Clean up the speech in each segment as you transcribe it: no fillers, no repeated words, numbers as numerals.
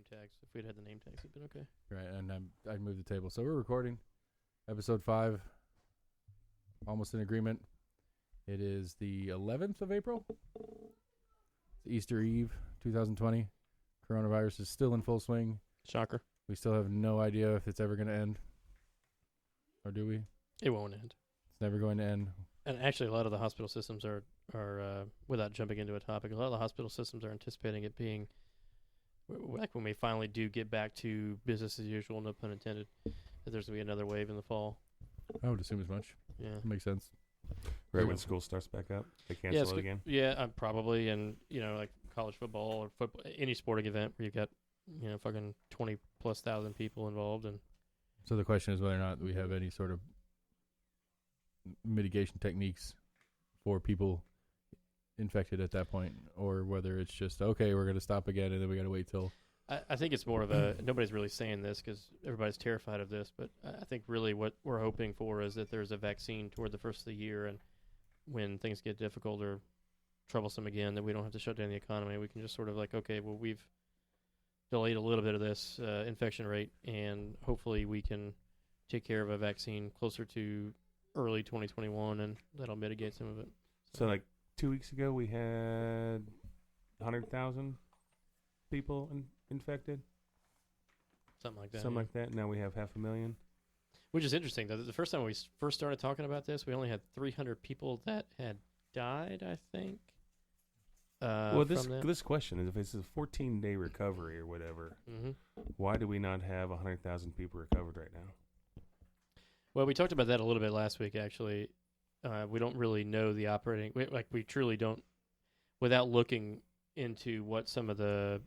name tags. If we'd had the name tags, it'd been okay. Right, and I moved the table. So we're recording episode 5, almost in agreement. It is the 11th of April. It's Easter Eve, 2020. Coronavirus is still in full swing. Shocker. We still have no idea if it's ever going to end. Or do we? It won't end. It's never going to end. And actually, a lot of the hospital systems are without jumping into a topic, a lot of the hospital systems are anticipating it being, like when we finally do get back to business as usual, no pun intended, that there's going to be another wave in the fall. I would assume as much. Yeah. Makes sense. Right when school starts back up, they cancel it again. Yeah, probably, and like college football or football, any sporting event where you've got fucking 20,000+ people involved, and so the question is whether or not we have any sort of mitigation techniques for people infected at that point, or whether it's just okay, we're going to stop again, and then we got to wait till. I think it's more of a nobody's really saying this because everybody's terrified of this, but I think really what we're hoping for is that there's a vaccine toward the first of the year, and when things get difficult or troublesome again, that we don't have to shut down the economy. We can just sort of like, okay, well, we've delayed a little bit of this infection rate, and hopefully we can take care of a vaccine closer to early 2021, and that'll mitigate some of it. So like 2 weeks ago, we had 100,000 people infected. Something like that. Something like that. Now we have 500,000. Which is interesting. The first time we first started talking about this, we only had 300 people that had died, I think. Well, this question is, if it's a 14-day recovery or whatever, why do we not have 100,000 people recovered right now? Well, we talked about that a little bit last week, actually. We don't really know the operating... We truly don't... Without looking into what some of the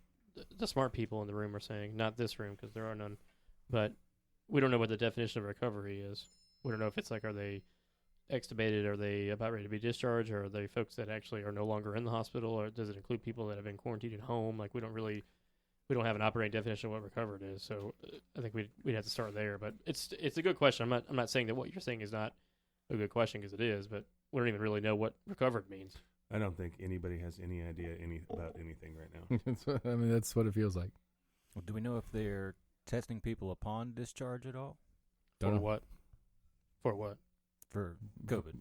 smart people in the room are saying, not this room because there are none, but we don't know what the definition of recovery is. We don't know if it's like, are they extubated, are they about ready to be discharged, or are they folks that actually are no longer in the hospital, or does it include people that have been quarantined at home? Like, we don't have an operating definition of what recovered is, so I think we'd have to start there. But it's a good question. I'm not saying that what you're saying is not a good question, because it is, but we don't even really know what recovered means. I don't think anybody has any idea about anything right now. I mean, that's what it feels like. Well, do we know if they're testing people upon discharge at all? For what? For COVID.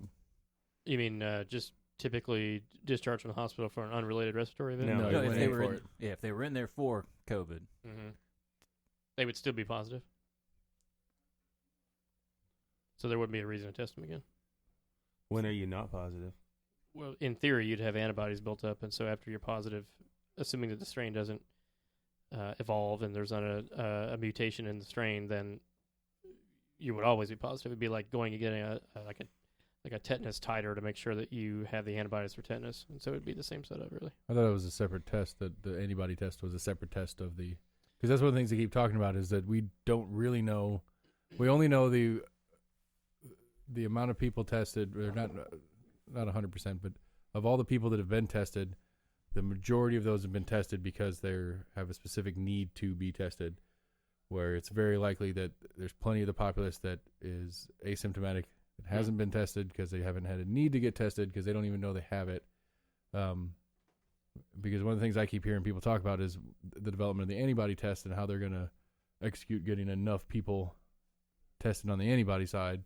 You mean just typically discharged from the hospital for an unrelated respiratory event? No, if they were in there for COVID, they would still be positive. So there wouldn't be a reason to test them again. When are you not positive? Well, in theory, you'd have antibodies built up, and so after you're positive, assuming that the strain doesn't evolve and there's not a mutation in the strain, then you would always be positive. It'd be like going and getting a tetanus titer to make sure that you have the antibodies for tetanus, and so it'd be the same setup, really. I thought it was a separate test, that the antibody test was a separate test of the... Because that's one of the things they keep talking about, is that we don't really know... We only know the amount of people tested, or not 100%, but of all the people that have been tested, the majority of those have been tested because they have a specific need to be tested, where it's very likely that there's plenty of the populace that is asymptomatic, that hasn't been tested because they haven't had a need to get tested because they don't even know they have it. Because one of the things I keep hearing people talk about is the development of the antibody test and how they're going to execute getting enough people tested on the antibody side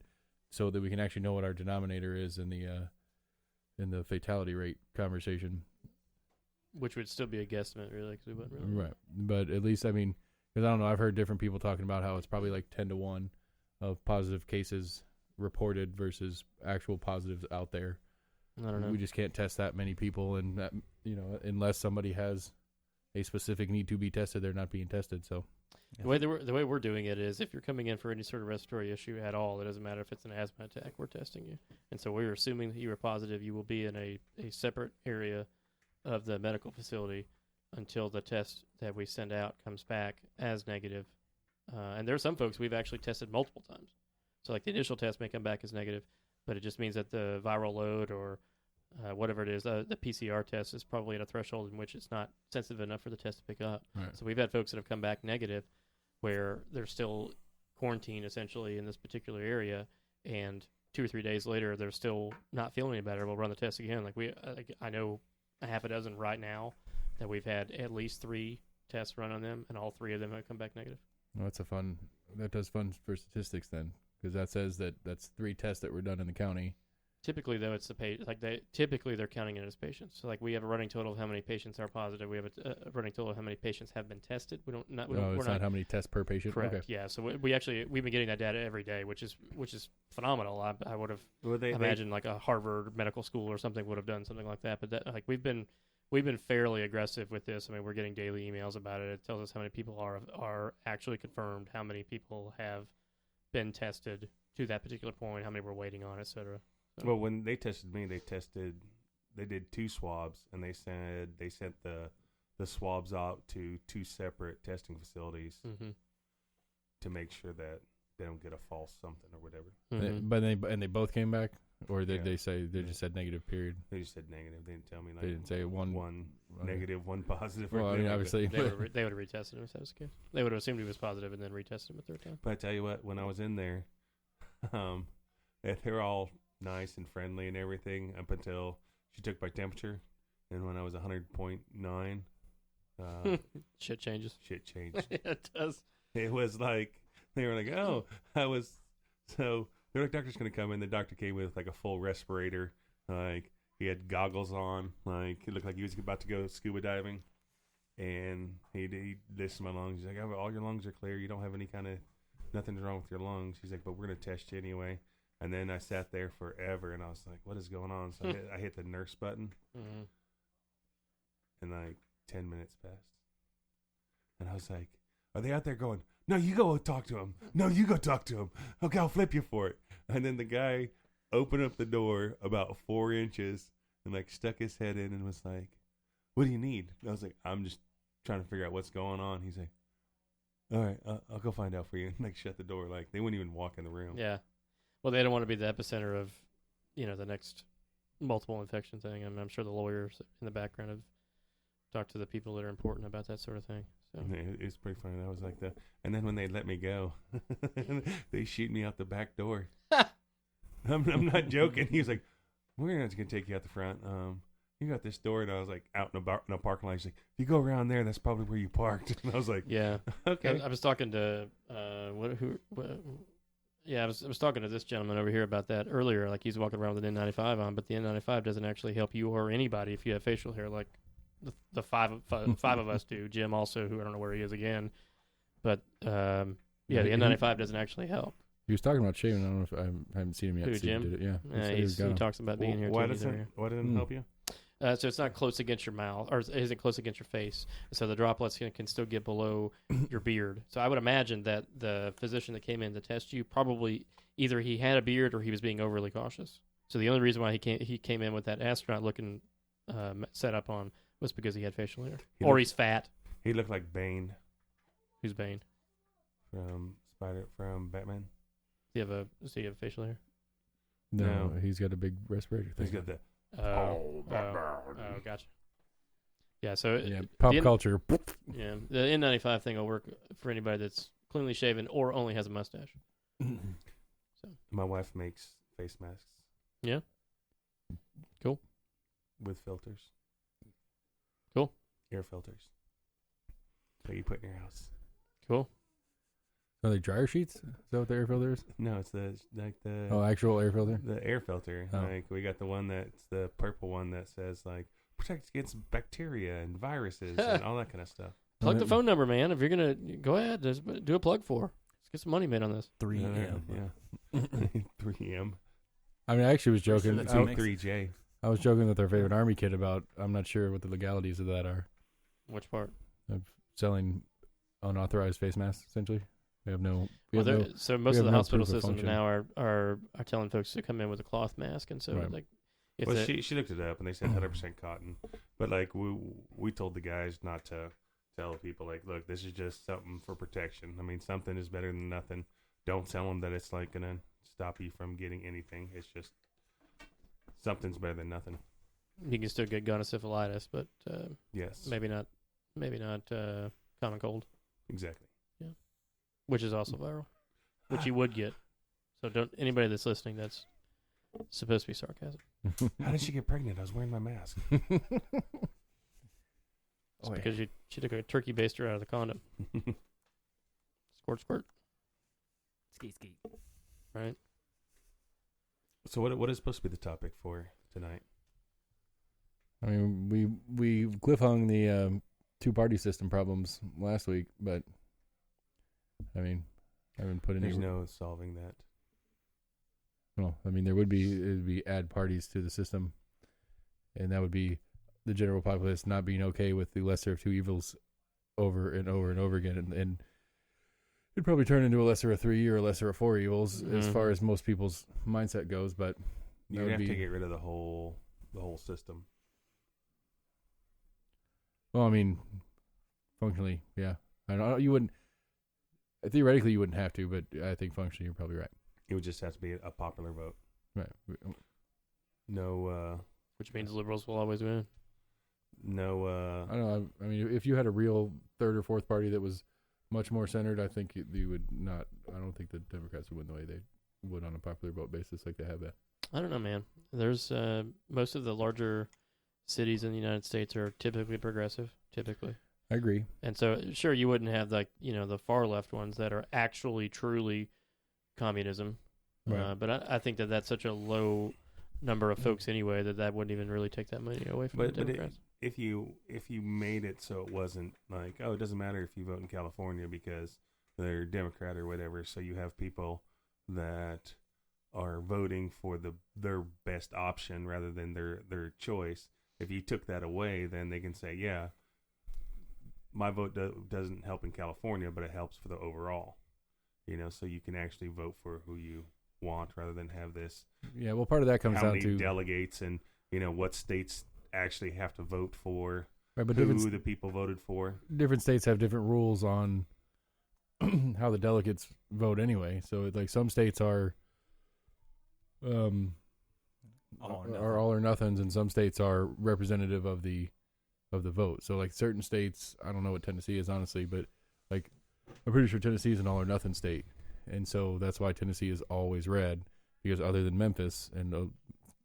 so that we can actually know what our denominator is in the fatality rate conversation. Which would still be a guesstimate, really, because we wouldn't really know. Right. But at least, I mean, because I don't know, I've heard different people talking about how it's probably like 10 to 1 of positive cases reported versus actual positives out there. I don't know. We just can't test that many people, and that, unless somebody has a specific need to be tested, they're not being tested. So the way we're doing it is, if you're coming in for any sort of respiratory issue at all, it doesn't matter if it's an asthma attack, we're testing you. And so we're assuming that you are positive. You will be in a separate area of the medical facility until the test that we send out comes back as negative. And there are some folks we've actually tested multiple times. So like the initial test may come back as negative, but it just means that the viral load or whatever it is, the PCR test is probably at a threshold in which it's not sensitive enough for the test to pick up. Right. So we've had folks that have come back negative where they're still quarantined essentially in this particular area, and 2 or 3 days later they're still not feeling any better. We'll run the test again. I know a half a dozen right now that we've had at least 3 tests run on them, and all 3 of them have come back negative. Well, that does fun for statistics then, because that says that's 3 tests that were done in the county. Typically, though, it's they're counting it as patients. So, like, we have a running total of how many patients are positive. We have a running total of how many patients have been tested. We're not how many tests per patient. Correct. Okay. Yeah. So we've been getting that data every day, which is phenomenal. I would have imagined like a Harvard Medical School or something would have done something like that. But that, like, we've been fairly aggressive with this. I mean, we're getting daily emails about it. It tells us how many people are actually confirmed, how many people have been tested to that particular point, how many we're waiting on, et cetera. So. Well, when they tested me, they did 2 swabs, and they sent the swabs out to 2 separate testing facilities to make sure that they don't get a false something or whatever. But they both came back, or did they say they just said negative? Period. They just said negative. They didn't tell me. Like, they didn't say one negative, 1 positive. Well, I mean, obviously, they would have retested him if that was the case. They would have assumed he was positive and then retested him a 3rd time. But I tell you what, when I was in there, they're all nice and friendly and everything up until she took my temperature, and when I was 100.9, shit changes. Shit changed. It does. It was like they were like, "Oh, so they're like, doctor's gonna come in." The doctor came with like a full respirator, like he had goggles on, like it looked like he was about to go scuba diving, and he listened to my lungs. He's like, "Oh, all your lungs are clear. You don't have any kind of nothing's wrong with your lungs." He's like, "But we're gonna test you anyway." And then I sat there forever, and I was like, "What is going on?" So I hit the nurse button, and like 10 minutes passed, and I was like, "Are they out there going, 'No, you go talk to him. No, you go talk to him. Okay, I'll flip you for it.'" And then the guy opened up the door about 4 inches and like stuck his head in and was like, "What do you need?" And I was like, "I'm just trying to figure out what's going on." He's like, "All right, I'll go find out for you." And like shut the door. Like they wouldn't even walk in the room. Yeah. Well, they don't want to be the epicenter of, the next multiple infection thing. I mean, I'm sure the lawyers in the background have talked to the people that are important about that sort of thing. So it's pretty funny. That was like and then when they let me go, they shoot me out the back door. I'm not joking. He was like, "We're not going to take you out the front. You got this door." And I was like out in a parking lot. He's like, "If you go around there, that's probably where you parked." And I was like, "Yeah, okay." I was talking to I was talking to this gentleman over here about that earlier. Like he's walking around with an N95 on, but the N95 doesn't actually help you or anybody if you have facial hair, like the five of us do. Jim also, who I don't know where he is again, but the N95 doesn't actually help. He was talking about shaving. I don't know if I haven't seen him yet. Who, Jim? Did it. Yeah, he talks about being here. Why doesn't it help you? So it's not close against your mouth, or it isn't close against your face. So the droplets can still get below your beard. So I would imagine that the physician that came in to test you probably either he had a beard or he was being overly cautious. So the only reason why he came in with that astronaut-looking setup on was because he had facial hair. He's fat. He looked like Bane. Who's Bane? From Batman. Does he have facial hair? No, he's got a big respirator thing. He's got the... gotcha. Yeah, so pop culture. Yeah, the N95 thing will work for anybody that's cleanly shaven or only has a mustache. So my wife makes face masks. Yeah. Cool. With filters. Cool. Air filters. That you put in your house. Cool. Are they dryer sheets? Is that what the air filter is? No, it's the actual air filter? The air filter. Oh. Like we got the one that's the purple one that says like protects against bacteria and viruses and all that kind of stuff. Plug the phone number, man. If you're gonna go ahead, do a plug for. Let's get some money made on this. 3M. Yeah. 3M. I mean, I actually was joking. 3J. I was joking with our favorite Army kid about. I'm not sure what the legalities of that are. Which part? Of selling unauthorized face masks, essentially. So most of the hospital systems now are telling folks to come in with a cloth mask, and so right. She looked it up and they said 100% cotton, but like we told the guys not to tell people like, look, this is just something for protection. I mean, something is better than nothing. Don't tell them that it's like gonna stop you from getting anything. It's just something's better than nothing. You can still get gonosyphilitis, but yes, maybe not common cold. Exactly. Which is also viral, which you would get. So don't anybody that's listening, that's supposed to be sarcasm. How did she get pregnant? I was wearing my mask. It's because she took a turkey baster out of the condom. Squirt, squirt. Ski, ski. Right. So what is supposed to be the topic for tonight? I mean, we cliffhung the two-party system problems last week, but I mean, I haven't put any. There's no solving that. Well, I mean, it would be add parties to the system, and that would be the general populace not being okay with the lesser of two evils over and over and over again, and it'd probably turn into a lesser of three or a lesser of four evils as far as most people's mindset goes. But you'd have to get rid of the whole system. Well, I mean, functionally, yeah. I don't know. You wouldn't. Theoretically, you wouldn't have to, but I think functionally, you're probably right. It would just have to be a popular vote. Right. No. Which means liberals will always win. No. I don't know. I mean, if you had a real third or fourth party that was much more centered, I think you would not. I don't think the Democrats would win the way they would on a popular vote basis like they have been. I don't know, man. There's most of the larger cities in the United States are typically progressive. Typically. I agree. And so, sure, you wouldn't have the far left ones that are actually truly communism. Right. But I think that's such a low number of folks anyway that wouldn't even really take that money away from the Democrats. If you made it so it wasn't like, oh, it doesn't matter if you vote in California because they're Democrat or whatever, so you have people that are voting for their best option rather than their choice. If you took that away, then they can say, yeah, my vote doesn't help in California, but it helps for the overall. So you can actually vote for who you want rather than have this. Yeah, well, part of that comes how down many to delegates and what states actually have to vote for, right, but who the people voted for. Different states have different rules on how the delegates vote anyway. So like some states are all or nothings, and some states are representative of the vote. So like certain states, I don't know what Tennessee is honestly, but like I'm pretty sure Tennessee is an all or nothing state, and so that's why Tennessee is always red, because other than Memphis and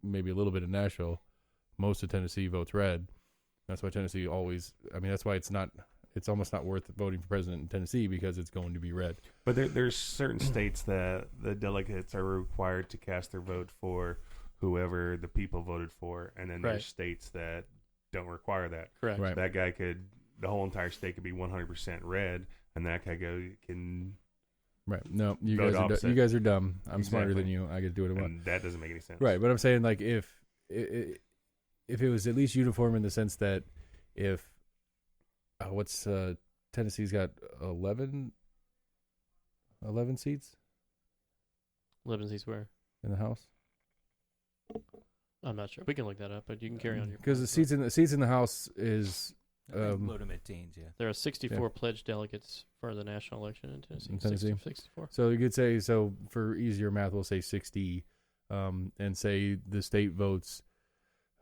maybe a little bit of Nashville, most of Tennessee votes red. That's why Tennessee always. I mean, that's why it's almost not worth voting for president in Tennessee because it's going to be red. But there's certain states that the delegates are required to cast their vote for whoever the people voted for, and then there's states that don't require that. Correct. Right. That guy the whole entire state could be 100% red, and that guy can. Right. No, you vote guys are opposite. you guys are dumb. I'm smarter Exactly. than you. I get to do what I want. And that doesn't make any sense. Right, but I'm saying like if it was at least uniform in the sense that if Tennessee's got 11 seats 11 seats where? in the House, I'm not sure. We can look that up, but you can carry on your because point. the seats in the House is low to mid-teens, yeah. There are 64 pledged delegates for the national election in Tennessee. In Tennessee? 64. so you could say, so for easier math we'll say 60, and say the state votes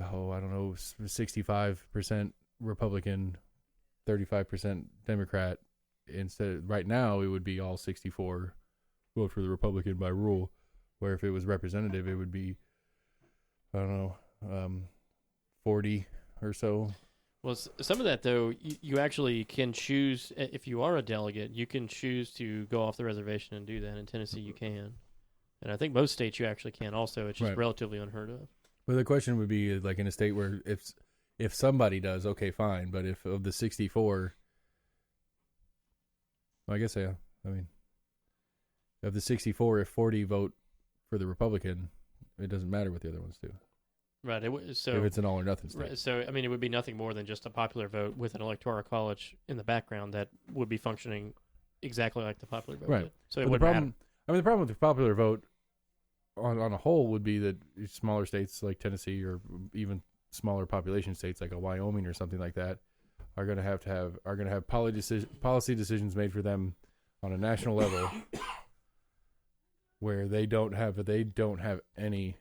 65% Republican, 35% Democrat. Instead, right now it would be all 64 vote for the Republican by rule, where if it was representative it would be 40 or so. Well, some of that, though, you actually can choose. If you are a delegate, you can choose to go off the reservation and do that. In Tennessee, you can. And I think most states you actually can also. It's just relatively unheard of. But the question would be, like, in a state where if somebody does, okay, fine. But if of the 64, well, I guess, yeah. I mean, of the 64, if 40 vote for the Republican, it doesn't matter what the other ones do. Right. So if it's an all or nothing state. Right, so, I mean, it would be nothing more than just a popular vote with an electoral college in the background that would be functioning exactly like the popular vote. Right. Did. So it But would matter. the problem with the popular vote on a whole would be that smaller states like Tennessee or even smaller population states like a Wyoming or something like that are going to have policy decisions made for them on a national level where they don't have any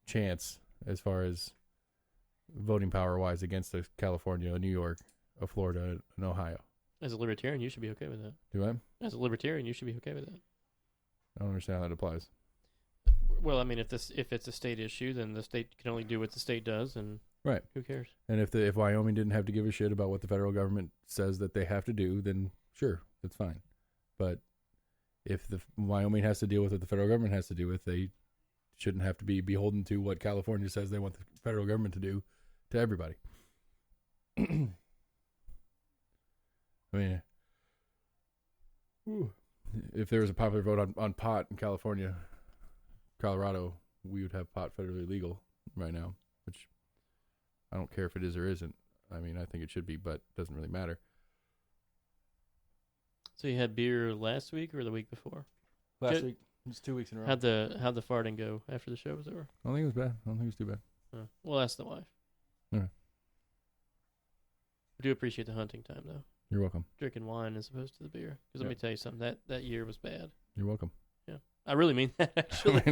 chance as far as voting power wise against California, New York, Florida, and Ohio. As a libertarian, you should be okay with that. Do I? As a libertarian, you should be okay with that. I don't understand how that applies. Well, I mean, if it's a state issue, then the state can only do what the state does, and Right. Who cares? And if Wyoming didn't have to give a shit about what the federal government says that they have to do, then sure, that's fine. But if the Wyoming has to deal with what the federal government has to do with, they shouldn't have to be beholden to what California says they want the federal government to do to everybody. I mean, if there was a popular vote on pot in Colorado, we would have pot federally legal right now, which I don't care if it is or isn't. I mean, I think it should be, but it doesn't really matter. So you had beer last week or the week before? Last week, just 2 weeks in a row. How'd the farting go after the show was over? I don't think it was bad. I don't think it was too bad. Well, ask the wife. All right. I do appreciate the hunting time, though. You're welcome. Drinking wine as opposed to the beer. Because let me tell you something. That year was bad. You're welcome. Yeah, I really mean that. Actually,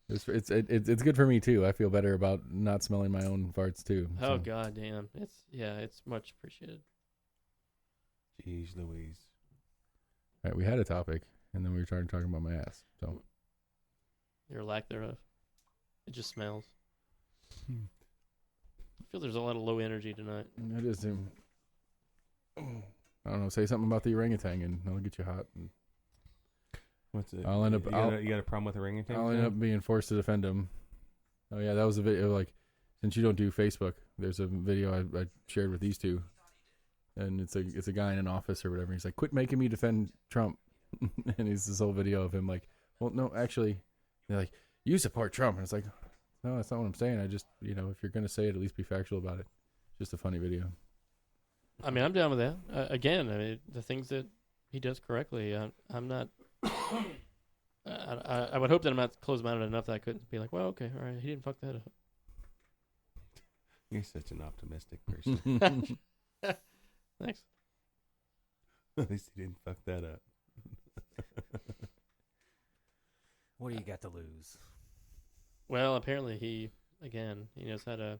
it's good for me too. I feel better about not smelling my own farts too. Oh So. god damn! It's much appreciated. Jeez Louise. All right, we had a topic, and then we were talking about my ass. So Your lack thereof. It just smells. I feel there's a lot of low energy tonight. it is. I don't know. Say something about the orangutan, and I'll get you hot. And What's it? I'll end up. You got a problem with orangutan? I'll end up being forced to defend him. Oh yeah, that was a video. Like, since you don't do Facebook, there's a video I shared with these two, and it's a guy in an office or whatever. He's like, "Quit making me defend Trump," and it's this whole video of him like, "Well, no, actually," they're like, "You support Trump," and it's like, "No, that's not what I'm saying. I just, if you're gonna say it, at least be factual about it." Just a funny video. I mean, I'm down with that. Again, I mean, the things that he does correctly, I'm not. I would hope that I'm not closed-minded enough that I couldn't be like, well, okay, all right, he didn't fuck that up. You're such an optimistic person. Thanks. At least he didn't fuck that up. What do you got to lose? Well, apparently he knows how to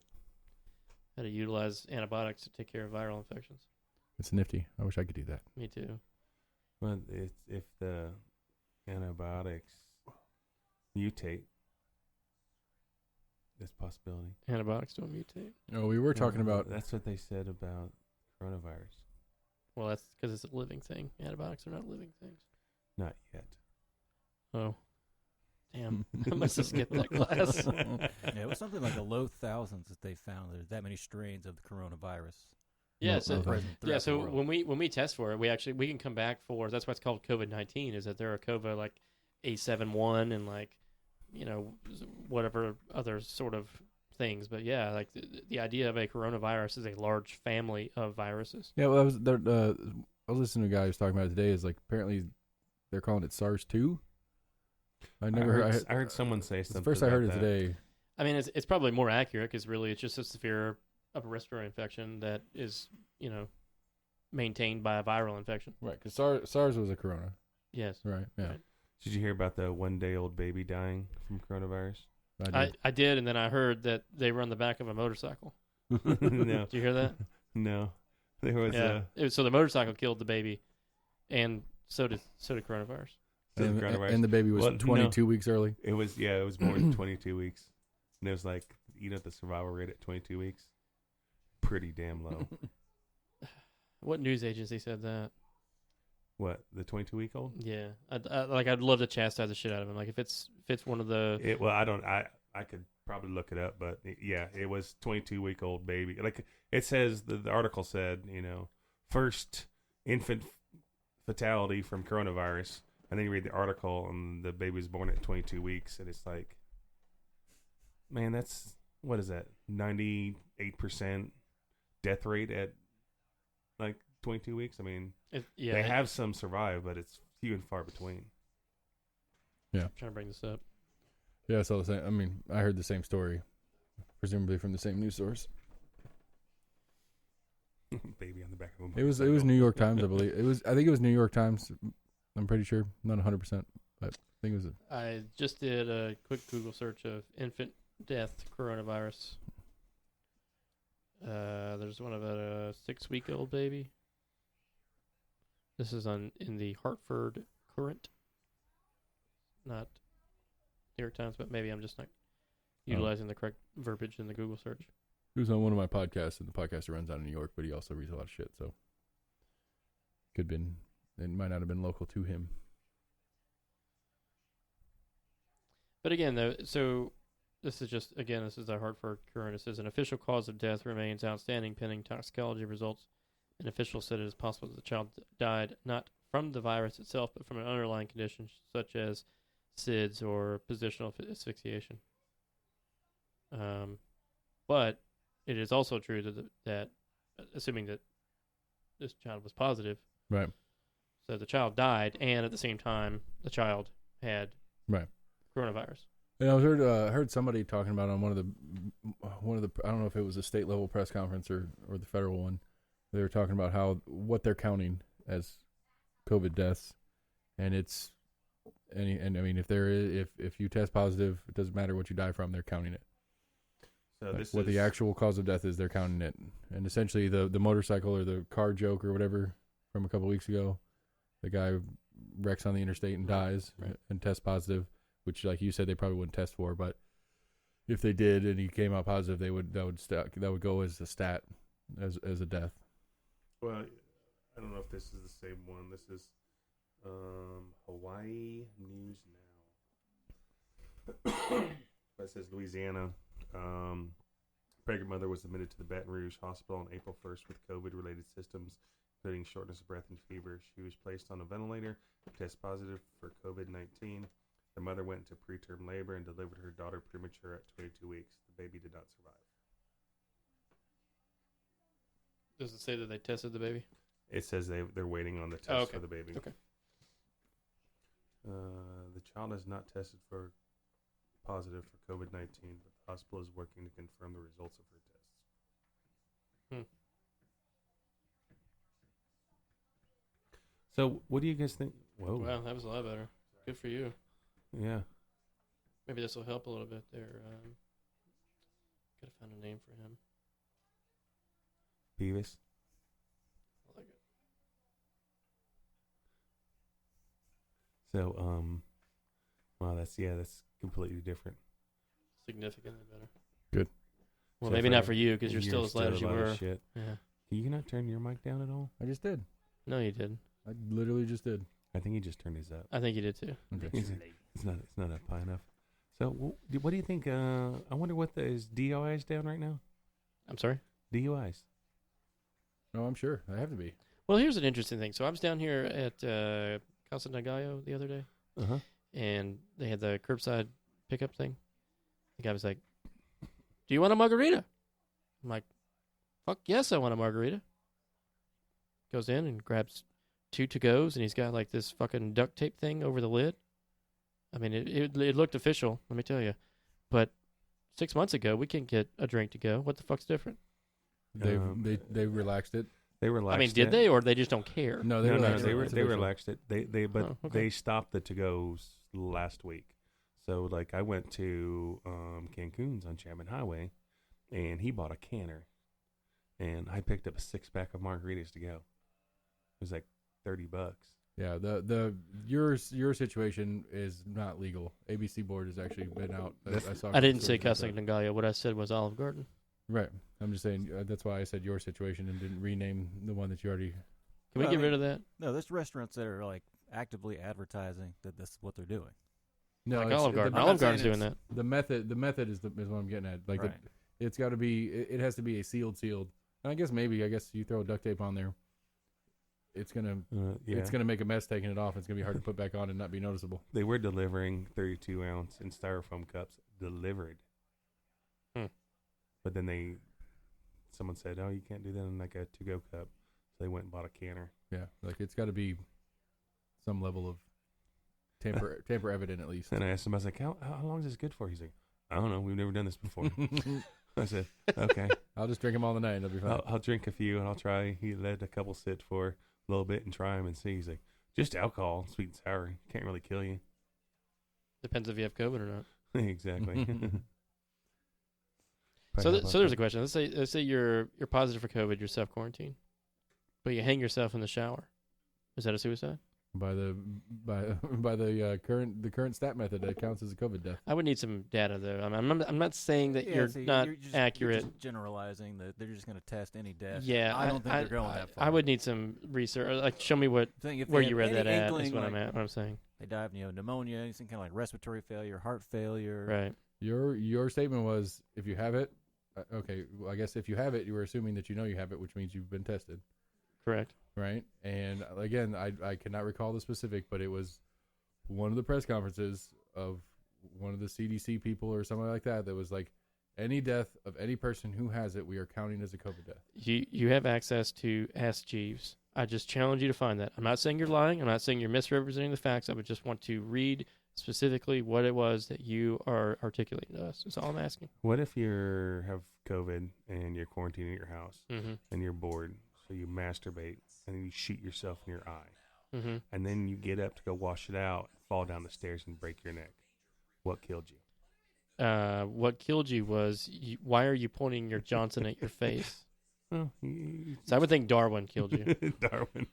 utilize antibiotics to take care of viral infections. It's nifty. I wish I could do that. Me too. Well, it's if the antibiotics mutate, there's a possibility. Antibiotics don't mutate. Oh, we were talking about. That's what they said about coronavirus. Well, that's because it's a living thing. Antibiotics are not living things. Not yet. Oh. Damn. I must have skipped that class. Yeah, it was something like a low thousands that they found. There's that many strains of the coronavirus. Yeah, so when we test for it, we can come back for, that's why it's called COVID-19, is that there are COVID like A71 and like, whatever other sort of things. But yeah, like the idea of a coronavirus is a large family of viruses. Yeah, well, I was listening to a guy who was talking about it today. Is like apparently they're calling it SARS-2. I heard someone say something. First, I heard it today. I mean, it's probably more accurate because really it's just a severe upper respiratory infection that is, maintained by a viral infection. Right, because SARS was a corona. Yes. Right, yeah. Right. Did you hear about the one-day-old baby dying from coronavirus? I did, and then I heard that they were on the back of a motorcycle. No. Did you hear that? No. There was so the motorcycle killed the baby, and so did coronavirus. And the baby was 22 weeks early. It was more than 22 weeks. And it was like, the survival rate at 22 weeks? Pretty damn low. What news agency said that? What, the 22-week-old? Yeah. I'd love to chastise the shit out of him. Like, if it's one of the... I could probably look it up, but it was 22-week-old baby. Like, it says, the article said, first infant fatality from coronavirus. And then you read the article, and the baby was born at 22 weeks, and it's like, man, what is that? 98% death rate at like 22 weeks. I mean, they have some survive, but it's few and far between. Yeah, I'm trying to bring this up. Yeah, so I mean, I heard the same story, presumably from the same news source. Baby on the back of a motorcycle. It was New York Times, I believe. I think it was New York Times. I'm pretty sure, not 100%, but I think it was. I just did a quick Google search of infant death coronavirus. There's one about a 6-week-old baby. This is in the Hartford Courant, not New York Times, but maybe I'm just not utilizing the correct verbiage in the Google search. He was on one of my podcasts, and the podcaster runs out of New York, but he also reads a lot of shit, so it might not have been local to him. But again, though, so this is the Hartford Courant. It says an official cause of death remains outstanding pending toxicology results. An official said it is possible that the child died not from the virus itself, but from an underlying condition such as SIDS or positional asphyxiation. But it is also true that assuming that this child was positive, right? So the child died, and at the same time, the child had coronavirus. And I heard somebody talking about on one of the I don't know if it was a state level press conference or the federal one. They were talking about what they're counting as COVID deaths, and it's I mean if you test positive, it doesn't matter what you die from, they're counting it. So like what the actual cause of death is, they're counting it. And essentially the motorcycle or the car joke or whatever from a couple weeks ago, the guy wrecks on the interstate and dies and tests positive, which, like you said, they probably wouldn't test for, but if they did and he came out positive, that would go as a stat as a death. Well, I don't know if this is the same one. This is Hawaii News Now. It says Louisiana. Pregnant mother was admitted to the Baton Rouge Hospital on April 1st with COVID-related symptoms, including shortness of breath and fever. She was placed on a ventilator, tested positive for COVID-19. The mother went into preterm labor and delivered her daughter premature at 22 weeks. The baby did not survive. Does it say that they tested the baby? It says they're waiting on the test for the baby. Okay. The child is not tested for positive for COVID-19, but the hospital is working to confirm the results of her tests. So, what do you guys think? Whoa. Wow, that was a lot better. Good for you. Yeah. Maybe this will help a little bit there. Gotta find a name for him. Beavis. I like it. So, wow, that's completely different. Significantly better. Good. Well, So maybe not for you because you're still as loud as you loud were. shit. Yeah. Can you not turn your mic down at all? I just did. No, you didn't. I literally just did. I think he just turned his up. I think you did too. Okay. It's not up high enough. So, what do you think? I wonder is DUIs down right now? I'm sorry? DUIs. No, I'm sure. I have to be. Well, here's an interesting thing. So I was down here at Casa Nagayo the other day, Uh-huh. and they had the curbside pickup thing. The guy was like, "Do you want a margarita?" I'm like, "Fuck yes, I want a margarita." Goes in and grabs 2 to-goes, and he's got like this fucking duct tape thing over the lid. I mean, it looked official, let me tell you. But 6 months ago, we couldn't get a drink to go. What the fuck's different? They relaxed it. They relaxed. I mean, did they, or they just don't care? No, They relaxed it. relaxed it. But okay. they stopped the to-goes last week. So like I went to Cancun's on Chapman Highway, and he bought a canner, and I picked up a 6-pack of margaritas to go. It was like $30. Yeah, your situation is not legal. ABC board has actually been out. I didn't say Casa Nagayo. What I said was Olive Garden. Right. I'm just saying that's why I said your situation and didn't rename the one that you already. Can we get rid of that? No, there's restaurants that are like actively advertising that this is what they're doing. No, like it's- Olive Garden. I'm not Olive saying Garden's doing it's- that. The method is what I'm getting at. Like Right. it's got to be. It has to be a sealed. And I guess you throw duct tape on there. It's gonna make a mess taking it off. It's gonna be hard to put back on and not be noticeable. They were delivering 32-ounce in styrofoam cups delivered. But then someone said, "Oh, you can't do that in like a to-go cup." So they went and bought a canner. Yeah, like it's got to be some level of tamper evident at least. And I asked him, I was like, "How long is this good for?" He's like, "I don't know. We've never done this before." I said, "Okay, I'll just drink them all the night and it'll be fine." I'll drink a few and I'll try." He let a couple sit for a little bit and try them and see. He's like, "Just alcohol, sweet and sour. Can't really kill you." Depends if you have COVID or not. Exactly. So there's a question. Let's say you're positive for COVID, you're self-quarantined, but you hang yourself in the shower. Is that a suicide? By the current stat method, that counts as a COVID death. I would need some data though. I'm not saying that Yeah, you're see, not you're just, accurate. You're just generalizing that they're just going to test any death. Yeah, I don't think they're going that far. I would need some research. Like, show me what Think if where they you have read that any at. Is inkling, what like, I'm at. What I'm saying. They die of pneumonia, anything kind of like respiratory failure, heart failure. Right. Your statement was, if you have it, okay. Well, I guess if you have it, you were assuming that you know you have it, which means you've been tested, Correct. right? And again, I cannot recall the specific, but it was one of the press conferences of one of the CDC people or something like that was like, any death of any person who has it, we are counting as a COVID death. You have access to Ask Jeeves. I just challenge you to find that. I'm not saying you're lying. I'm not saying you're misrepresenting the facts. I would just want to read specifically what it was that you are articulating to us. That's all I'm asking. What if you have COVID and you're quarantined at your house Mm-hmm. and you're bored, so you masturbate and then you shoot yourself in your eye, Mm-hmm. and then you get up to go wash it out, fall down the stairs and break your neck? What killed you? What killed you was, why are you pointing your Johnson at your face? Well, So I would think Darwin killed you. Darwin.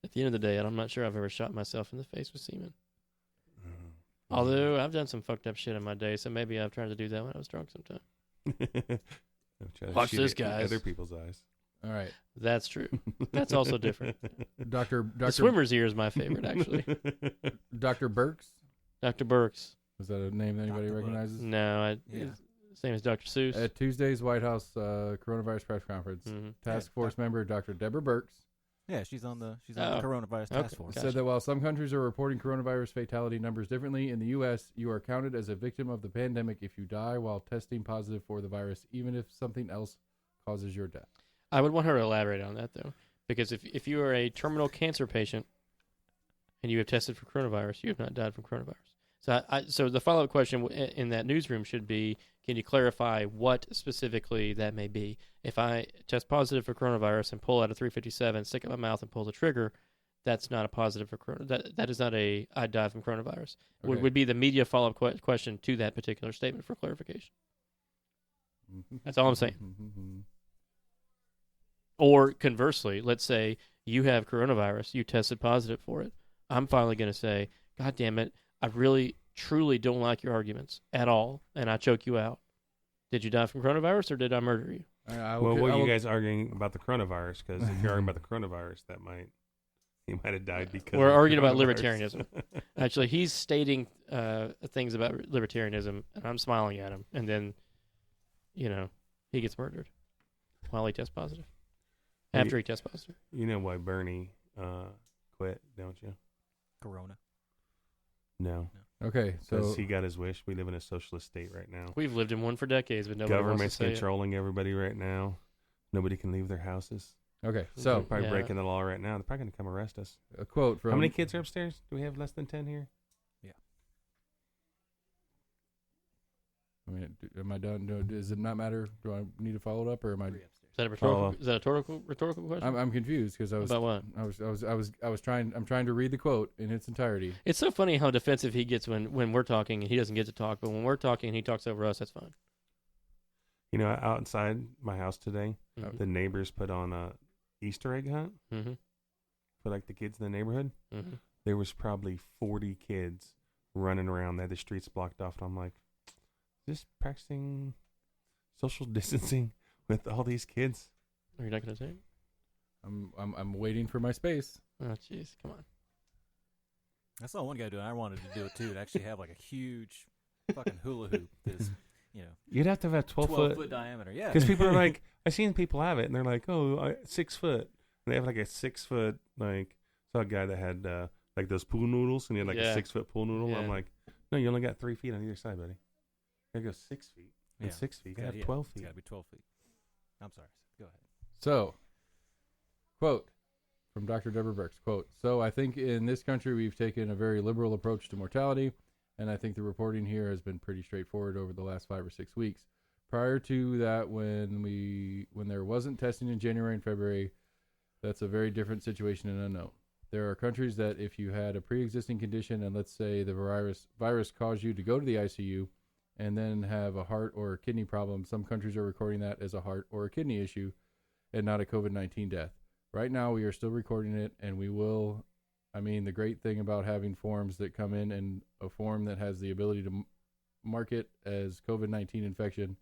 At the end of the day, I'm not sure I've ever shot myself in the face with semen. Although I've done some fucked up shit in my day, so maybe I've tried to do that when I was drunk sometime. Watch this, guys. Other people's eyes. All right, That's true. That's also different. Doctor The swimmer's ear is my favorite, actually. Dr. Burks. Dr. Burks. Was that a name that anybody Dr. Burks. recognizes? No, Yeah. same as Dr. Seuss. At Tuesday's White House coronavirus press conference, Mhm. task force member Dr. Deborah Burks Yeah, she's on the Oh. coronavirus Okay. task force. Gotcha. said that while some countries are reporting coronavirus fatality numbers differently, in the U.S., you are counted as a victim of the pandemic if you die while testing positive for the virus, even if something else causes your death. I would want her to elaborate on that, though, because if you are a terminal cancer patient and you have tested for coronavirus, you have not died from coronavirus. So, so the follow-up question in that newsroom should be, can you clarify what specifically that may be? If I test positive for coronavirus and pull out a 357, stick it in my mouth and pull the trigger, that's not a positive for corona. That is not a I died from coronavirus. Okay. Would be the media follow-up question to that particular statement for clarification. That's all I'm saying. Or conversely, let's say you have coronavirus, you tested positive for it. I'm finally going to say, God damn it, I really, truly don't like your arguments at all, and I choke you out. Did you die from coronavirus, or did I murder you? Well, were you guys arguing about the coronavirus? Because if you're arguing about the coronavirus, he might have died because We're of arguing about coronavirus. libertarianism. Actually, he's stating things about libertarianism, and I'm smiling at him, and then, he gets murdered while he tests positive. After he tests positive. You know why Bernie quit, don't you? Corona. No. Okay, Because so he got his wish. We live in a socialist state right now. We've lived in one for decades, but nobody Government's wants to say it. controlling everybody right now. Nobody can leave their houses. okay, They're so probably Yeah. breaking the law right now. They're probably going to come arrest us. a quote from How many kids are upstairs? Do we have less than 10 here? I mean, am I done? Does it not matter? Do I need to follow it up, or am I? Is that a rhetorical? Oh, Is that a rhetorical question? I'm confused because About what? I'm trying to read the quote in its entirety. It's so funny how defensive he gets when we're talking and he doesn't get to talk, but when we're talking and he talks over us, that's fine. You know, outside my house today, Mhm. the neighbors put on a Easter egg hunt Mm-hmm. for like the kids in the neighborhood. Mm-hmm. There was probably 40 kids running around. They had the streets blocked off, and I'm like, is this practicing social distancing with all these kids? Are you not going to say it? I'm waiting for my space. Oh, jeez. Come on. I saw one guy do it. I wanted to do it too. To actually have like a huge fucking hula hoop that's, You'd have to have 12 foot. 12-foot diameter. Yeah. Because people are like, I've seen people have it, and they're like, 6 foot. And they have like a 6 foot, like, saw a guy that had like those pool noodles, and he had like a Yeah. 6 foot pool noodle. Yeah. I'm like, no, you only got 3 feet on either side, buddy. There goes 6 feet. And Yeah. 6 feet. You Gotta- have 12 It's feet. got to be 12 feet. I'm sorry. Go ahead. So, quote from Dr. Deborah Burks, quote, so I think in this country we've taken a very liberal approach to mortality, and I think the reporting here has been pretty straightforward over the last 5 or 6 weeks. Prior to that, when there wasn't testing in January and February, that's a very different situation and unknown. There are countries that if you had a pre-existing condition and let's say the virus caused you to go to the ICU and then have a heart or a kidney problem, some countries are recording that as a heart or a kidney issue and not a COVID-19 death. Right now, we are still recording it, and we will. I mean, the great thing about having forms that come in and a form that has the ability to mark it as COVID-19 infection,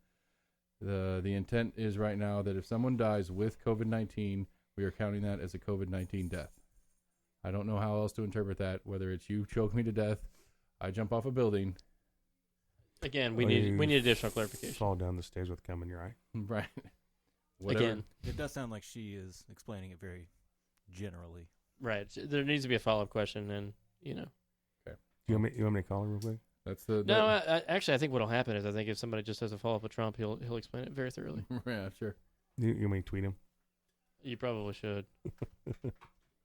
the intent is right now that if someone dies with COVID-19, we are counting that as a COVID-19 death. I don't know how else to interpret that, whether it's you choke me to death, I jump off a building. Again, we need additional clarification. Fall down the stairs with cum in your eye. Right. Whatever. Again, It does sound like she is explaining it very generally. right. There needs to be a follow-up question, and You want me to call her real quick? That's the no. Actually, I think what'll happen is I think if somebody just has a follow-up with Trump, he'll explain it very thoroughly. Yeah, sure. You want me to tweet him? You probably should.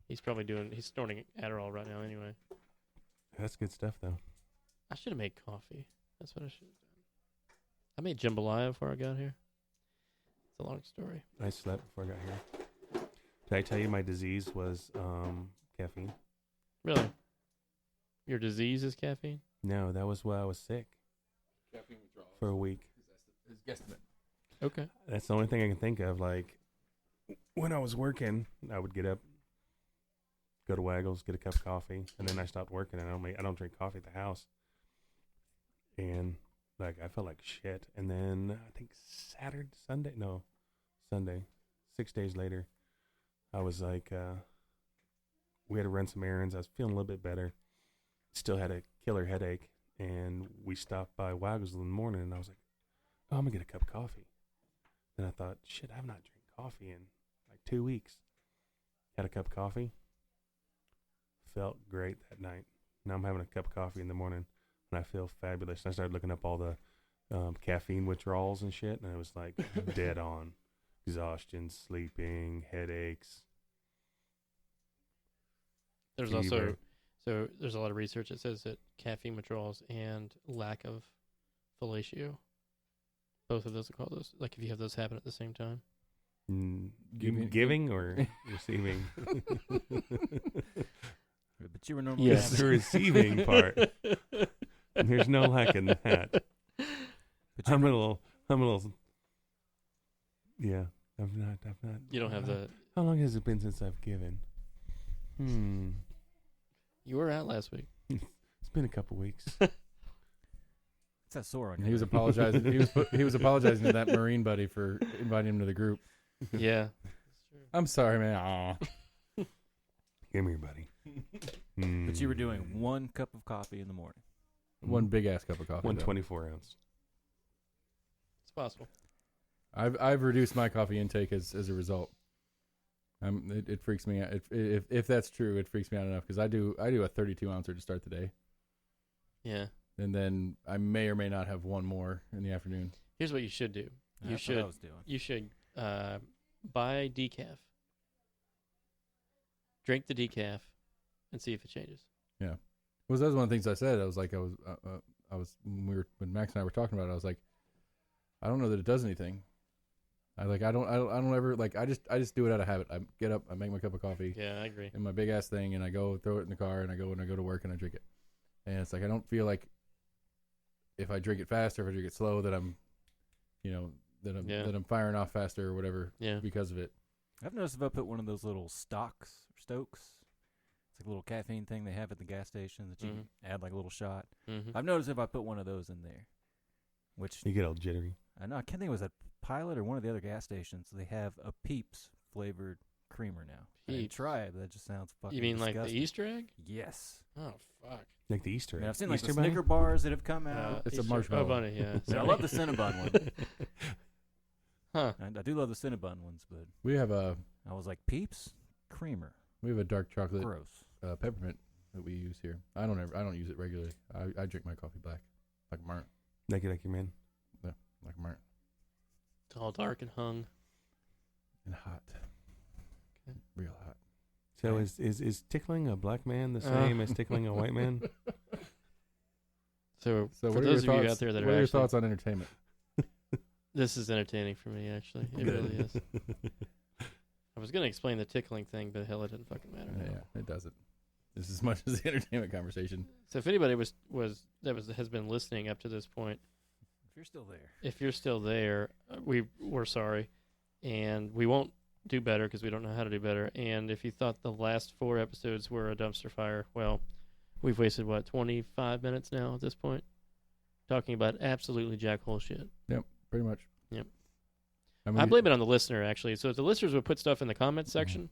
He's snorting Adderall right now anyway. That's good stuff, though. I should have made coffee. That's what I should have done. I made jambalaya before I got here. It's a long story. I slept before I got here. Did I tell you my disease was caffeine? Really? Your disease is caffeine? No, that was why I was sick Caffeine withdrawal. for a week. His guesstimate. Okay. That's the only thing I can think of. Like, when I was working, I would get up, go to Waggles, get a cup of coffee, and then I stopped working, and I don't drink coffee at the house. And, like, I felt like shit. And then I think Sunday, 6 days later, I was like, we had to run some errands. I was feeling a little bit better. Still had a killer headache. And we stopped by Waggles in the morning, and I was like, oh, I'm going to get a cup of coffee. Then I thought, shit, I've not drank coffee in like 2 weeks. Had a cup of coffee. Felt great that night. Now I'm having a cup of coffee in the morning, and I feel fabulous. And I started looking up all the caffeine withdrawals and shit, and it was like dead on. Exhaustion, sleeping, headaches. There's fever. there's a lot of research that says that caffeine withdrawals and lack of fellatio, both of those are called those. Like if you have those happen at the same time. Giving or receiving? But you were normally Yes. It's the receiving part. There's no lack in that. But I'm a little. Yeah, I've not. You don't have the. How long has it been since I've given? You were out last week. It's been a couple weeks. it's that sore on He was apologizing. He was apologizing to that Marine buddy for inviting him to the group. Yeah. I'm sorry, man. Aw. Come here, buddy. But you were doing 1 cup of coffee in the morning. One big ass cup of coffee. 124 ounce. It's possible. I've reduced my coffee intake as a result. It freaks me out. If that's true, it freaks me out enough because I do a 32 ouncer to start the day, Yeah. and then I may or may not have one more in the afternoon. Here's what you should do. That's what I was doing. You should buy decaf. Drink the decaf and see if it changes. Yeah, well, that was one of the things I said. I was like, I was when Max and I were talking about it. I was like, I don't know that it does anything. I don't ever like. I just do it out of habit. I get up, I make my cup of coffee. Yeah, I agree. In my big ass thing, and I go throw it in the car, and I go to work, and I drink it. And it's like I don't feel like if I drink it fast or if I drink it slow that I'm, that I'm firing off faster or whatever. Yeah. Because of it. I've noticed if I put one of those little Stokes, it's like a little caffeine thing they have at the gas station that you can add like a little shot. Mm-hmm. I've noticed if I put one of those in there, which You get all jittery. I know I can't think it was a Pilot or one of the other gas stations. They have a Peeps flavored creamer now. I didn't Peeps. try it, but that just sounds fucking You mean like disgusting. the Easter egg? Yes. Oh fuck. Like the Easter I egg. mean, I've seen like Easter the bunny? Snicker bars that have come out. It's a Easter- marshmallow. Oh, bunny, yeah. I love the Cinnabon one. Huh. I do love the Cinnabon ones, but We have a I was like, Peeps creamer. dark chocolate Gross. peppermint that we use here. I don't use it regularly. I drink my coffee black, like a martin, Like your man. like a martin, It's all dark and hung. and hot, Okay. real hot. So is tickling a black man the same as tickling a white man? So So for what are those your of thoughts? you out there that what are are your actually, thoughts on entertainment? this is entertaining for me. Actually, it really is. I was gonna explain the tickling thing, but hell, it didn't fucking matter. Yeah, it doesn't. Just as much as the entertainment conversation. So if anybody has been listening up to this point, If you're still there. if you're still there, we're sorry, and we won't do better because we don't know how to do better. And if you thought the last 4 episodes were a dumpster fire, well, we've wasted, 25 minutes now at this point? Talking about absolutely jackhole shit. Yep, pretty much. Yep. I blame it on the listener, actually. So if the listeners would put stuff in the comments section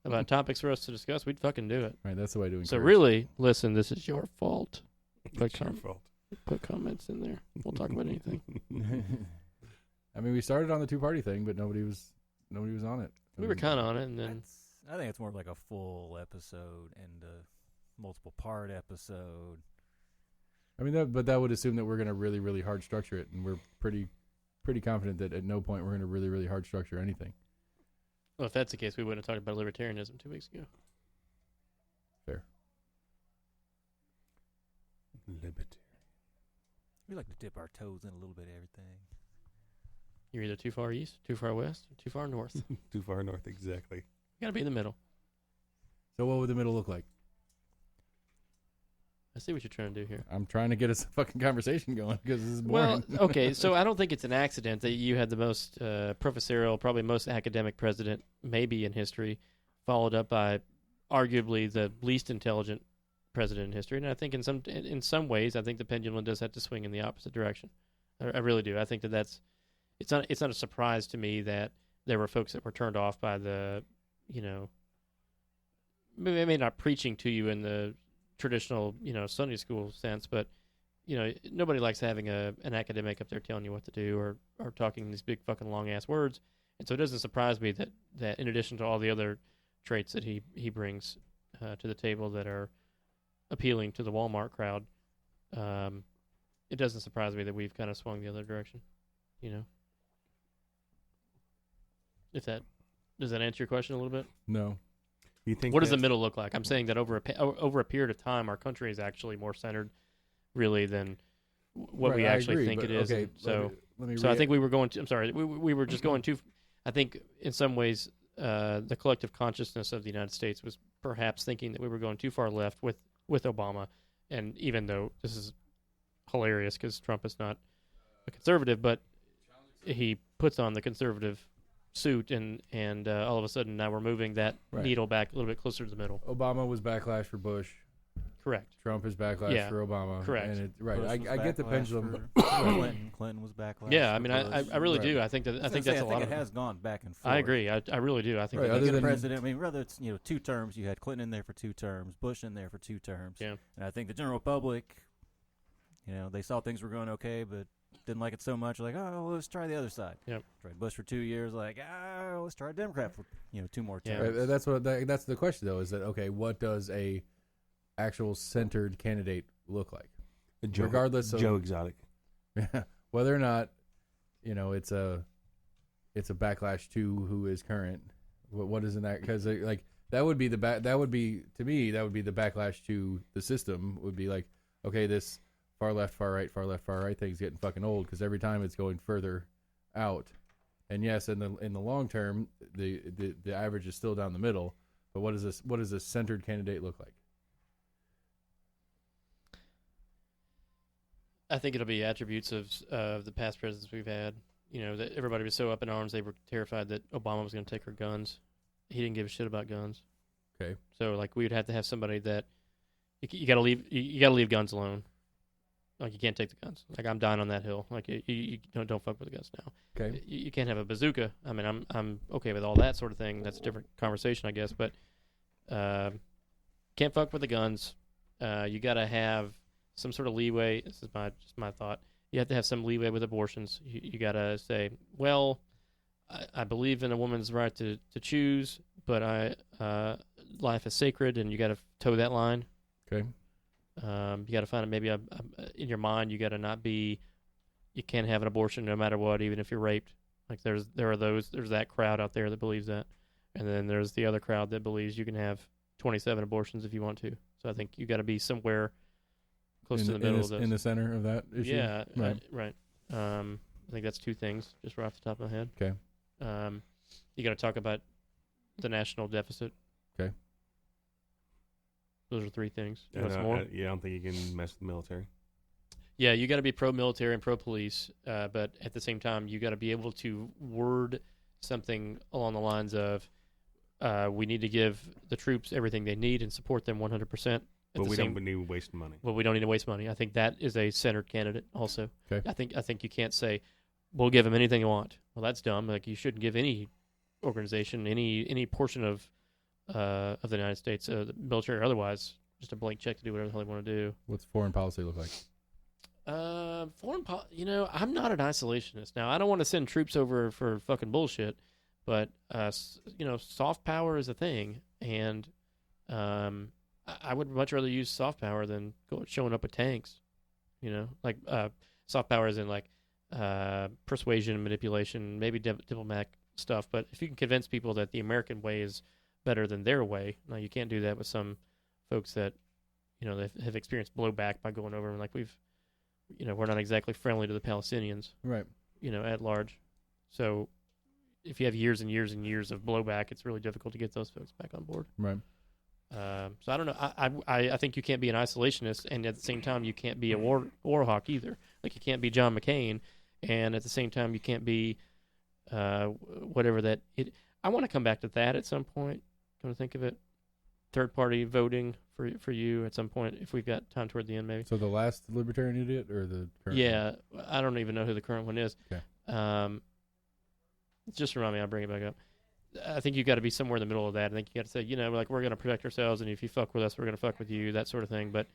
about topics for us to discuss, we'd fucking do it. Right, that's the way to encourage. So really, listen, this is your fault. It's your fault. Put comments in there. We'll talk about anything. I mean, we started on the 2-party thing, but nobody was on it. We were kind of on it, and then I think it's more like a full episode and a multiple part episode. I mean, but that would assume that we're going to really, really hard structure it, and we're pretty confident that at no point we're going to really, really hard structure anything. well, if that's the case, we wouldn't have talked about libertarianism 2 weeks ago. Fair. Libertarian. We like to dip our toes in a little bit of everything. You're either too far east, too far west, or too far north. You Too far north, exactly. gotta be in the middle. So what would the middle look like? I see what you're trying to do here. I'm trying to get us a fucking conversation going because this is boring. Well, okay, so I don't think it's an accident that you had the most professorial, probably most academic president maybe in history, followed up by arguably the least intelligent president in history. And I think in some ways, I think the pendulum does have to swing in the opposite direction. I really do. I think that's it's not a surprise to me that there were folks that were turned off by the, maybe not preaching to you in the traditional, Sunday school sense, but nobody likes having an academic up there telling you what to do or talking these big fucking long ass words. And so it doesn't surprise me that in addition to all the other traits that he brings to the table that are appealing to the Walmart crowd, it doesn't surprise me that we've kind of swung the other direction. Does that answer your question a little bit? No. You think? What does the middle look like? I'm saying that over a period of time, our country is actually more centered, really, than what we actually think it is. Okay, so, let me I think we were going to. I'm sorry, we were just going too. I think in some ways, the collective consciousness of the United States was perhaps thinking that we were going too far left with Obama, and even though this is hilarious because Trump is not a conservative, but he puts on the conservative suit, and all of a sudden now we're moving that needle back a little bit closer to the middle. Obama was backlash for Bush. Correct. Trump is backlash for Obama. Correct. And I get the pendulum. Clinton was backlash. Yeah, I mean, I really do. I think that's a lot. It has gone back and forth. I agree. I really do. I think Right, that other than president. I mean, whether it's 2 terms, you had Clinton in there for 2 terms, Bush in there for 2 terms. Yeah. And I think the general public, they saw things were going okay, but didn't like it so much. Like, oh, let's try the other side. Yep. Tried Bush for 2 years. Like, let's try Democrat for 2 more terms. Right, that's the question though. Is that okay? What does a actual centered candidate look like? Regardless of Joe Exotic. whether or not it's a backlash to who is current. What isn't that? Because that would be the to me that would be the backlash to the system. Would be like, okay, this far left, far right thing's getting fucking old because every time it's going further out. And yes, in the long term, the average is still down the middle. But what does a centered candidate look like? I think it'll be attributes of the past presidents we've had. That everybody was so up in arms they were terrified that Obama was going to take our guns. He didn't give a shit about guns. Okay. So we would have to have somebody that you got to leave guns alone. Like you can't take the guns. Like I'm dying on that hill. Like you don't fuck with the guns now. Okay. You can't have a bazooka. I mean I'm okay with all that sort of thing. That's a different conversation, I guess. But can't fuck with the guns. You got to have some sort of leeway. This is just my thought. You have to have some leeway with abortions. You got to say, well, I believe in a woman's right to choose, but life is sacred, and you got to toe that line. Okay. You got to find maybe in your mind. You got to not be. You can't have an abortion no matter what, even if you're raped. Like there's that crowd out there that believes that, and then there's the other crowd that believes you can have 27 abortions if you want to. So I think you got to be somewhere close to the middle of those. In the center of that issue. Yeah. Right. Right. I think that's 2 things, just right off the top of my head. Okay. You got to talk about the national deficit. Okay. Those are 3 things. I don't think you can mess with the military. Yeah, you got to be pro-military and pro-police, but at the same time, you got to be able to word something along the lines of we need to give the troops everything they need and support them 100%. But we don't need to waste money. Well, we don't need to waste money. I think that is a centered candidate also. Okay. I think you can't say, we'll give them anything you want. Well, that's dumb. Like, you shouldn't give any organization, any portion of the United States, the military or otherwise, just a blank check to do whatever the hell they want to do. What's foreign policy look like? I'm not an isolationist. Now, I don't want to send troops over for fucking bullshit, but soft power is a thing, and I would much rather use soft power than showing up with tanks. Like soft power is in like persuasion, manipulation, maybe diplomatic stuff. But if you can convince people that the American way is better than their way, now you can't do that with some folks that they have experienced blowback by going over and like we're not exactly friendly to the Palestinians, Right. At large. So if you have years and years and years of blowback, it's really difficult to get those folks back on board. Right. So I don't know. I think you can't be an isolationist, and at the same time you can't be a war hawk either. Like, you can't be John McCain, and at the same time you can't be whatever that. I want to come back to that at some point. Come to think of it, third party voting for you at some point if we've got time toward the end, maybe. So the last Libertarian idiot or the current Yeah, one? I don't even know who the current one is. Okay. Just remind me. I'll bring it back up. I think you got to be somewhere in the middle of that. I think you got to say, like, we're going to protect ourselves, and if you fuck with us, we're going to fuck with you, that sort of thing. But,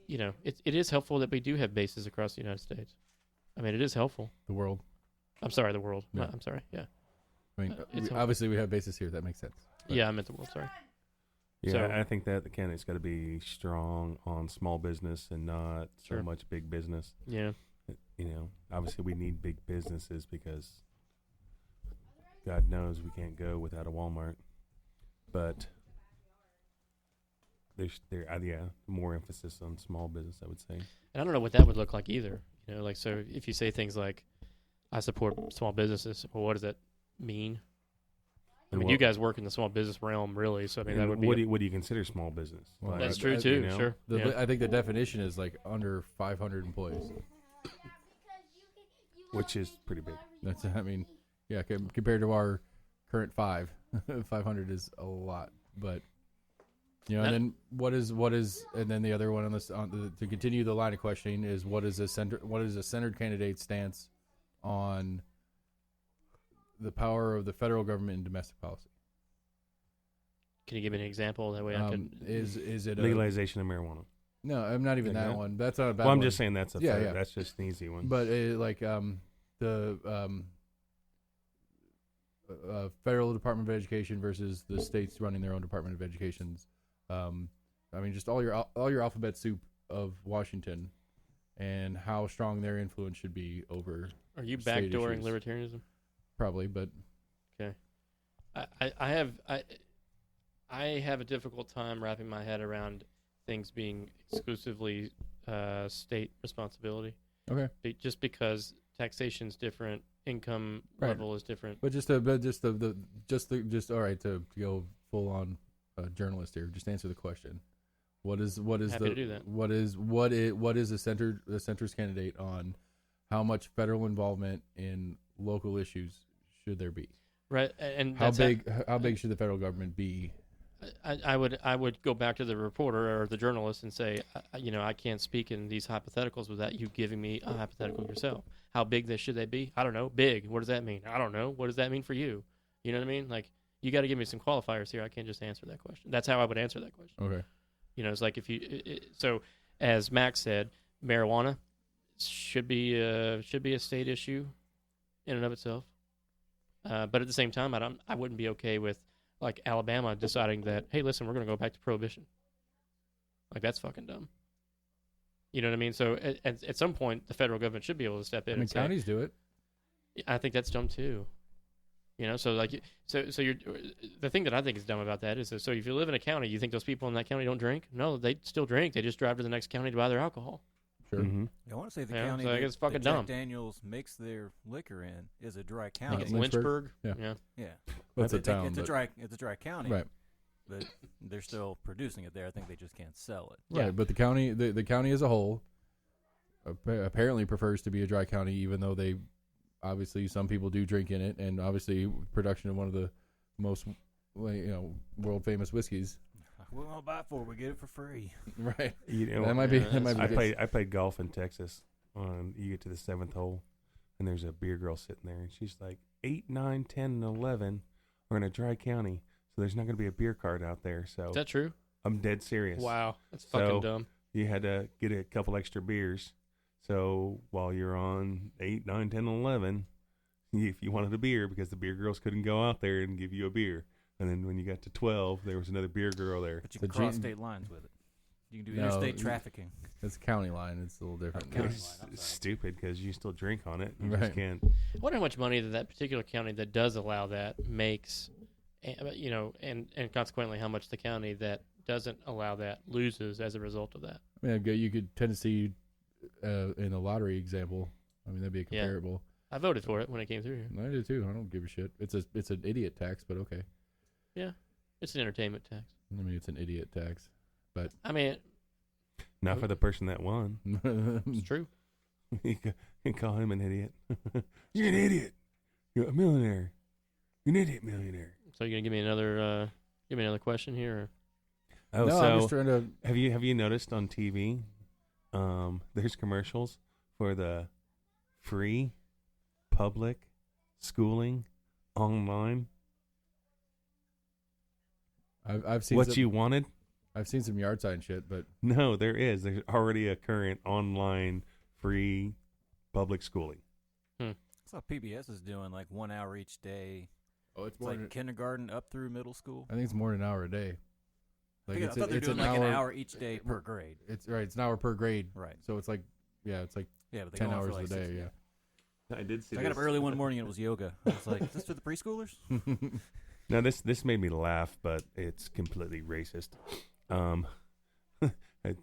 it is helpful that we do have bases across the United States. I mean, it is helpful. The world. I'm sorry, the world. Yeah. I'm sorry, yeah. I mean, It's obviously we have bases here. That makes sense. But Yeah, I meant the world, sorry. Yeah, So- I think that the candidate's got to be strong on small business and not Sure. so much big business. Yeah. Obviously we need big businesses because God knows we can't go without a Walmart. But there's more emphasis on small business, I would say. And I don't know what that would look like either. So if you say things like, I support small businesses, well, what does that mean? I mean, you guys work in the small business realm, really, so I mean, that would be... What do you consider small business? Well, That's true, too, sure. I think the definition is like under 500 employees. Which is pretty big. That's, I mean, yeah, compared to our current 500 is a lot. But, and then what is, and then the other one on this, to continue the line of questioning is what is a centered candidate's stance on the power of the federal government in domestic policy? Can you give me an example? That way I can... Is it Legalization of marijuana. No, I'm not even Yeah. that one. That's not a bad Well, I'm one. just saying that's Yeah. that's just an easy one. But federal Department of Education versus the states running their own Department of Educations. I mean, just all your alphabet soup of Washington and how strong their influence should be over. Are you state backdooring issues. libertarianism? Probably, but I have a difficult time wrapping my head around things being exclusively state responsibility. okay. Just because taxation's different, income Right. level is different. But just all right, to go full on journalist here. Just answer the question. What is Happy to do that. what is the center's candidate on how much federal involvement in local issues should there be? Right, and How that's big should the federal government be? I would go back to the reporter or the journalist and say, I can't speak in these hypotheticals without you giving me a hypothetical yourself. How big should they be? I don't know. Big. What does that mean? I don't know. What does that mean for you? You know what I mean? Like, you got to give me some qualifiers here. I can't just answer that question. That's how I would answer that question. Okay. It's like if you so as Max said, marijuana should be a state issue in and of itself. But at the same time, I wouldn't be okay with like Alabama deciding that, hey, listen, we're going to go back to prohibition. Like, that's fucking dumb. You know what I mean? So at some point, the federal government should be able to step in. I mean, and say, counties do it. I think that's dumb too. So like, so you're the thing that I think is dumb about that is that, so if you live in a county, you think those people in that county don't drink? No, they still drink. They just drive to the next county to buy their alcohol. Sure. Mm-hmm. I want to say the Yeah, county so I that, guess it's fucking that Jack dumb. Daniels makes their liquor in is a dry I think county. it's Lynchburg? Lynchburg. Yeah. Yeah, Well, it's a But town. It's a but- dry county, Right. but they're still producing it there. I think they just can't sell it. Right. Yeah. But the county as a whole apparently prefers to be a dry county, even though they obviously some people do drink in it, and obviously production of one of the most world famous whiskeys. We're gonna buy it for. We get it for free. Right. That might be. That might be. I played golf in Texas. You get to the 7th hole, and there's a beer girl sitting there, and she's like 8, 9, 10, and 11 are in a dry county, so there's not going to be a beer cart out there. So Is that true? I'm dead serious. Wow, that's fucking dumb. You had to get a couple extra beers. So while you're on 8, 9, 10, and 11, if you wanted a beer, because the beer girls couldn't go out there and give you a beer. And then when you got to 12, there was another beer girl there. But you can cross state lines with it. You can do interstate trafficking. It's county line. It's a little different. It's stupid because you still drink on it. You Right. just can't. I wonder how much money that particular county that does allow that makes, and consequently how much the county that doesn't allow that loses as a result of that. I mean, you could Tennessee in the lottery example. I mean, that'd be a comparable. I voted for it when it came through here. I did too. I don't give a shit. It's an idiot tax, but okay. Yeah, it's an entertainment tax. I mean, it's an idiot tax, but I mean, Not for the person that won. it's true. You can call him an idiot. You're an idiot. You're a millionaire. You're an idiot millionaire. So you're gonna give me another question here? Or? Oh, no, so I'm just trying to. have you noticed on TV? There's commercials for the free public schooling online. I've seen What you wanted? I've seen some yard sign shit, but No, there is. There's already a current online free public schooling. That's what PBS is doing, like 1 hour each day. it's It's like kindergarten up through middle school. I think it's more than an hour a day. I thought they were doing like an hour each day per grade. It's right. It's an hour per grade. Right. So it's like, it's like Yeah, but they 10 go on hours for like a day. 6 Yeah. I did see. So I got up early one morning and it was yoga. I was like, is this for the preschoolers? Now this made me laugh, but it's completely racist.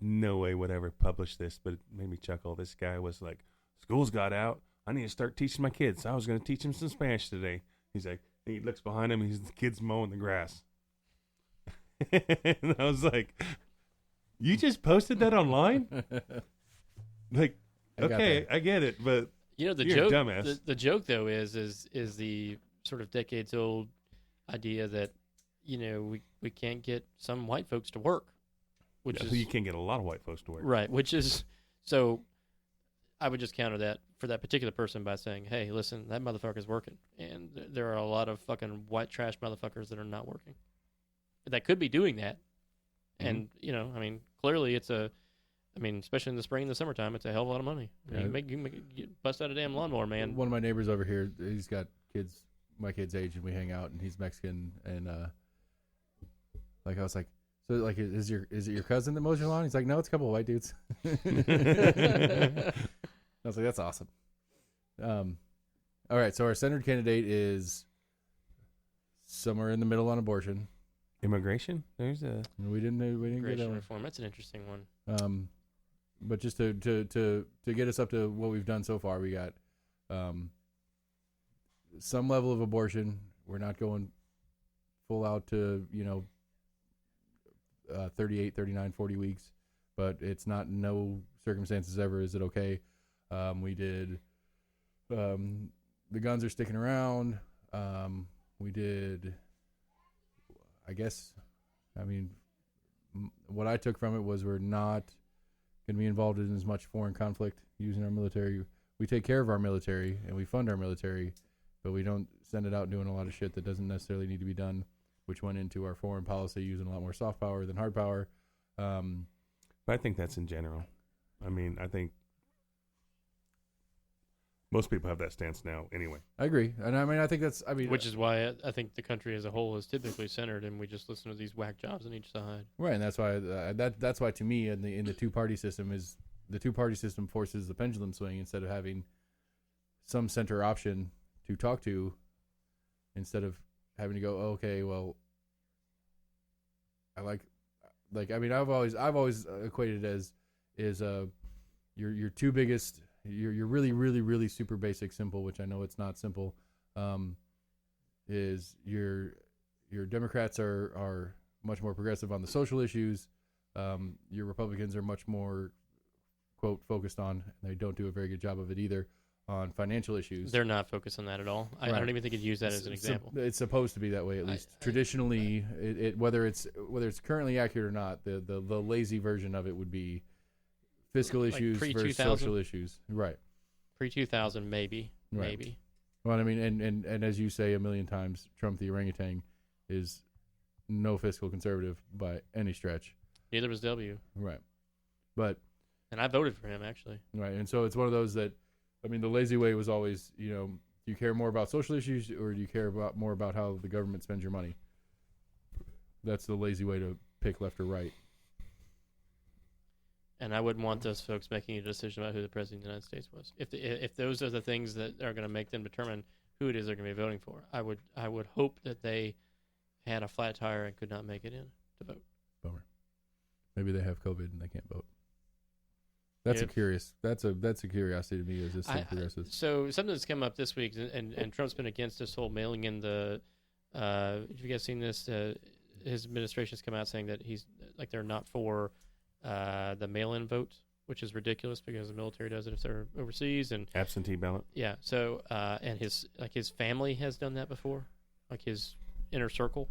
No way would ever publish this, but it made me chuckle. This guy was like, "School's got out. I need to start teaching my kids. I was going to teach them some Spanish today." He's like, and he looks behind him. He's the kids mowing the grass. And I was like, "You just posted that online?" Like, okay, I get it, but The you're a joke. dumbass. The joke though is the sort of decades old idea that we can't get some white folks to work, which is you can't get a lot of white folks to work. right. Which is so. I would just counter that for that particular person by saying, "Hey, listen, that motherfucker's working, and there are a lot of fucking white trash motherfuckers that are not working, that could be doing that." And clearly it's especially in the spring and the summertime, it's a hell of a lot of money. You bust out a damn lawnmower, man. One of my neighbors over here, he's got kids my kid's age, and we hang out, and he's Mexican, and I was like, so like, is it your cousin that mows your lawn? He's like, no, it's a couple of white dudes. I was like, that's awesome. All right, so our centered candidate is somewhere in the middle on abortion. Immigration? We didn't get Immigration that one. reform. That's an interesting one. But just to get us up to what we've done so far, we got some level of abortion. We're not going full out to 38, 39, 40 weeks, but it's not no circumstances ever is it okay. We did the guns are sticking around. We did, I guess, what I took from it was we're not going to be involved in as much foreign conflict using our military. We take care of our military and we fund our military, but we don't send it out doing a lot of shit that doesn't necessarily need to be done, which went into our foreign policy using a lot more soft power than hard power. But I think that's in general. I think most people have that stance now anyway. I agree. And I think that's, Which is why I think the country as a whole is typically centered, and we just listen to these whack jobs on each side. right. And that's why, that's why to me in the two-party system is the two-party system forces the pendulum swing instead of having some center option to talk to, instead of having to go, oh, okay, well, I've always equated it as your two biggest, your really, really, really super basic simple, which I know it's not simple, is your Democrats are much more progressive on the social issues. Your Republicans are much more, quote, focused on, and they don't do a very good job of it either, on financial issues. They're not focused on that at all. I don't even think you'd use that as an example. It's supposed to be that way, at least traditionally. Whether it's currently accurate or not, the lazy version of it would be fiscal issues versus social issues. Right. Pre-2000, maybe. Right. Maybe. Well, I mean, and as you say a million times, Trump the orangutan is no fiscal conservative by any stretch. Neither was W. Right. But. And I voted for him, actually. Right. And so it's one of those that, I mean, the lazy way was always, you know, do you care more about social issues or do you care more about how the government spends your money? That's the lazy way to pick left or right. And I wouldn't want those folks making a decision about who the president of the United States was. If those are the things that are going to make them determine who it is they're going to be voting for, I would hope that they had a flat tire and could not make it in to vote. Bummer. Maybe they have COVID and they can't vote. That's a curiosity to me as this thing progresses. So something that's come up this week, and Trump's been against this whole mailing in the. Have you guys seen this? His administration's come out saying that they're not for the mail-in vote, which is ridiculous because the military does it if they're overseas and absentee ballot. Yeah. So and his family has done that before, like his inner circle.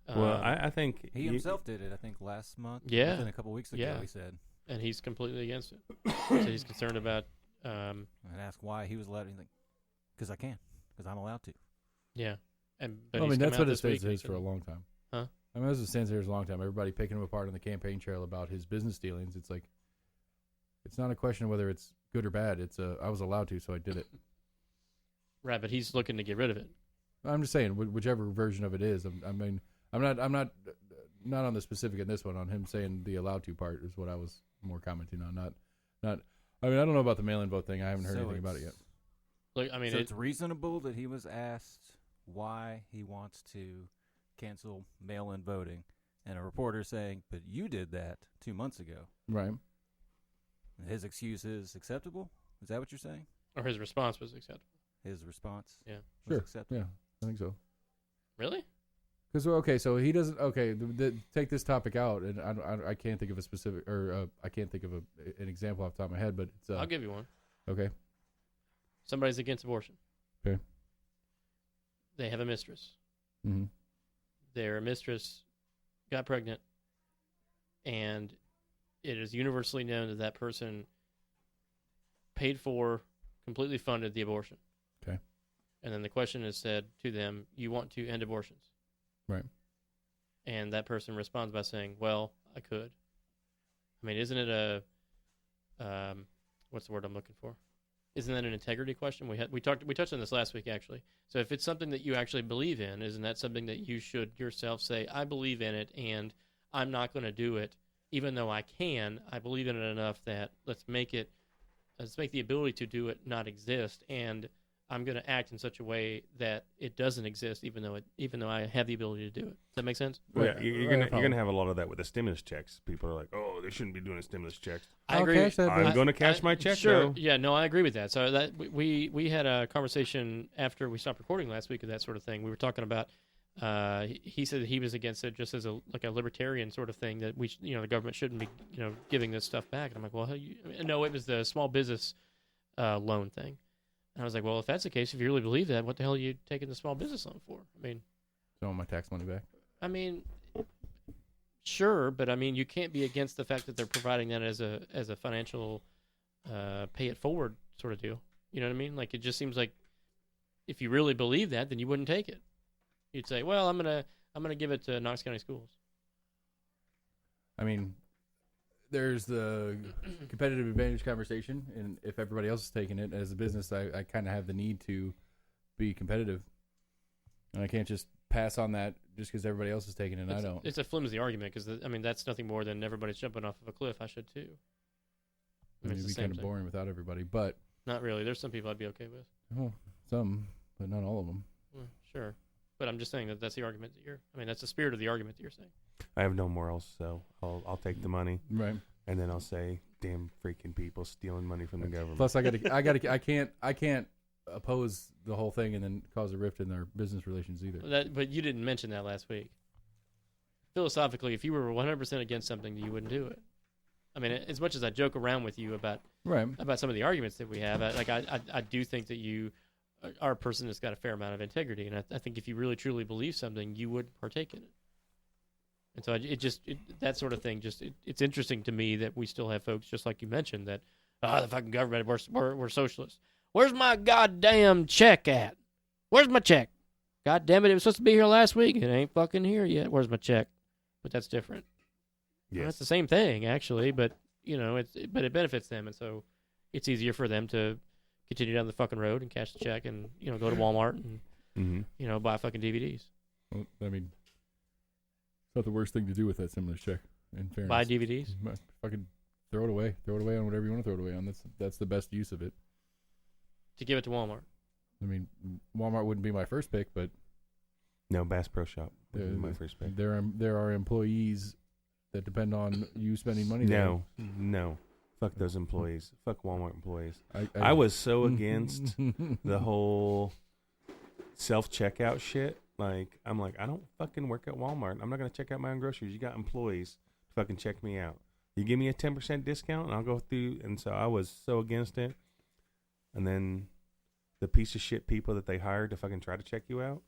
Well, I think he himself did it. I think last month. Yeah. Within a couple weeks ago, he said. And he's completely against it. So he's concerned about. And asked why he was allowed. He's like, because I can, because I'm allowed to. Yeah, but I mean that's what it says for a long time. Huh? I mean, that's what it stands there for a long time. Everybody picking him apart on the campaign trail about his business dealings. It's like, it's not a question of whether it's good or bad. It's I was allowed to, so I did it. Right, but he's looking to get rid of it. I'm just saying, whichever version of it is. I mean, I'm not on the specific in this one. On him saying the allowed to part is what I was more commenting on. Not. I mean, I don't know about the mail-in vote thing. I haven't heard anything about it yet. Look, I mean, so it's reasonable that he was asked why he wants to cancel mail-in voting, and a reporter saying, "But you did that 2 months ago." Right. His excuse is acceptable. Is that what you're saying? Or his response was acceptable. His response, was acceptable. Yeah, I think so. Really? Because so he doesn't. Okay, take this topic out, and I can't think of a specific, or I can't think of an example off the top of my head, but it's. I'll give you one. Okay. Somebody's against abortion. Okay. They have a mistress. Mm-hmm. Their mistress got pregnant, and it is universally known that person paid for, completely funded the abortion. Okay. And then the question is said to them, "You want to end abortions?" Right. And that person responds by saying, "Well, I could." I mean, isn't it what's the word I'm looking for? Isn't that an integrity question? We touched on this last week, actually. So if it's something that you actually believe in, isn't that something that you should yourself say, "I believe in it, and I'm not going to do it, even though I can. I believe in it enough that let's make the ability to do it not exist, and I'm going to act in such a way that it doesn't exist, even though I have the ability to do it." Does that make sense? Well, yeah, you're gonna have a lot of that with the stimulus checks. People are like, "Oh, they shouldn't be doing stimulus checks." I agree. I'm going to cash my check. Sure. Though. Yeah. No, I agree with that. So that we had a conversation after we stopped recording last week of that sort of thing. We were talking about. He said that he was against it just as a libertarian sort of thing, that the government shouldn't be giving this stuff back. And I'm like, well, no, it was the small business loan thing. And I was like, well, if that's the case, if you really believe that, what the hell are you taking the small business loan for? I mean, I want my tax money back. I mean, sure, but I mean, you can't be against the fact that they're providing that as a financial pay it forward sort of deal. You know what I mean? Like, it just seems like if you really believe that, then you wouldn't take it. You'd say, well, I'm gonna give it to Knox County Schools. I mean, there's the competitive advantage conversation, and if everybody else is taking it as a business, I kind of have the need to be competitive, and I can't just pass on that just because everybody else is taking it and I don't. It's a flimsy argument because that's nothing more than everybody's jumping off of a cliff. I should too. I mean, it'd be kind of boring without everybody, but not really. There's some people I'd be okay with. Well, some, but not all of them. Well, sure, but I'm just saying that's the argument that that's the spirit of the argument that you're saying. I have no morals, so I'll take the money, right? And then I'll say, "Damn freaking people stealing money from the government." Plus, I can't oppose the whole thing and then cause a rift in their business relations either. But you didn't mention that last week. Philosophically, if you were 100% against something, you wouldn't do it. I mean, as much as I joke around with you about some of the arguments that we have, I do think that you are a person that's got a fair amount of integrity, and I think if you really truly believe something, you would partake in it. And so that sort of thing, it's interesting to me that we still have folks, just like you mentioned, that the fucking government, we're socialists. Where's my goddamn check at? Where's my check? God damn it, it was supposed to be here last week. It ain't fucking here yet. Where's my check? But that's different. Yes. Well, that's the same thing, actually, but it benefits them, and so it's easier for them to continue down the fucking road and cash the check and go to Walmart and buy fucking DVDs. Well, I mean, it's not the worst thing to do with that stimulus check. In fairness, Buy DVDs. Fucking throw it away. Throw it away on whatever you want to throw it away on. That's the best use of it. To give it to Walmart. I mean, Walmart wouldn't be my first pick, but No, Bass Pro Shop would be my first pick. There are employees that depend on you spending money. No. Fuck those employees. Fuck Walmart employees. I was so against the whole self-checkout shit. Like, I'm like, I don't fucking work at Walmart. I'm not going to check out my own groceries. You got employees to fucking check me out. You give me a 10% discount, and I'll go through. And so I was so against it. And then the piece of shit people that they hired to fucking try to check you out,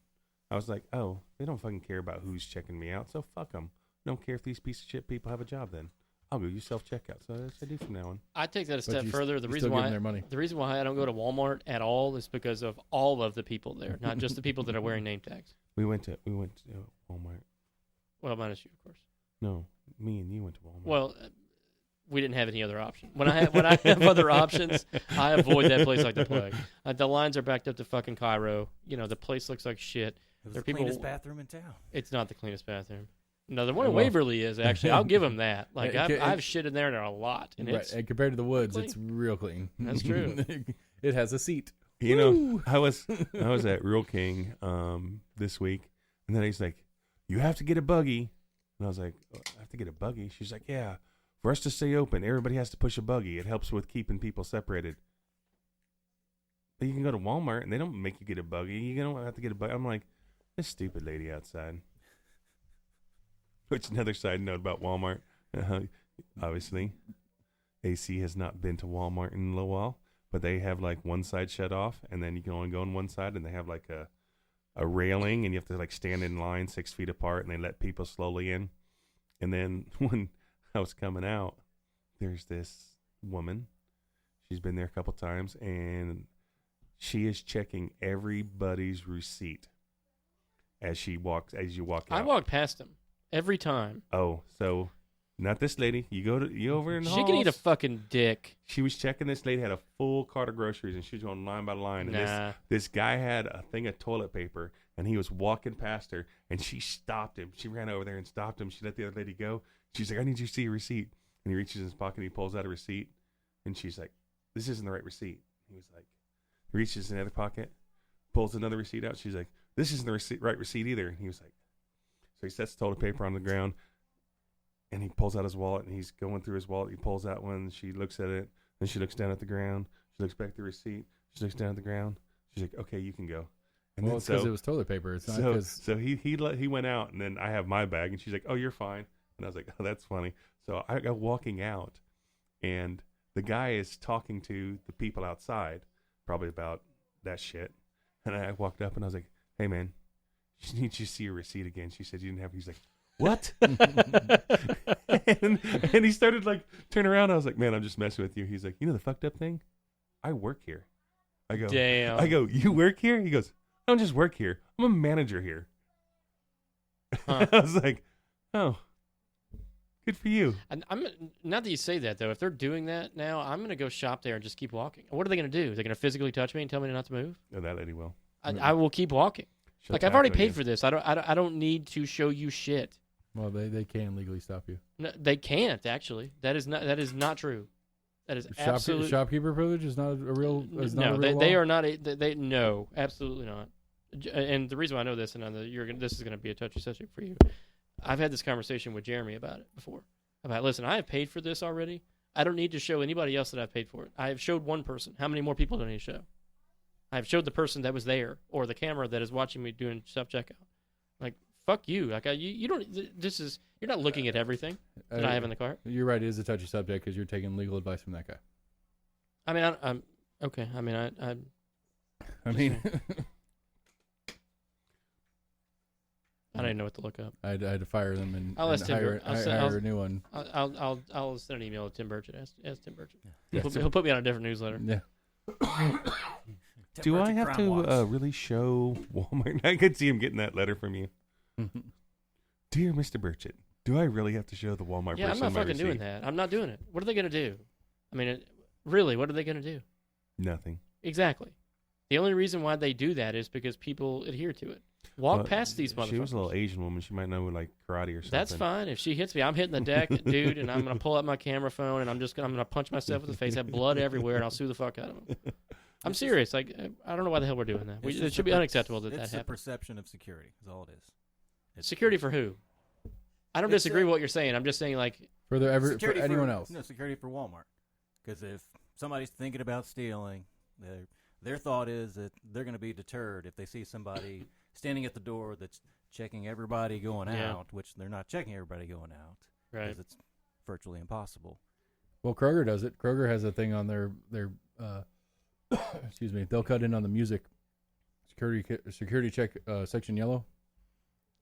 I was like, oh, they don't fucking care about who's checking me out, so fuck them. I don't care if these piece of shit people have a job then. I'll go use self-checkout. So that's what I do from now on. I take that a step further. The reason why I don't go to Walmart at all is because of all of the people there, not just the people that are wearing name tags. We went to Walmart. Well, minus you, of course. No, me and you went to Walmart. Well, we didn't have any other option. When I have other options, I avoid that place like the plague. The lines are backed up to fucking Cairo. The place looks like shit. It was the cleanest bathroom in town. It's not the cleanest bathroom. No, the one in Waverly is, actually. I'll give them that. Like, I've shit in there a lot. And and compared to the woods, it's real clean. That's true. It has a seat. I was at Real King this week, and then he's like, you have to get a buggy. And I was like, I have to get a buggy? She's like, yeah. For us to stay open, everybody has to push a buggy. It helps with keeping people separated. But you can go to Walmart, and they don't make you get a buggy. You don't have to get a buggy. I'm like, this stupid lady outside. Which, another side note about Walmart. Obviously, AC has not been to Walmart in a little while, but they have like one side shut off, and then you can only go on one side, and they have like a railing, and you have to like stand in line 6 feet apart, and they let people slowly in. And then when I was coming out, there's this woman. She's been there a couple times, and she is checking everybody's receipt as you walk out. I walk past them every time. Oh, so not this lady. You over in the She can eat a fucking dick. She was checking. This lady had a full cart of groceries, and she was going line by line. And this guy had a thing of toilet paper, and he was walking past her, and she stopped him. She ran over there and stopped him. She let the other lady go. She's like, I need you to see your receipt. And he reaches in his pocket, and he pulls out a receipt, and she's like, this isn't the right receipt. He was like, he reaches in the other pocket, pulls another receipt out. She's like, this isn't the right receipt either. And he was like, so he sets the toilet paper on the ground, and he pulls out his wallet, and he's going through his wallet. He pulls out one. She looks at it. Then she looks down at the ground. She looks back at the receipt. She looks down at the ground. She's like, okay, you can go. And well, it's because it was toilet paper. It's not because... So he went out, and then I have my bag, and she's like, oh, you're fine. And I was like, oh, that's funny. So I go walking out, and the guy is talking to the people outside, probably about that shit. And I walked up, and I was like, hey, man, she needs you to see your receipt again. She said you didn't have it. He's like, what? and he started like turning around. I was like, man, I'm just messing with you. He's like, you know the fucked up thing? I work here. I go, damn. I go, you work here? He goes, I don't just work here. I'm a manager here. Huh. I was like, oh, good for you. And I'm not that you say that though. If they're doing that now, I'm going to go shop there and just keep walking. What are they going to do? They're going to physically touch me and tell me not to move? No, that lady will. I will keep walking. Like, I've already paid for this. I don't need to show you shit. Well, they can legally stop you. No, they can't, actually. That is not true. That is absolutely... Shopkeeper privilege is not a real they are not. No, absolutely not. And the reason why I know this, and this is going to be a touchy subject for you, I've had this conversation with Jeremy about it before. Listen, I have paid for this already. I don't need to show anybody else that I've paid for it. I have showed one person. How many more people do I need to show? I've showed the person that was there, or the camera that is watching me doing self-checkout. Like, fuck you. Like you don't. You're not looking at everything that I have in the cart. You're right. It is a touchy subject because you're taking legal advice from that guy. I mean, I'm okay. I mean, I mean, I don't even know what to look up. I had to fire them and, I'll ask Tim hire a new one. I'll send an email to Tim Burchett. Ask Tim Burchett. Yeah. He'll put me on a different newsletter. Yeah. Do I have to really show Walmart? I could see him getting that letter from you. Dear Mr. Burchett, do I really have to show the Walmart Yeah, I'm person not my fucking doing receipt? that. I'm not doing it. What are they going to do? I mean, really, what are they going to do? Nothing. Exactly. The only reason why they do that is because people adhere to it. Walk past these motherfuckers. She was a little Asian woman. She might know like karate or something. That's fine. If she hits me, I'm hitting the deck, dude, and I'm going to pull out my camera phone and I'm going to punch myself in the face, have blood everywhere, and I'll sue the fuck out of them. I'm serious. Like, I don't know why the hell we're doing that. It should be unacceptable that It's that a happens. perception of security. Is all it is. Security for who? I don't It's disagree with what you're saying. I'm just saying, like, For security anyone else. No, security for Walmart. Because if somebody's thinking about stealing, their thought is that they're going to be deterred if they see somebody standing at the door that's checking everybody going out, which they're not checking everybody going out. right. Because it's virtually impossible. Well, Kroger does it. Kroger has a thing on their excuse me. They'll cut in on the music. Security check section yellow.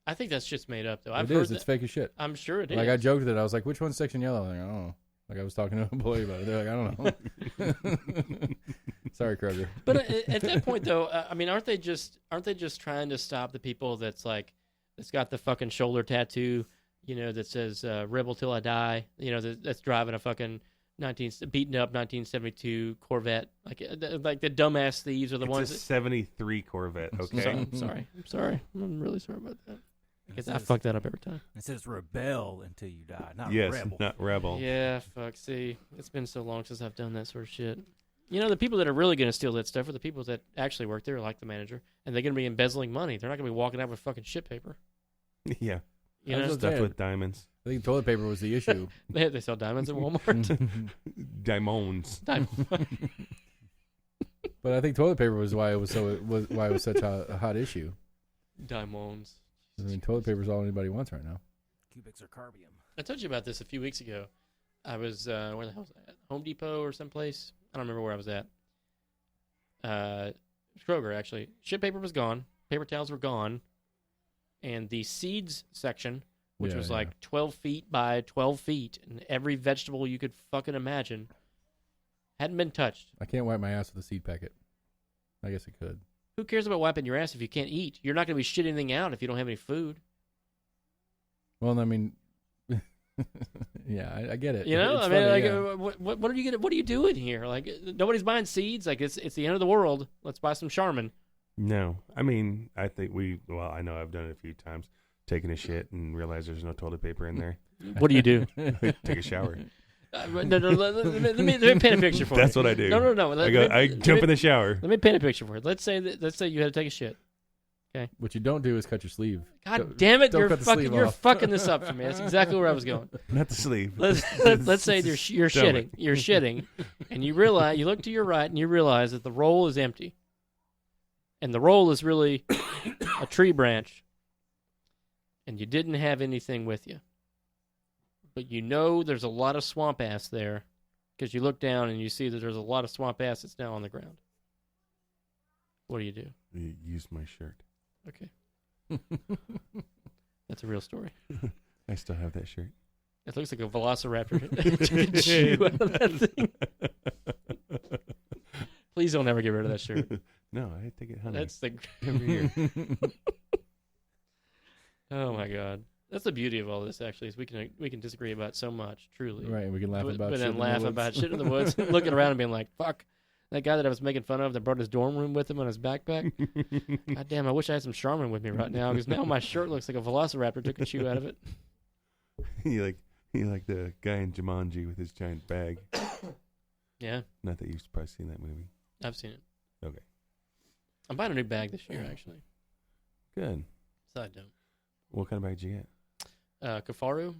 I think that's just made up, though. It is. It's fake as shit. I'm sure it is. Like I joked with it. I was like, "Which one's section yellow?" Like, I don't know. Like I was talking to an employee about it. They're like, "I don't know." Sorry, Kroger. But at that point, though, I mean, aren't they just trying to stop the people that's got the fucking shoulder tattoo, that says "Rebel till I die," that's driving a fucking beaten up 1972 Corvette, like the dumbass thieves are the ones. It's a 73 Corvette. Okay. I'm sorry. I'm really sorry about that. Because I fuck that up every time. It says rebel until you die, not Yes, rebel. not rebel. Yeah, fuck. See, it's been so long since I've done that sort of shit. The people that are really going to steal that stuff are the people that actually work there, like the manager, and they're going to be embezzling money. They're not going to be walking out with fucking shit paper. Yeah. You know, Stuffed with diamonds. I think toilet paper was the issue. they sell diamonds at Walmart. Diamonds. But I think toilet paper was why it was such a hot issue. Diamonds. I mean, toilet paper is all anybody wants right now. Cubic zirconium. I told you about this a few weeks ago. I was where the hell was I at? Home Depot or someplace. I don't remember where I was at. Kroger, actually. Shit paper was gone. Paper towels were gone. And the seeds section, which was like 12 feet by 12 feet, and every vegetable you could fucking imagine, hadn't been touched. I can't wipe my ass with a seed packet. I guess I could. Who cares about wiping your ass if you can't eat? You're not going to be shitting anything out if you don't have any food. Well, I mean, yeah, I get it. I It's mean, funny, like, yeah. what are you gonna? What are you doing here? Like, nobody's buying seeds. Like, it's the end of the world. Let's buy some Charmin. No. I mean, I think I know I've done it a few times, taking a shit and realize there's no toilet paper in there. What do you do? Take a shower. No, let me paint a picture for you. That's what I do. No. I jump in the shower. Let me paint a picture for you. Let's say you had to take a shit. Okay. What you don't do is cut your sleeve. God damn it! Don't You're cut the sleeve you're off. fucking this up for me. That's exactly where I was going. Not the sleeve. Let's say you're Stomach. shitting. You're shitting, and you look to your right and you realize that the roll is empty, and the roll is really a tree branch, and you didn't have anything with you. But there's a lot of swamp ass there, because you look down and you see that there's a lot of swamp ass that's now on the ground. What do you do? You use my shirt. Okay. That's a real story. I still have that shirt. It looks like a velociraptor took a chew out of that thing. Please don't ever get rid of that shirt. No, I take it hunting That's the every year. Oh my god. That's the beauty of all this. Actually, is we can disagree about so much. Truly, Right, we can laugh about but shit then in the laugh woods. about shit in the woods, looking around and being like, "Fuck." That guy that I was making fun of that brought his dorm room with him on his backpack. God damn, I wish I had some Charmin with me right now, because now my shirt looks like a velociraptor took a chew out of it. You like the guy in Jumanji with his giant bag. Yeah, Not that you've probably seen that movie. I've seen it. Okay. I'm buying a new bag this year, actually. Good. Side note. What kind of bag did you get? Kafaru.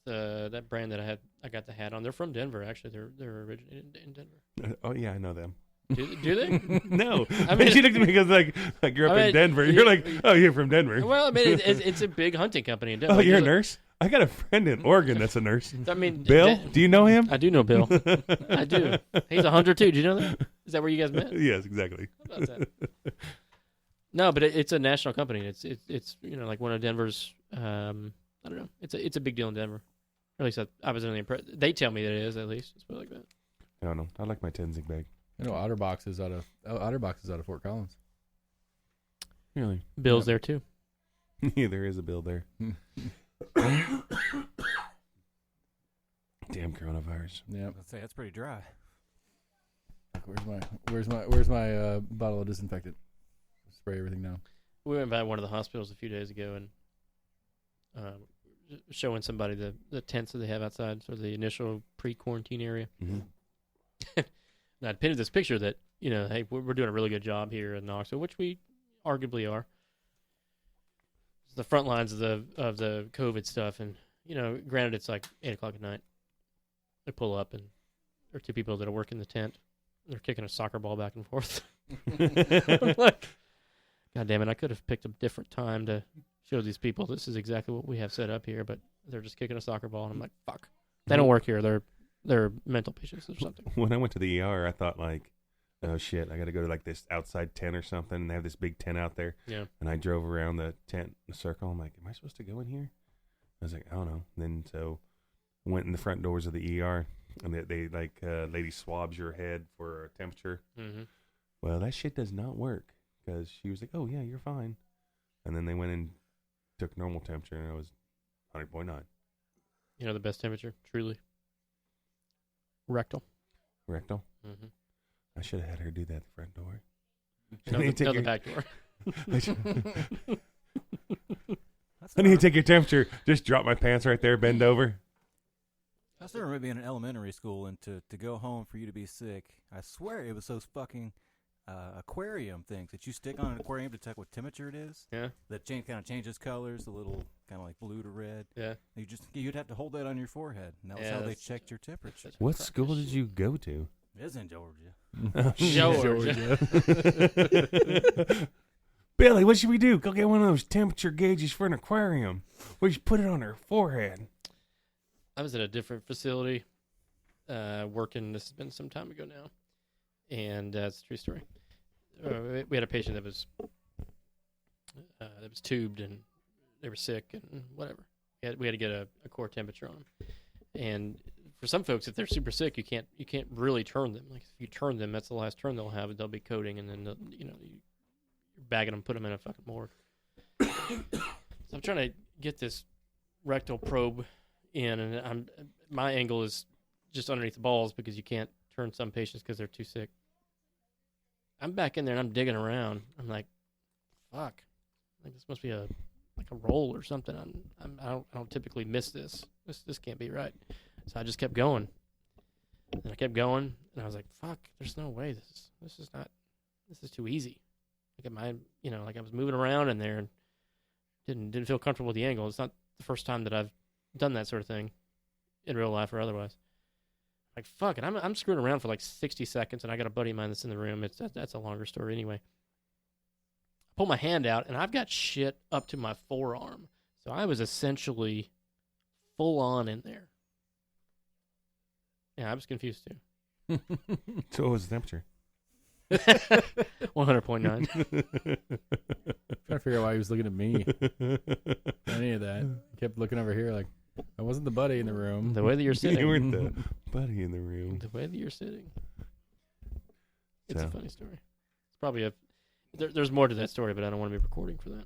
That brand that I got the hat on. They're from Denver, actually. They're originated in Denver. Oh yeah, I know them. Do they? No. I mean, she looked at me because like I grew up in Denver. You're like, oh, you're from Denver. Well, I mean, it's a big hunting company in Denver. Oh, Like, you're a there's nurse? I got a friend in Oregon that's a nurse. I mean, Bill, do you know him? I do know Bill. I do. He's a hunter too. Do you know that? Is that where you guys met? Yes, exactly. How about that? No, but it's a national company. It's like one of Denver's. I don't know. It's a big deal in Denver. Or at least I was under the impression. They tell me that it is. At least it's like that. I don't know. I like my Tenzing bag. Otterbox is out of Fort Collins. Really? Bill's there too. Yeah, there is a bill there. Damn coronavirus. Yeah. Let's say that's pretty dry. Where's my bottle of disinfectant? Spray everything down. We went by one of the hospitals a few days ago and showing somebody the tents that they have outside, sort of the initial pre-quarantine area. Mm-hmm. And I painted this picture that, hey, we're doing a really good job here in Knoxville, which we arguably are. It's the front lines of the COVID stuff, and granted it's like 8:00 at night. They pull up, and there are two people that are working the tent. They're kicking a soccer ball back and forth. I'm like, God damn it! I could have picked a different time to show these people this is exactly what we have set up here, but they're just kicking a soccer ball, and I'm like, fuck, they don't work here. They're mental patients or something. When I went to the ER, I thought like, oh shit, I got to go to like this outside tent or something. And they have this big tent out there. Yeah. And I drove around the tent in a circle. I'm like, am I supposed to go in here? I was like, I don't know. And then so went in the front doors of the ER, and they lady swabs your head for a temperature. Mm-hmm. Well, that shit does not work because she was like, oh yeah, you're fine. And then they went and took normal temperature, and I was 100.9. The best temperature, truly. Rectal. Rectal. Mm-hmm. I should have had her do that at the front door. No, the back door. I need to take your temperature. Just drop my pants right there, bend over. I still remember being in elementary school and to go home for you to be sick. I swear it was those fucking aquarium things that you stick on an aquarium to check what temperature it is. Yeah. That kind of changes colors, the little kind of like blue to red. Yeah. You'd have to hold that on your forehead, and that was how they checked your temperature. What school did you go to? It is in Georgia. Georgia. Billy, what should we do? Go get one of those temperature gauges for an aquarium. We just put it on her forehead. I was at a different facility working. This has been some time ago now. And it's a true story. We had a patient that was tubed, and they were sick and whatever. We had to get a core temperature on them. And for some folks, if they're super sick, you can't really turn them. Like if you turn them, that's the last turn they'll have. They'll be coding, and then you're bagging them, put them in a fucking morgue. So I'm trying to get this rectal probe in, and my angle is just underneath the balls because you can't turn some patients because they're too sick. I'm back in there and I'm digging around. I'm like, fuck. Like this must be a roll or something. I don't typically miss this. This can't be right. So I just kept going. And I kept going, and I was like, fuck, there's no way this is too easy. Like I was moving around in there and didn't feel comfortable with the angle. It's not the first time that I've done that sort of thing in real life or otherwise. Like, fuck it, I'm screwing around for like 60 seconds, and I got a buddy of mine that's in the room. That's a longer story anyway. I pull my hand out, and I've got shit up to my forearm. So I was essentially full on in there. Yeah, I was confused too. So what was the temperature? 100.9. Trying to figure out why he was looking at me. Any of that. He kept looking over here like, I wasn't the buddy in the room. The way that you're sitting. You weren't the buddy in the room. The way that you're sitting. It's a funny story. It's probably there's more to that story, but I don't want to be recording for that.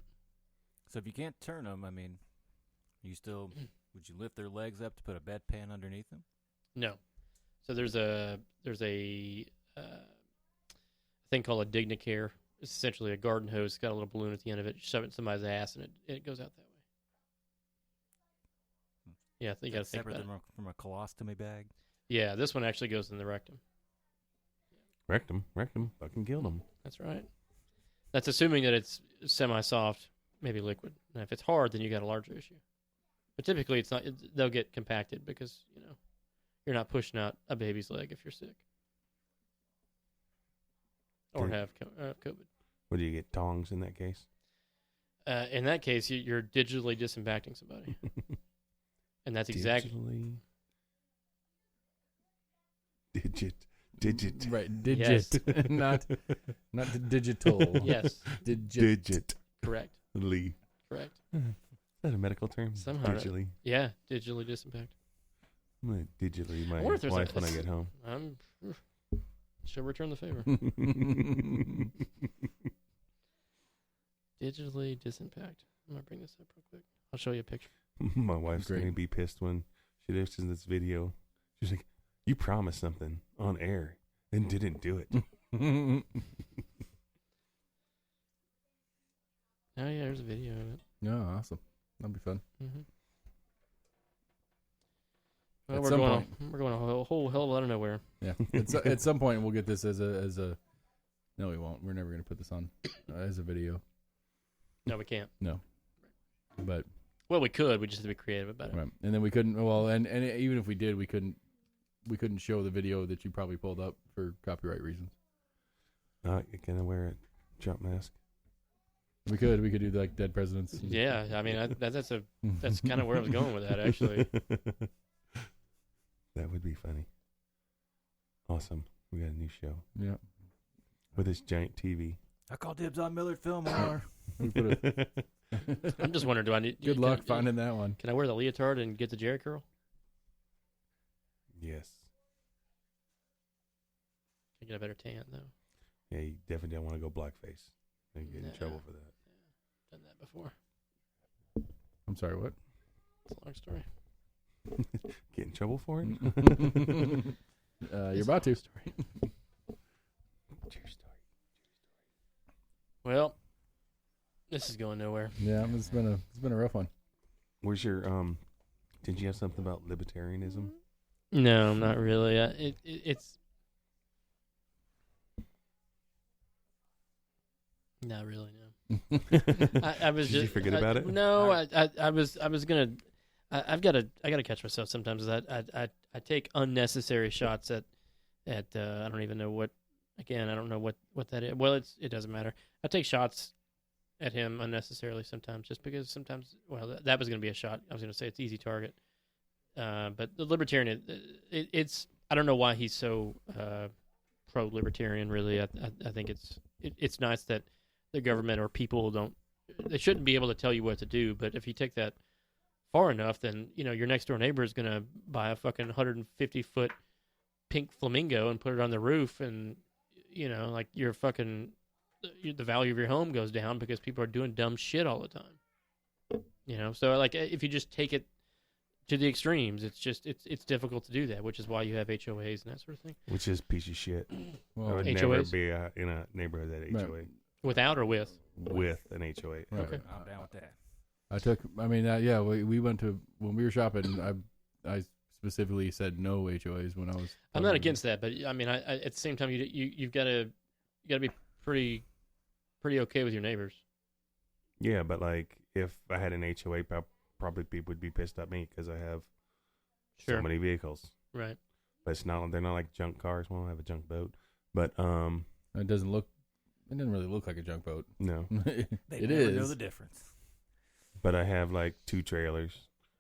So if you can't turn them, I mean, would you lift their legs up to put a bedpan underneath them? No. So there's a thing called a Dignacare. It's essentially a garden hose. It's got a little balloon at the end of it. You shove it in somebody's ass, and it goes out that way. Yeah, you got to think about it. Separate from a colostomy bag? Yeah, this one actually goes in the rectum. Rectum, fucking killed him. That's right. That's assuming that it's semi-soft, maybe liquid. Now, if it's hard, then you got a larger issue. But typically, it's not. They'll get compacted because you're not pushing out a baby's leg if you're sick. or have COVID. What do you get? Tongs in that case? In that case, you're digitally disimpacting somebody, and that's exactly digit. Right, digit, not digital. Yes, Digit. correct. Lee. Correct. Is that a medical term? Somehow. Digitally. Yeah, digitally disimpact. I'm gonna digitally I my wonder if there's wife when I get home. She'll return the favor. Digitally disimpact. I'm gonna bring this up real quick. I'll show you a picture. My wife's Great. gonna be pissed when she listens to this video. She's like, "You promised something on air and didn't do it." Oh yeah, there's a video of it. Yeah, awesome. That'll be fun. Mm-hmm. Well, At we're some going. point. We're going a whole hell of a lot of nowhere. Yeah, at some point we'll get this as a. No, we won't. We're never going to put this on as a video. No, we can't. No, but Well, we could. We just have to be creative about it. right. And then we couldn't. Well, and even if we did, we couldn't show the video that you probably pulled up for copyright reasons. Can I wear a Trump mask? We could do like dead presidents. Yeah, I mean that's kind of where I was going with that actually. That would be funny. Awesome. We got a new show Yeah. with this giant TV. I call dibs on Millard Fillmore. We put a, I'm just wondering, do I need? good can luck I- finding that one. Can I wear the leotard and get the Jerry curl? Yes. I get a better tan though. Yeah, you definitely don't want to go blackface and get in No. trouble for that. Done that before. I'm sorry, what? It's a long story. Get in trouble for it? You're about to. Story. True story. Well, this is going nowhere. Yeah, it's been a rough one. Where's your did you have something about libertarianism? No, not really. It's not really. No. I was Did just. you forget about it? No, I was gonna. I gotta catch myself sometimes. I take unnecessary shots at I don't even know what. Again, I don't know what that is. Well, it doesn't matter. I take shots at him unnecessarily sometimes, just because sometimes. Well, that was gonna be a shot. I was gonna say it's easy target. But the libertarian, it's I don't know why he's so pro-libertarian. Really, I think it's nice that the government or people they shouldn't be able to tell you what to do. But if you take that far enough, then your next door neighbor is gonna buy a fucking 150-foot pink flamingo and put it on the roof, and like your fucking the value of your home goes down because people are doing dumb shit all the time. So like if you just take it to the extremes, it's difficult to do that, which is why you have HOAs and that sort of thing. Which is piece of shit. I Well, would HOAs? never be in a neighborhood that Right. HOA Without or with? with an HOA. Right. Okay. I'm down with that. we went to when we were shopping. I specifically said no HOAs when I was. I'm not against that, but I mean, I at the same time, you've got to be pretty okay with your neighbors. Yeah, but like if I had an HOA, probably people would be pissed at me because I have Sure. so many vehicles. Right. But they're not like junk cars. Well, I have a junk boat, but It doesn't really look like a junk boat. no. They It never is. know the difference. But I have like 2 trailers,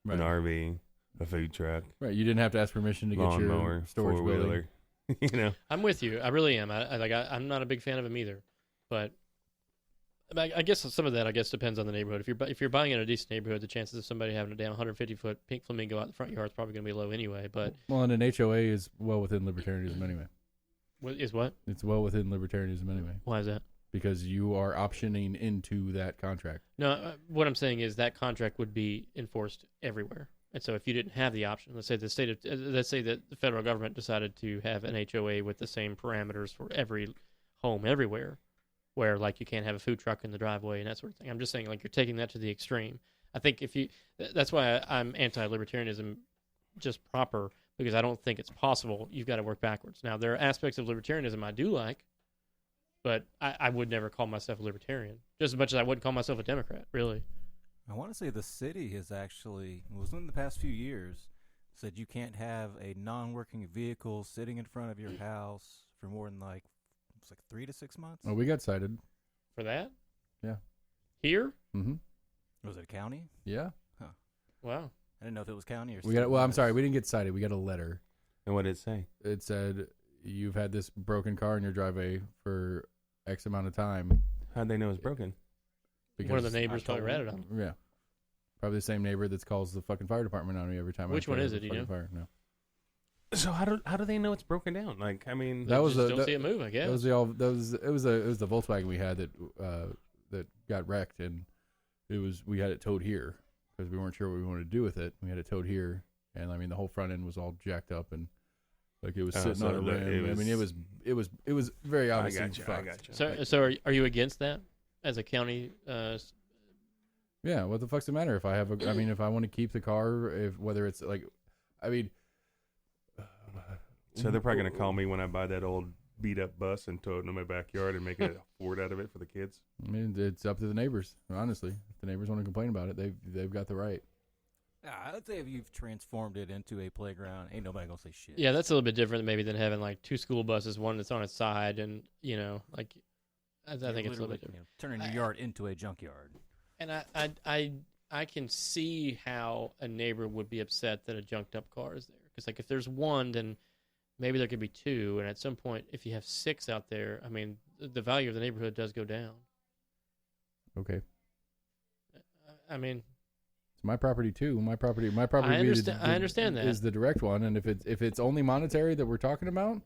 Right. an RV, a food truck, Right. You didn't have to ask permission to get your lawnmower, storage building. 4-wheeler. I'm with you. I really am. I'm not a big fan of them either, but I guess some of that depends on the neighborhood. If you're buying in a decent neighborhood, the chances of somebody having a damn 150-foot pink flamingo out in the front yard is probably going to be low anyway. But Well, and an HOA is well within libertarianism anyway. is what? It's well within libertarianism anyway Why is that? because you are optioning into that contract. No, what I'm saying is that contract would be enforced everywhere. And so if you didn't have the option, let's say that the federal government decided to have an HOA with the same parameters for every home everywhere, where like you can't have a food truck in the driveway and that sort of thing. I'm just saying like you're taking that to the extreme. I think that's why I'm anti-libertarianism just proper, because I don't think it's possible. You've got to work backwards. Now, there are aspects of libertarianism I do like, but I would never call myself a libertarian, just as much as I would call myself a Democrat, really. I want to say the city has actually, within the past few years, said you can't have a non-working vehicle sitting in front of your house for more than like It's like 3 to 6 months. Oh, we got cited. For that? Yeah. Here? Mm-hmm. Was it a county? Yeah. Wow. I didn't know if it was county or. We got. Well, I'm sorry, we didn't get cited. We got a letter. And what did it say? It said you've had this broken car in your driveway for X amount of time. How'd they know it was broken? One of the neighbors probably ratted on them. Yeah. Probably the same neighbor that calls the fucking fire department on me every time. Which one is it? Do you know? Fire. No. So how do they know it's broken down? Like, I mean, That was don't see it move, I guess. That was it was the Volkswagen we had that got wrecked, and we had it towed here because we weren't sure what we wanted to do with it. We had it towed here, and I mean the whole front end was all jacked up and like it was sitting on a rim. I mean it was very obviously I got you. So are you against that as a county? Yeah, what the fuck's the matter if I have I mean if I want to keep the car, whether it's like, I mean. So they're probably gonna call me when I buy that old beat up bus and tow it into my backyard and make a Ford out of it for the kids. I mean, it's up to the neighbors. Honestly, if the neighbors want to complain about it, they've got the right. I'd say if you've transformed it into a playground, ain't nobody gonna say shit. Yeah, that's a little bit different maybe than having like 2 school buses, one that's on its side, and like I think it's a little bit different. Turning your yard into a junkyard. And I can see how a neighbor would be upset that a junked up car is there, because like if there's one, then maybe there could be 2, and at some point, if you have 6 out there, I mean, the value of the neighborhood does go down. Okay. I mean, it's my property too. My property. I understand that is the direct one, and if it's only monetary that we're talking about,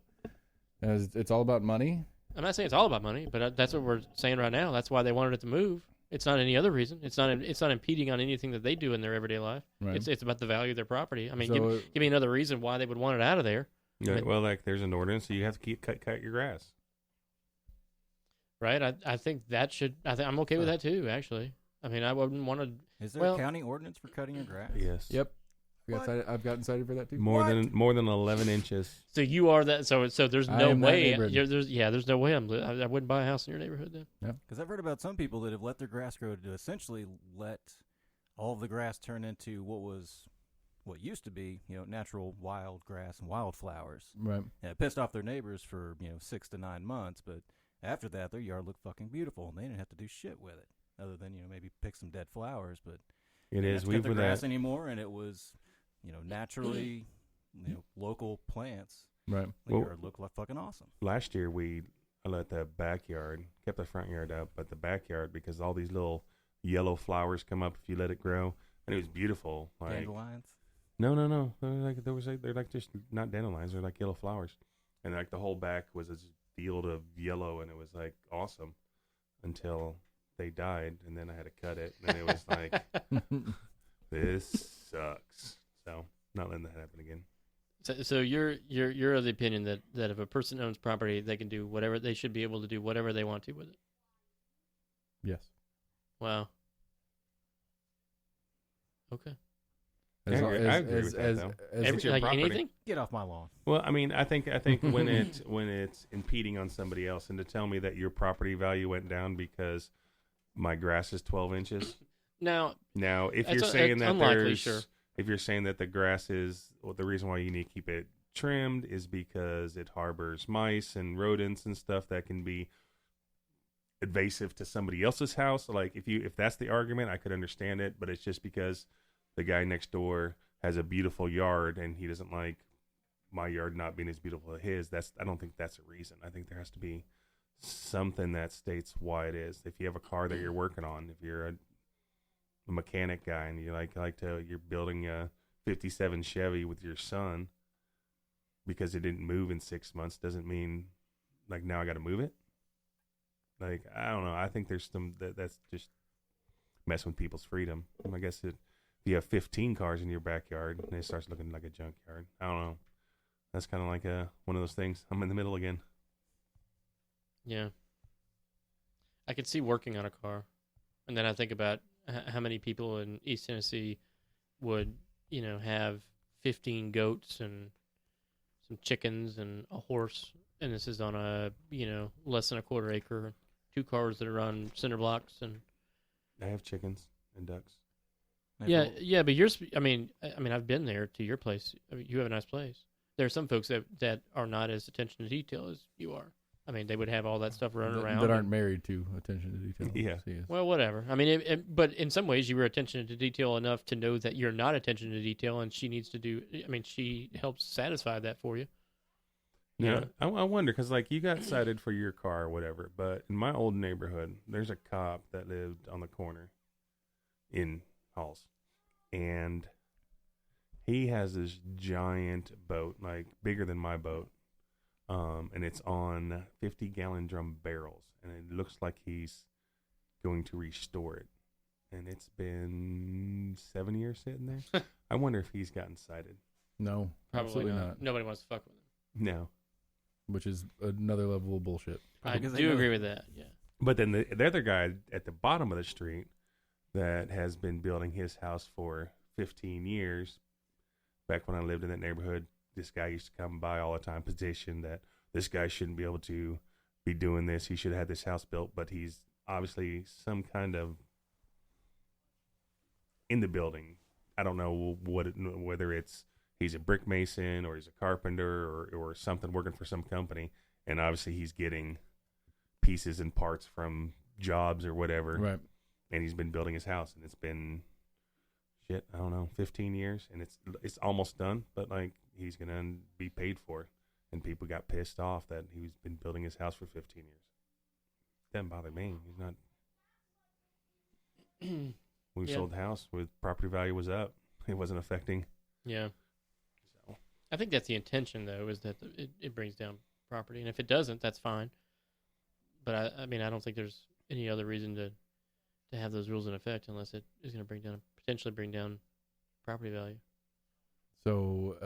as it's all about money. I'm not saying it's all about money, but that's what we're saying right now. That's why they wanted it to move. It's not any other reason. It's not impeding on anything that they do in their everyday life. Right. It's about the value of their property. I mean, So, give me another reason why they would want it out of there. Yeah, well, like there's an ordinance, so you have to cut your grass. Right? I think that should. I'm okay with that too. Actually, I mean, I wouldn't want to. Is there a county ordinance for cutting your grass? Yes. Yep. I've gotten cited for that too. More than 11 inches. So you are that. So there's no way. There's There's no way I wouldn't buy a house in your neighborhood then. Yep. Because I've heard about some people that have let their grass grow to essentially let all of the grass turn into what used to be, natural wild grass and wildflowers. Right. And it pissed off their neighbors for 6 to 9 months, but after that, their yard looked fucking beautiful, and they didn't have to do shit with it, other than maybe pick some dead flowers. But it is. We cut the grass anymore, and it was naturally local plants. Right. The yard looked like fucking awesome. Last year I let the backyard, kept the front yard up, but the backyard, because all these little yellow flowers come up if you let it grow, and it was beautiful. Like, dandelions. No. They're like just not dandelions. They're like yellow flowers, and like the whole back was a field of yellow, and it was like awesome until they died, and then I had to cut it, and it was like this sucks. So not letting that happen again. So you're of the opinion that if a person owns property, they can do whatever, they should be able to do whatever they want to with it. Yes. Wow. Okay. I agree with that, though. It's your property. Anything? Get off my lawn. Well, I mean, I think when it's impeding on somebody else, and to tell me that your property value went down because my grass is 12 inches. Now, if you're saying that unlikely, sure. If you're saying that the grass is, well, the reason why you need to keep it trimmed is because it harbors mice and rodents and stuff that can be invasive to somebody else's house. Like if that's the argument, I could understand it, but it's just because the guy next door has a beautiful yard and he doesn't like my yard not being as beautiful as his. I don't think that's a reason. I think there has to be something that states why it is. If you have a car that you're working on, if you're a mechanic guy and you're building a 57 Chevy with your son, because it didn't move in 6 months doesn't mean like now I got to move it. Like, I don't know. I think there's some that's just messing with people's freedom. I guess if you have 15 cars in your backyard and it starts looking like a junkyard, I don't know. That's kind of like one of those things. I'm in the middle again. Yeah. I could see working on a car, and then I think about how many people in East Tennessee would, have 15 goats and some chickens and a horse, and this is on a, less than a quarter acre, 2 cars that are on cinder blocks, and I have chickens and ducks. Yeah, but yours. I mean, I've been there to your place. I mean, you have a nice place. There are some folks that are not as attention to detail as you are. I mean, they would have all that stuff running around. that aren't married to attention to detail. Yeah. So, yes. Well, whatever. I mean, but in some ways, you were attention to detail enough to know that you're not attention to detail, and she needs to do. I mean, she helps satisfy that for you. Yeah, I wonder because like you got cited for your car or whatever, but in my old neighborhood, there's a cop that lived on the corner in Halls, and he has this giant boat, like bigger than my boat, and it's on 50-gallon drum barrels, and it looks like he's going to restore it, and it's been 7 years sitting there. I wonder if he's gotten cited. No, Probably absolutely not. Nobody wants to fuck with him. No. Which is another level of bullshit. I Because they do know- agree with that. Yeah. But then the other guy at the bottom of the street that has been building his house for 15 years, back when I lived in that neighborhood, this guy used to come by all the time, petition that this guy shouldn't be able to be doing this. He should have had this house built, but he's obviously some kind of in the building. I don't know whether it's he's a brick mason or he's a carpenter or something working for some company, and obviously he's getting pieces and parts from jobs or whatever, Right. and he's been building his house, and it's been I don't know, 15 years, and it's almost done, but like he's gonna be paid for it, and people got pissed off that he's been building his house for 15 years. Doesn't bother me. He's not. We Yeah. sold the house with property value was up. It wasn't affecting. Yeah. So I think that's the intention, though, is that it brings down property, and if it doesn't, that's fine. But I mean, I don't think there's any other reason to have those rules in effect unless it is going to potentially bring down property value. So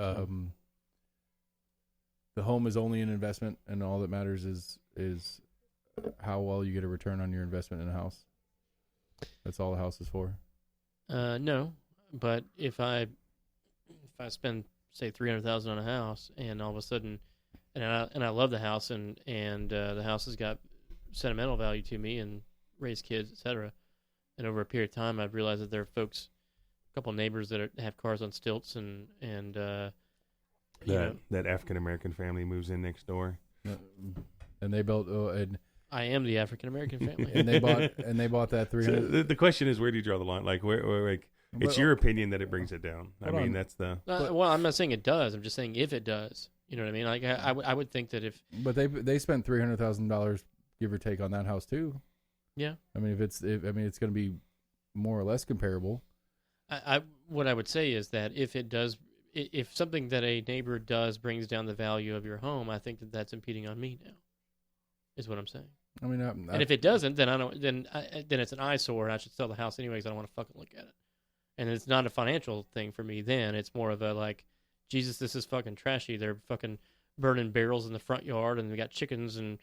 the home is only an investment, and all that matters is how well you get a return on your investment in a house. That's all the house is for. No, but if I spend say $300,000 on a house, and all of a sudden, and I love the house, and the house has got sentimental value to me, and raised kids, etc. And over a period of time, I've realized that there are folks, a couple of neighbors that have cars on stilts, and that African American family moves in next door. And they built and I am the African American family. and they bought that 300. So the question is, where do you draw the line? Like, where like, it's But- your opinion that it brings it down. I Hold mean, on. that's the. Well, I'm not saying it does. I'm just saying if it does. You know what I mean? Like I would think that if But they spent $300,000 give or take on that house too. yeah. I mean, it's going to be more or less comparable. What I would say is that if it does, if something that a neighbor does brings down the value of your home, I think that that's impeding on me now. Is what I'm saying. I mean, And if it doesn't, then I don't. Then it's an eyesore, and I should sell the house anyways. I don't want to fucking look at it. And it's not a financial thing for me. Then it's more of a like, Jesus, this is fucking trashy. They're fucking burning barrels in the front yard, and they got chickens and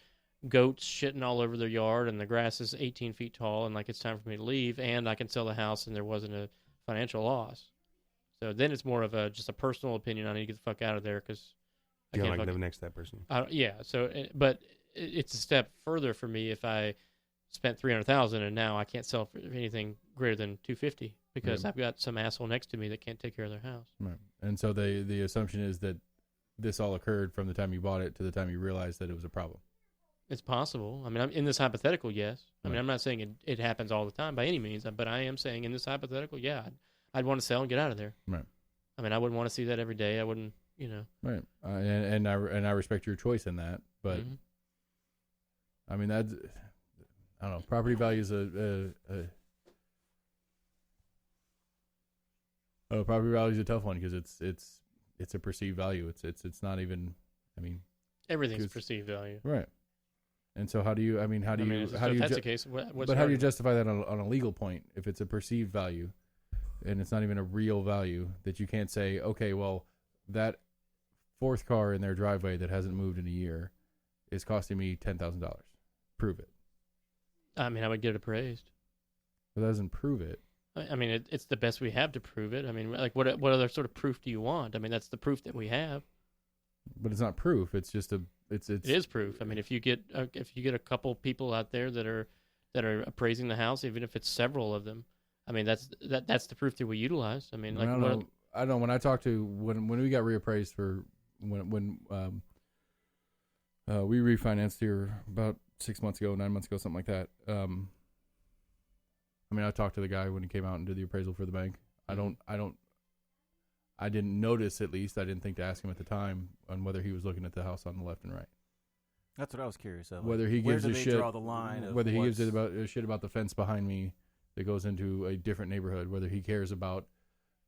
goats shitting all over their yard, and the grass is 18 feet tall, and like it's time for me to leave, and I can sell the house, and there wasn't a financial loss. So then it's more of just a personal opinion. I need to get the fuck out of there because I You don't can't like fucking live next to that person. yeah. So, but it's a step further for me if I spent $300,000 and now I can't sell for anything greater than $250 because Yeah. I've got some asshole next to me that can't take care of their house. Right. And so the assumption is that this all occurred from the time you bought it to the time you realized that it was a problem. It's possible. I mean, I'm in this hypothetical, yes. I mean, Right. I'm not saying it happens all the time by any means, but I am saying in this hypothetical, yeah, I'd want to sell and get out of there. Right. I mean, I wouldn't want to see that every day. I wouldn't, you know. Right. And I respect your choice in that, but Mhm. I mean that's I don't know. Property value is property value is a tough one because it's a perceived value. It's not even. I mean, Everything's 'cause- perceived value. right. And so how do you? I mean, how do you? if How do you? that's the case, what's But the how do you argument? justify that on a legal point if it's a perceived value and it's not even a real value that you can't say, okay, well, that fourth car in their driveway that hasn't moved in a year is costing me $10,000. Prove it. I mean, I would get it appraised. But that doesn't prove it. I mean, it's the best we have to prove it. I mean, like, what other sort of proof do you want? I mean, that's the proof that we have. But it's not proof. It's just It is proof. I mean, if you get a couple people out there that are appraising the house, even if it's several of them, I mean, that's the proof that we utilize. I mean, like, I don't know. I don't know. When I talked to when we got reappraised for when We refinanced here about 6 months ago, 9 months ago, something like that. I mean, I talked to the guy when he came out and did the appraisal for the bank. I didn't notice, at least. I didn't think to ask him at the time on whether he was looking at the house on the left and right. That's what I was curious of. Whether he where gives do a they shit, draw the line of whether he gives what's- a shit about the fence behind me that goes into a different neighborhood, whether he cares about,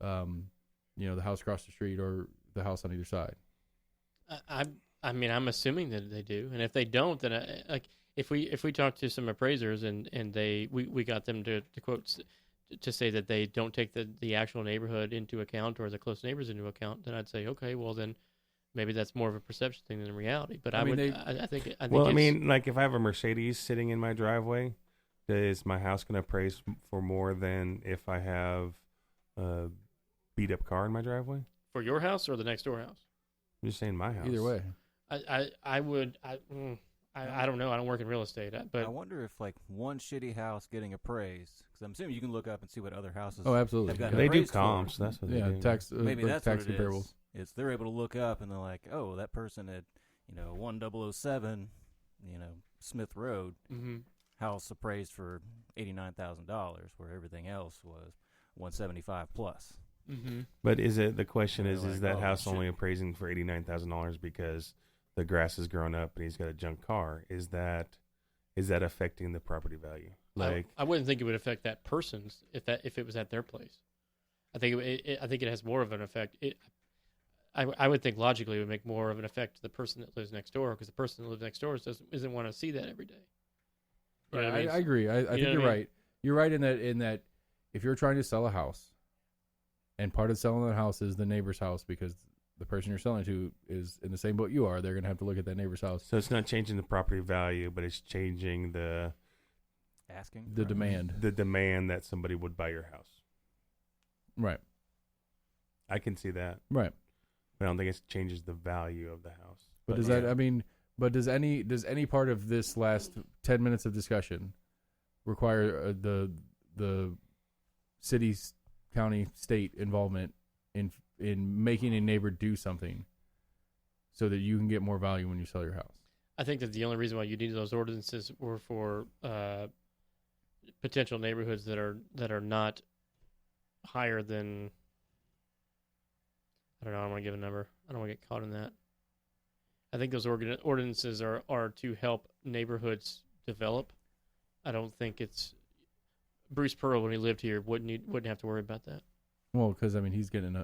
the house across the street or the house on either side. I mean, I'm assuming that they do, and if they don't, then if we talk to some appraisers and we got them to quote to say that they don't take the actual neighborhood into account or the close neighbors into account, then I'd say, okay, well then maybe that's more of a perception thing than a reality. But I think Well, I mean, like if I have a Mercedes sitting in my driveway, is my house going to appraise for more than if I have a beat up car in my driveway? for your house or the next door house. I'm just saying my house. Either way. I don't know. I don't work in real estate, but I wonder if like one shitty house getting appraised, because I'm assuming you can look up and see what other houses. Oh, absolutely. have gotten They do appraised for. comps. That's what they do. Maybe that's tax what it comparables. is. It's they're able to look up and they're like, oh, that person at 1007, Smith Road, house appraised for $89,000, where everything else was 175 plus. But is it the question They're is like, that oh, house shit. only appraising for $89,000 because the grass has grown up and he's got a junk car? Is that affecting the property value? Like I wouldn't think it would affect that person's if it was at their place. I think it has more of an effect. I would think logically it would make more of an effect to the person that lives next door, because the person that lives next door doesn't want to see that every day. You know what I mean? I agree. I think you're right. You're right in that if you're trying to sell a house, and part of selling the house is the neighbor's house, because the person you're selling to is in the same boat you are, they're going to have to look at that neighbor's house. so it's not changing the property value, but it's changing the demand. The demand that somebody would buy your house. Right. I can see that. Right. But I don't think it changes the value of the house. But does that? I mean, but does any part of this last 10 minutes of discussion require the city's, county, state involvement in making a neighbor do something so that you can get more value when you sell your house? I think that the only reason why you need those ordinances were for potential neighborhoods that are not higher than, I don't know, I don't want to give a number. I don't want to get caught in that. I think those ordinances are to help neighborhoods develop. I don't think it's Bruce Pearl, when he lived here, wouldn't have to worry about that. Well, because I mean, he's getting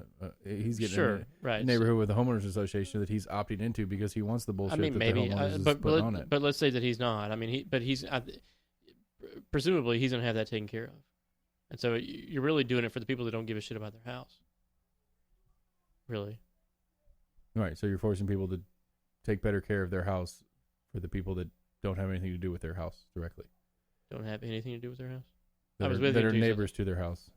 Sure, right. a neighborhood with a homeowners association that he's opting into because he wants the bullshit. I mean, that maybe, the homeowners is but putting on it. let's say that he's not. I mean, presumably he's going to have that taken care of, and so you're really doing it for the people that don't give a shit about their house. Really, Right. So you're forcing people to take better care of their house for the people that don't have anything to do with their house directly. don't have anything to do with their house. That was are, with that you are too, so- neighbors to their house.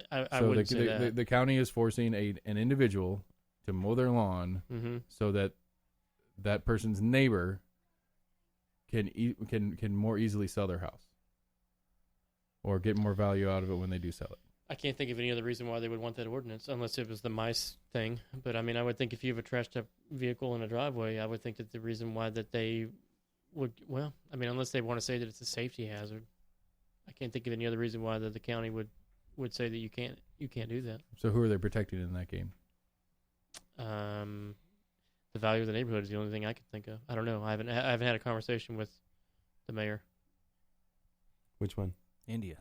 I So wouldn't say that. the county is forcing an individual to mow their lawn so that person's neighbor can more easily sell their house or get more value out of it when they do sell it. I can't think of any other reason why they would want that ordinance, unless it was the mice thing. But I mean, I would think if you have a trashed up vehicle in a driveway, I would think that the reason why that they would, well, I mean, unless they want to say that it's a safety hazard, I can't think of any other reason why that the county would say that you can't do that. So who are they protecting in that game? The value of the neighborhood is the only thing I can think of. I don't know. I haven't had a conversation with the mayor. Which one? India.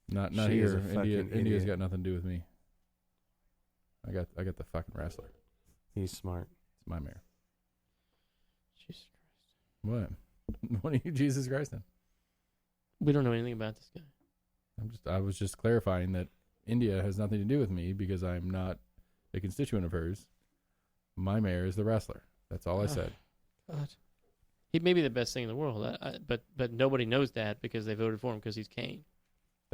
Not She is here. a fucking India's idiot. got nothing to do with me. I got the fucking wrestler. He's smart. It's my mayor. Jesus Christ. What? What are you, Jesus Christ? Then We don't know anything about this guy. I was just clarifying that India has nothing to do with me because I'm not a constituent of hers. My mayor is the wrestler. That's all I said. God. He may be the best thing in the world, but nobody knows that because they voted for him because he's Kane.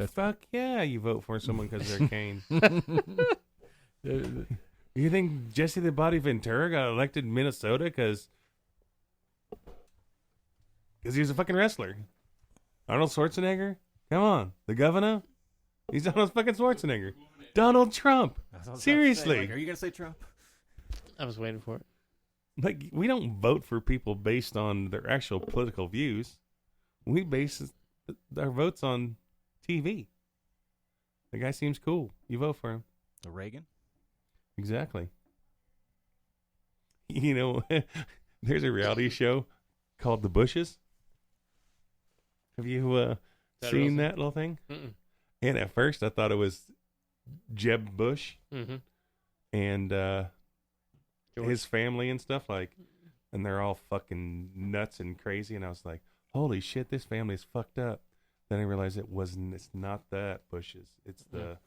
Fuck yeah, you vote for someone because they're Kane. You think Jesse the Body Ventura got elected in Minnesota because he was a fucking wrestler? Arnold Schwarzenegger? Come on. The governor? He's Arnold fucking Schwarzenegger. Donald Trump. That's what I was about to say, Seriously. like, are you gonna say Trump? I was waiting for it. Like, we don't vote for people based on their actual political views. We base our votes on TV. The guy seems cool. You vote for him. The Reagan? Exactly. You know, there's a reality show called The Bushes. Have you seen that little thing? Mm-mm. And at first I thought it was Jeb Bush Mm-hmm. and his family and stuff, like, and they're all fucking nuts and crazy. And I was like, holy shit, this family is fucked up. Then I realized it's not that Bushes. It's the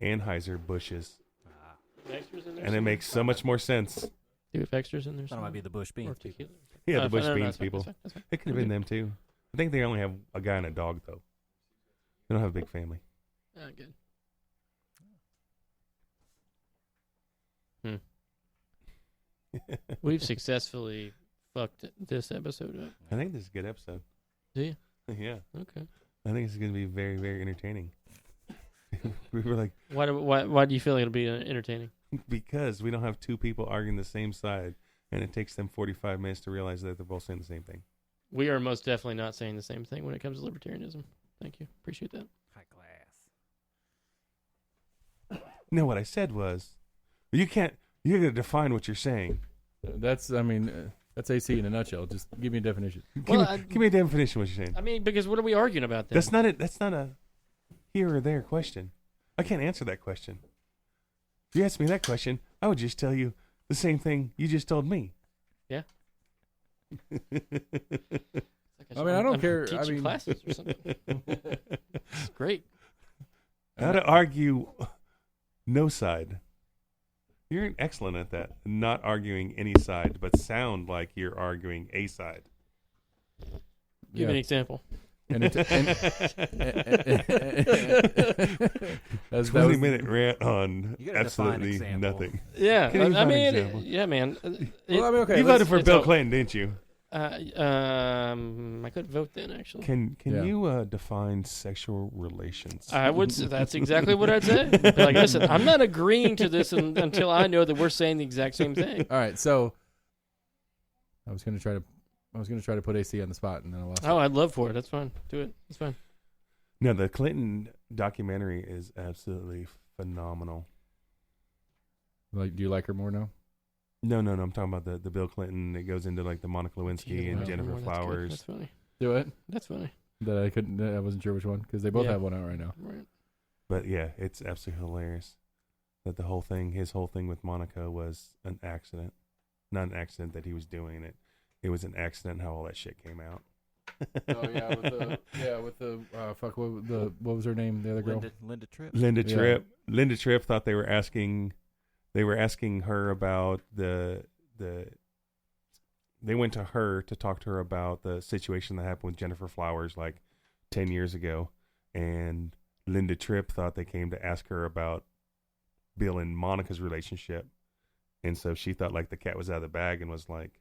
Anheuser Bushes. Extras in there. And it makes so much more sense. Do you have extras in there? Thought it might be the Bush Or Beans. tequila? Yeah, the Oh, Bush no, Beans that's fine, people. that's fine. It could have been them too. I think they only have a guy and a dog, though. They don't have a big family. Ah, good. We've successfully fucked this episode up. I think this is a good episode. Do you? Yeah. Okay. I think it's going to be very, very entertaining. We were like, Why do you feel like it'll be entertaining? because we don't have two people arguing the same side, and it takes them 45 minutes to realize that they're both saying the same thing. We are most definitely not saying the same thing when it comes to libertarianism. Thank you. Appreciate that. High class. No, what I said was, you're going to define what you're saying. That's AC in a nutshell. Just give me a definition. Give me a definition of what you're saying. I mean, because what are we arguing about then? That's not it. That's not a here or there question. I can't answer that question. If you asked me that question, I would just tell you the same thing you just told me. Yeah. I mean, I don't care. Teaching classes or something. It's great. How to argue no side. You're excellent at that. Not arguing any side, but sound like you're arguing a side. Give me an example. And that's 20-minute rant on You gotta define absolutely example. nothing. Yeah, Can you I find an mean, example? yeah, man. Well, I mean, okay. You voted for it's Bill all- Clinton, didn't you? I couldn't vote then, actually. Can Yeah. you define sexual relations? I would say that's exactly what I'd say. Be like, listen, I'm not agreeing to this until I know that we're saying the exact same thing. All right, so I was gonna try to put AC on the spot, and then I lost. Oh, I'd love for it. That's fine. Do it. It's fine. No, the Clinton documentary is absolutely phenomenal. Like, do you like her more now? No. I'm talking about the Bill Clinton. It goes into like the Monica Lewinsky and Wow, Jennifer that's good. Flowers. That's funny. Do it. That's funny. That I couldn't. I wasn't sure which one because they both Yeah. have one out right now. Right. But yeah, it's absolutely hilarious that his whole thing with Monica was an accident. Not an accident that he was doing it. It was an accident how all that shit came out. Oh yeah, with the fuck. What was her name? The other girl. Linda Tripp. Linda Yeah. Tripp. Linda Tripp thought they were asking her about they went to her to talk to her about the situation that happened with Jennifer Flowers like 10 years ago, and Linda Tripp thought they came to ask her about Bill and Monica's relationship, and so she thought like the cat was out of the bag and was like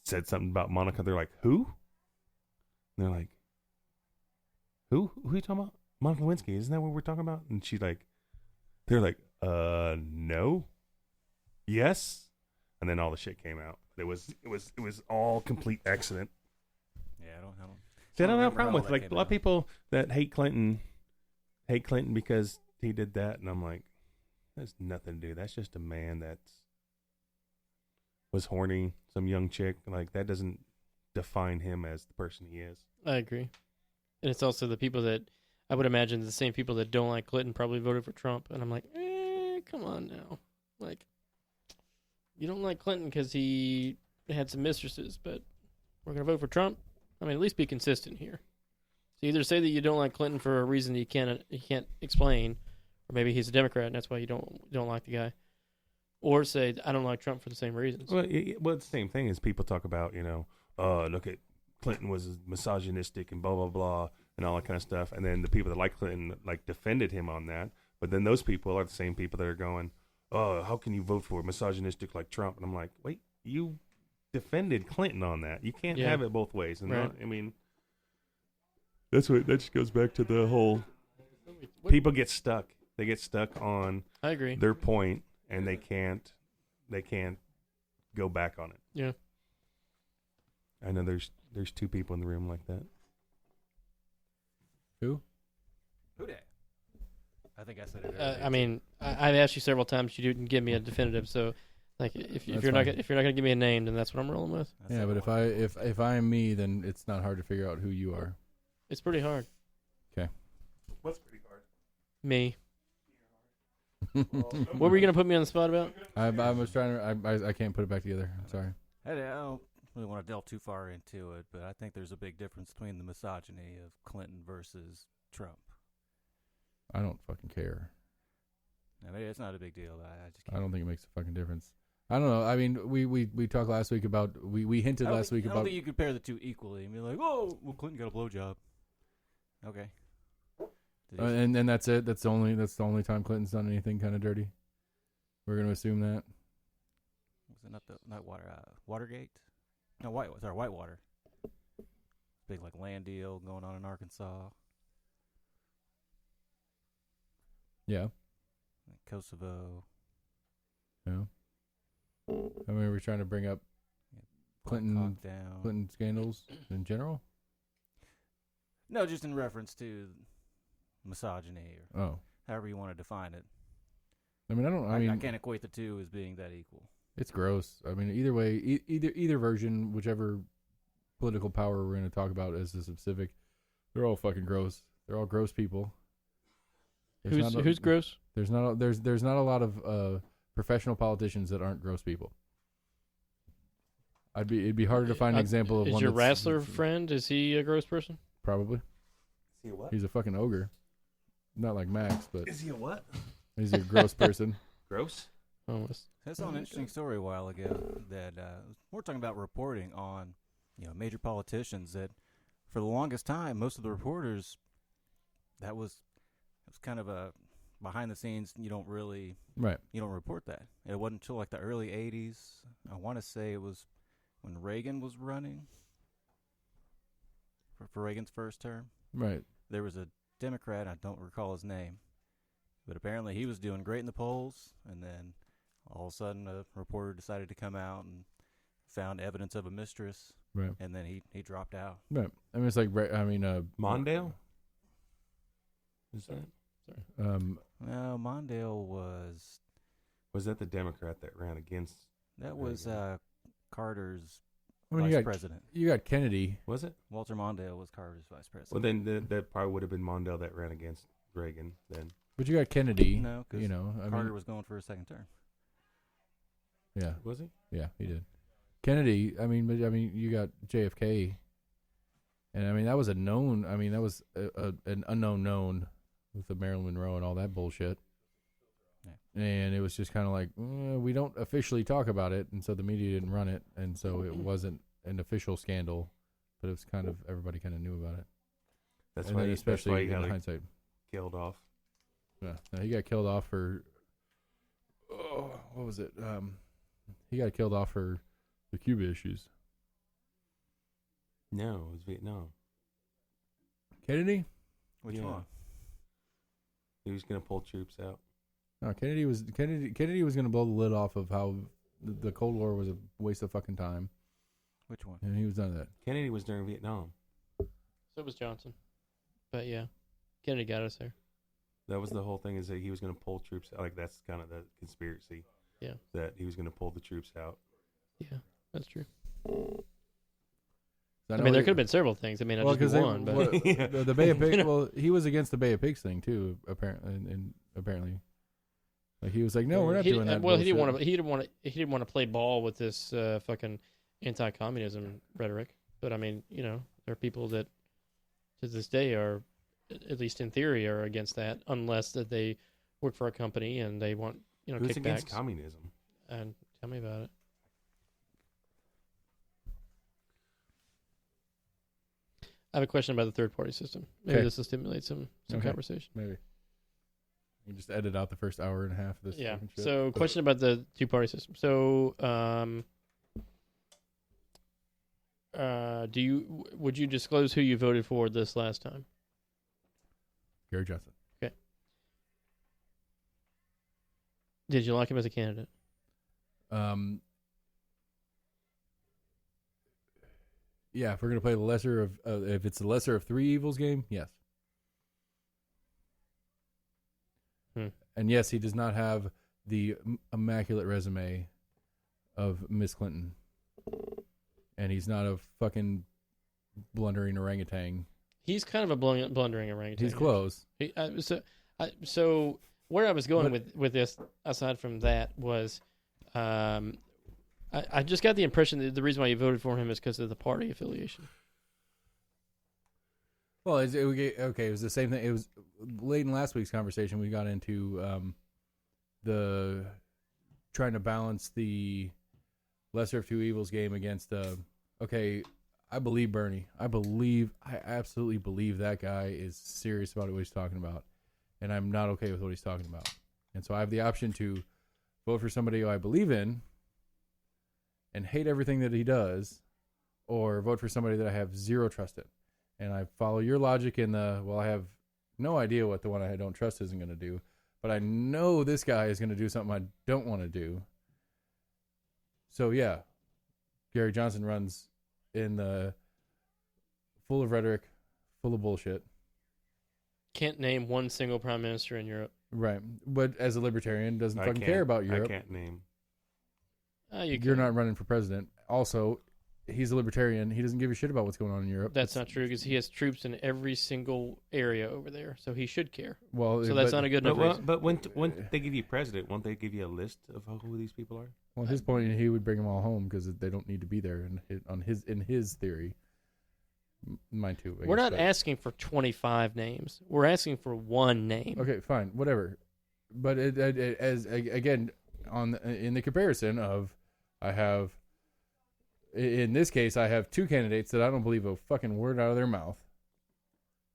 said something about Monica. They're like, who? And they're like, who are you talking about? Monica Lewinsky, isn't that what we're talking about? And they're like, no, yes, and then all the shit came out. It was all complete accident. Yeah, I don't See, I don't have a remember problem how with that like came a lot of out. people that hate Clinton because he did that, and I'm like, that's nothing to do. That's just a man that was horny, some young chick. Like that doesn't define him as the person he is. I agree. And it's also the people that I would imagine the same people that don't like Clinton probably voted for Trump. And I'm like, come on now. Like, you don't like Clinton because he had some mistresses, but we're going to vote for Trump? I mean, at least be consistent here. So either say that you don't like Clinton for a reason that you can't explain, or maybe he's a Democrat and that's why you don't like the guy. Or say, I don't like Trump for the same reasons. Well, it's the same thing as people talk about, look at Clinton was misogynistic and blah, blah, blah, and all that kind of stuff. And then the people that like Clinton, like, defended him on that. But then those people are the same people that are going, oh, how can you vote for misogynistic like Trump? And I'm like, wait, you defended Clinton on that. You can't have it both ways. And Right. I mean, that just goes back to the whole, people get stuck. They get stuck on I agree. their point, and they can't they can't go back on it. Yeah. I know there's 2 people in the room like that. Who? Who dat? I think I said it earlier. I mean, I've asked you several times. You didn't give me a definitive. So, like, if you're not gonna give me a name, then that's what I'm rolling with. Yeah, but if I am me, then it's not hard to figure out who you are. It's pretty hard. What's pretty hard? Me. What were you gonna put me on the spot about? I was trying to. I can't put it back together. I'm sorry. I don't really want to delve too far into it, but I think there's a big difference between the misogyny of Clinton versus Trump. I don't fucking care. I mean, it's not a big deal. I just can't. I don't think it makes a fucking difference. I don't know. I mean, we talked last week about we hinted last week I don't about. think you compare the two equally and be like, oh, well, Clinton got a blowjob. Okay. And that's it. That's the only time Clinton's done anything kind of dirty. We're gonna assume that. Was it not Watergate? No, Whitewater. Big like land deal going on in Arkansas, Yeah. Kosovo. Yeah. I mean, we're trying to bring up Clinton scandals in general. No, just in reference to misogyny or however you want to define it. I mean, I can't equate the two as being that equal. It's gross. I mean, either way, either version, whichever political power we're going to talk about as a specific, they're all fucking gross. They're all gross people. Who's gross? There's not a lot of professional politicians that aren't gross people. It'd be harder to find an example of is one. Your wrestler friend, is he a gross person? Probably. Is he a what? He's a fucking ogre. Not like Max, but Is he a what? he's a gross person. Gross? Almost. I saw an interesting story a while ago that we're talking about reporting on, major politicians that for the longest time, most of the reporters, it was kind of a behind the scenes. You don't report that. It wasn't until like the early 80s. I want to say it was when Reagan was running for Reagan's first term. Right. There was a Democrat, I don't recall his name, but apparently he was doing great in the polls, and then all of a sudden a reporter decided to come out and found evidence of a mistress, right, and then he dropped out. Right. I mean, it's like, Mondale? Is that? Sorry. No, Mondale was... Was that the Democrat that ran against? That was Carter's I mean, vice president. You got Kennedy. Was it? Walter Mondale was Carter's vice president. Well, then that probably would have been Mondale that ran against Reagan then. But you got Kennedy. No, because Carter was going for a second term. Yeah. Was he? Yeah, he did. Kennedy, you got JFK. And, that was a known, that was an unknown known with the Marilyn Monroe and all that bullshit. Yeah. And it was just kind of like, we don't officially talk about it, and so the media didn't run it, and so it wasn't an official scandal, but it was kind of, everybody kind of knew about it. That's and why, especially he got in hindsight. Killed off. Yeah, no, he got killed off for, what was it? He got killed off for the Cuba issues. No, it was Vietnam. Kennedy? Which one? He was going to pull troops out. No, Kennedy was going to blow the lid off of how the Cold War was a waste of fucking time. Which one? And he was done with that. Kennedy was during Vietnam. So was Johnson. But yeah, Kennedy got us there. That was the whole thing, is that he was going to pull troops out. Like, that's kind of the conspiracy. Yeah. That he was going to pull the troops out. Yeah, that's true. I mean, there could have been several things. I mean, I just one, but the Bay of Pigs. Well, he was against the Bay of Pigs thing too. Apparently, like he was like, "No, we're not doing that." Well, bullshit. he didn't want to play ball with this fucking anti-communism rhetoric. But I mean, there are people that to this day are, at least in theory, are against that, unless that they work for a company and they want Who's kickbacks. against communism? And tell me about it. I have a question about the third-party system. Maybe this will stimulate some conversation. Maybe you just edit out the first hour and a half of this. Yeah. Shit. So, question about the two-party system. So, would you disclose who you voted for this last time? Gary Johnson. Okay. Did you like him as a candidate? Yeah, if we're gonna play the lesser of, if it's the lesser of three evils game, yes. And yes, he does not have the immaculate resume of Miss Clinton, and he's not a fucking blundering orangutan. He's kind of a blundering orangutan. He's close. So where I was going with this, aside from that, was I just got the impression that the reason why you voted for him is because of the party affiliation. Well, it was the same thing. It was late in last week's conversation. We got into the trying to balance the lesser of two evils game against I believe Bernie. I absolutely believe that guy is serious about what he's talking about, and I'm not okay with what he's talking about. And so I have the option to vote for somebody who I believe in and hate everything that he does, or vote for somebody that I have zero trust in. And I follow your logic in I have no idea what the one I don't trust isn't going to do, but I know this guy is going to do something I don't want to do. So yeah, Gary Johnson runs in the full of rhetoric, full of bullshit. Can't name one single prime minister in Europe. Right. But as a libertarian, doesn't fucking care about Europe. I can't name. You're not running for president. Also, he's a libertarian. He doesn't give a shit about what's going on in Europe. That's not true because he has troops in every single area over there, so he should care. Well, so that's not a good enough reason. But when they give you president, won't they give you a list of who these people are? Well, at his point, he would bring them all home because they don't need to be there. In his theory, mine too. We're not asking for 25 names. We're asking for one name. Okay, fine, whatever. But in the comparison of, I have. In this case, I have two candidates that I don't believe a fucking word out of their mouth.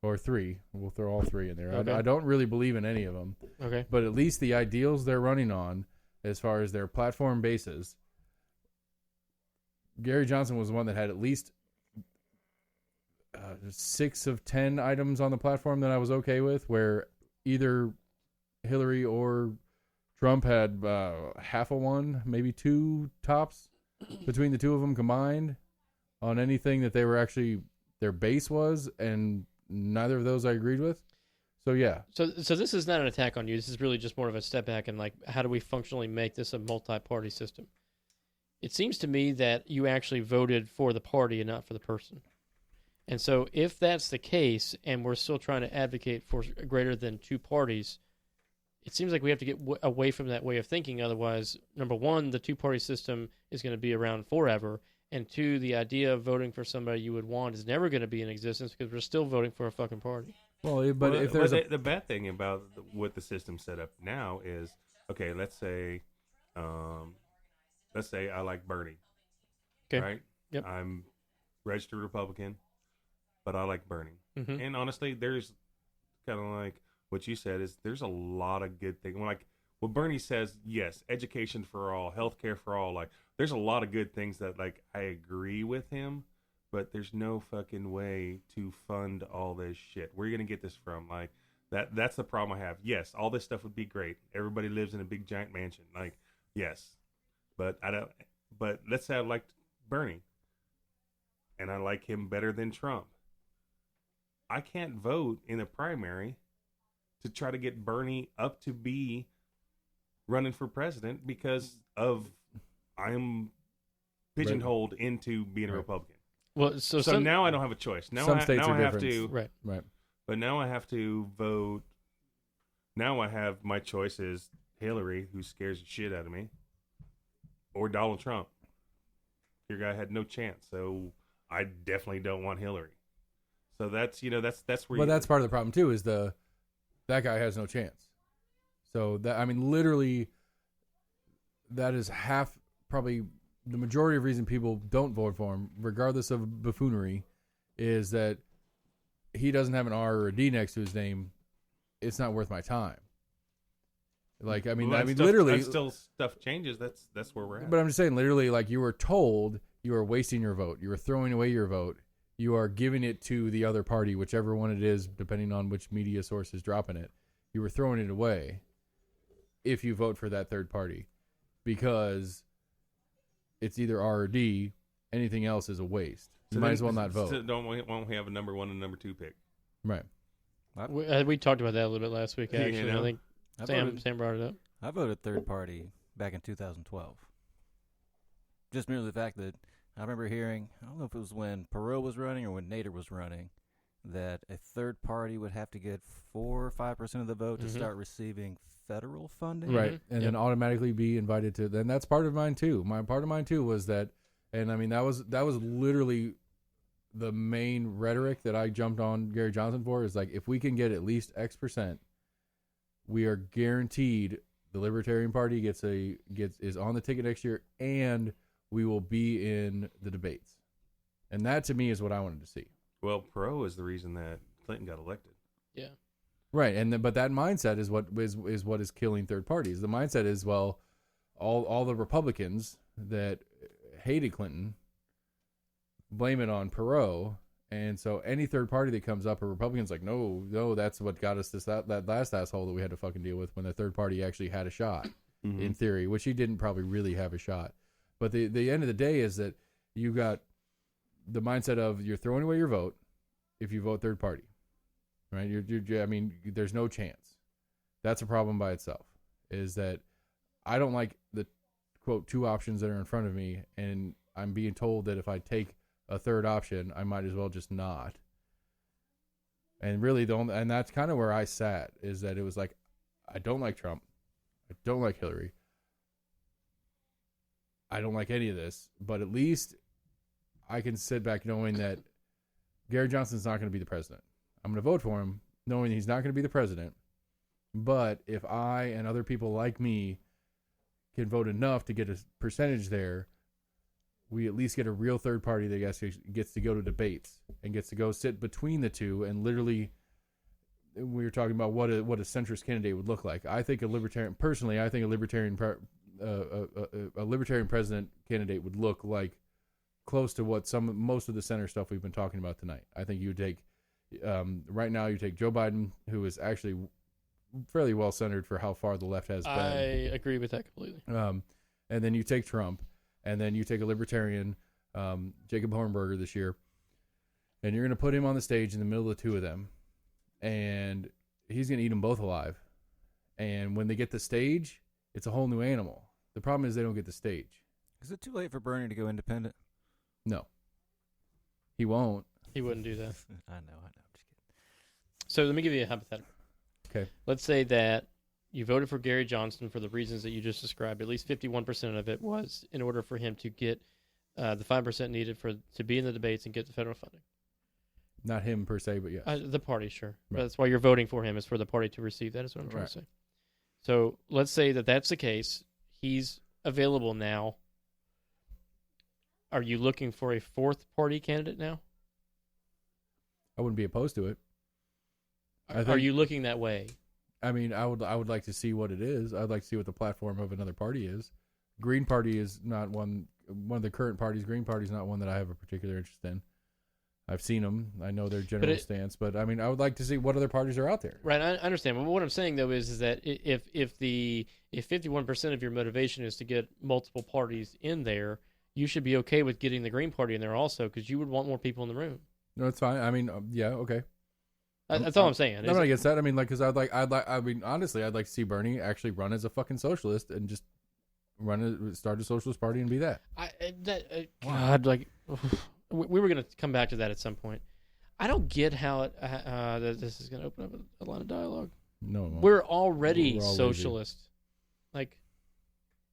Or three. We'll throw all three in there. Okay. I don't really believe in any of them. Okay. But at least the ideals they're running on, as far as their platform bases, Gary Johnson was the one that had at least 6 of 10 items on the platform that I was okay with, where either Hillary or Trump had half of one, maybe 2 tops. Between the two of them combined on anything that they were actually their base was, and neither of those I agreed with. So yeah. So this is not an attack on you. This is really just more of a step back and how do we functionally make this a multi-party system? It seems to me that you actually voted for the party and not for the person. And so if that's the case, and we're still trying to advocate for greater than 2 parties, it seems like we have to get away from that way of thinking. Otherwise, number one, the 2-party system is going to be around forever. And 2, the idea of voting for somebody you would want is never going to be in existence because we're still voting for a fucking party. If there's the bad thing about what the system's set up now is, okay, let's say I like Bernie. Okay. Right? Yep. I'm registered Republican, but I like Bernie. Mm-hmm. And honestly, there's kind of like what you said is there's a lot of good things. Like what Bernie says, yes, education for all, healthcare for all. Like there's a lot of good things that I agree with him, but there's no fucking way to fund all this shit. Where are you gonna get this from? Like that's the problem I have. Yes, all this stuff would be great. Everybody lives in a big giant mansion. Like yes, but I don't. But let's say I liked Bernie, and I like him better than Trump. I can't vote in a primary to try to get Bernie up to be running for president because of I'm pigeonholed into being a Republican. Well, so now I don't have a choice. Now some states are I have different. to Right. But now I have to vote. Now I have my choices: Hillary, who scares the shit out of me, or Donald Trump. Your guy had no chance, so I definitely don't want Hillary. So that's where. But that's part of the problem too. Is that guy has no chance. So literally, that is probably the majority of reason people don't vote for him, regardless of buffoonery, is that he doesn't have an R or a D next to his name. It's not worth my time. Literally, until stuff changes, that's where we're at. But I'm just saying, literally, you were told you are wasting your vote. You are throwing away your vote. You are giving it to the other party, whichever one it is, depending on which media source is dropping it. You were throwing it away if you vote for that third party, because it's either R or D. Anything else is a waste. You might as well not vote. So won't we have a number 1 and number 2 pick? Right. We talked about that a little bit last week, actually. You know? I think Sam brought it up. I voted third party back in 2012. Just merely the fact that I remember hearing, I don't know if it was when Perot was running or when Nader was running, that a third party would have to get 4 or 5% of the vote to start receiving federal funding. Right. And then automatically be invited to. Then that's part of mine too. Part of mine too was that, and I mean that was literally the main rhetoric that I jumped on Gary Johnson for, is like, if we can get at least X percent, we are guaranteed the Libertarian Party is on the ticket next year, and we will be in the debates. And that to me is what I wanted to see. Well, Perot is the reason that Clinton got elected. Yeah. Right, but that mindset is what is killing third parties. The mindset is, well, all the Republicans that hated Clinton blame it on Perot, and so any third party that comes up, a Republican's like, no, that's what got us that last asshole that we had to fucking deal with, when the third party actually had a shot, in theory, which he didn't probably really have a shot. But the end of the day is that you got the mindset of you're throwing away your vote if you vote third party, right? I mean, there's no chance. That's a problem by itself. Is that I don't like the quote 2 options that are in front of me, and I'm being told that if I take a third option, I might as well just not. And really, and that's kind of where I sat, is that it was like, I don't like Trump, I don't like Hillary, I don't like any of this, but at least I can sit back knowing that Gary Johnson's not going to be the president. I'm going to vote for him knowing he's not going to be the president. But if I and other people like me can vote enough to get a percentage there, we at least get a real third party that gets to go to debates and gets to go sit between the two. And literally, we were talking about what a centrist candidate would look like. I think a libertarian president candidate would look like close to what most of the center stuff we've been talking about tonight. I think you would take right now. You take Joe Biden, who is actually fairly well centered for how far the left has been. I agree with that completely. And then you take Trump. And then you take a libertarian, Jacob Hornberger this year, and you're going to put him on the stage in the middle of the two of them, and he's going to eat them both alive. And when they get the stage, it's a whole new animal. The problem is they don't get the stage. Is it too late for Bernie to go independent? No. He won't. He wouldn't do that. I know. I'm just kidding. So let me give you a hypothetical. Okay. Let's say that you voted for Gary Johnson for the reasons that you just described. At least 51% of it was in order for him to get the 5% needed to be in the debates and get the federal funding. Not him per se, but yes. The party, sure. Right. But that's why you're voting for him, is for the party to receive that, is what I'm trying to say. So let's say that that's the case. He's available now. Are you looking for a fourth party candidate now? I wouldn't be opposed to it. Are you looking that way? I mean, I would like to see what it is. I'd like to see what the platform of another party is. Green Party is not one of the current parties. Green Party is not one that I have a particular interest in. I've seen them. I know their general stance, but I mean, I would like to see what other parties are out there. Right, I understand. But what I'm saying though is that if 51% of your motivation is to get multiple parties in there, you should be okay with getting the Green Party in there also, because you would want more people in the room. No, it's fine. I mean, yeah, okay. That's all I'm saying. I'm not against that. I mean, like, because I mean, honestly, I'd like to see Bernie actually run as a fucking socialist and just start a socialist party and be that. God, like, we were going to come back to that at some point. I don't get how this is going to open up a line of dialogue. No, it won't. We're already socialist, like,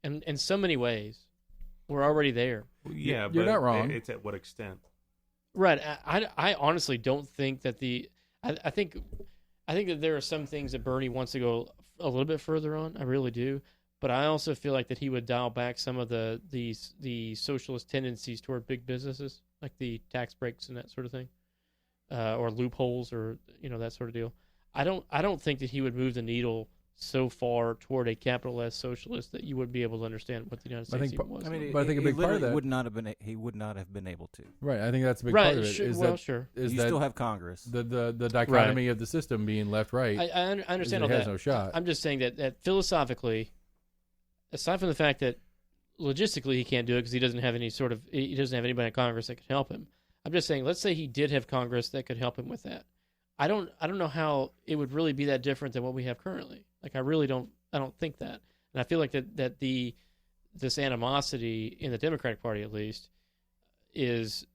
in so many ways, we're already there. Yeah, you're but not wrong. It's at what extent? Right. I honestly don't think that I think that there are some things that Bernie wants to go a little bit further on. I really do. But I also feel like that he would dial back some of the socialist tendencies toward big businesses, like the tax breaks and that sort of thing, or loopholes, or that sort of deal. I don't think that he would move the needle so far toward a capital S socialist that you would be able to understand what the United States even was. I mean, but I think a big part of that he would not have been able to. Right, I think that's a big part of it. You still have Congress. The dichotomy of the system being left-right. I understand all that. Has no shot. I'm just saying that philosophically, aside from the fact that logistically he can't do it because he doesn't have anybody in Congress that can help him. I'm just saying, let's say he did have Congress that could help him with that. I don't know how it would really be that different than what we have currently. Like, I don't think that. And I feel like that this animosity in the Democratic Party, at least, is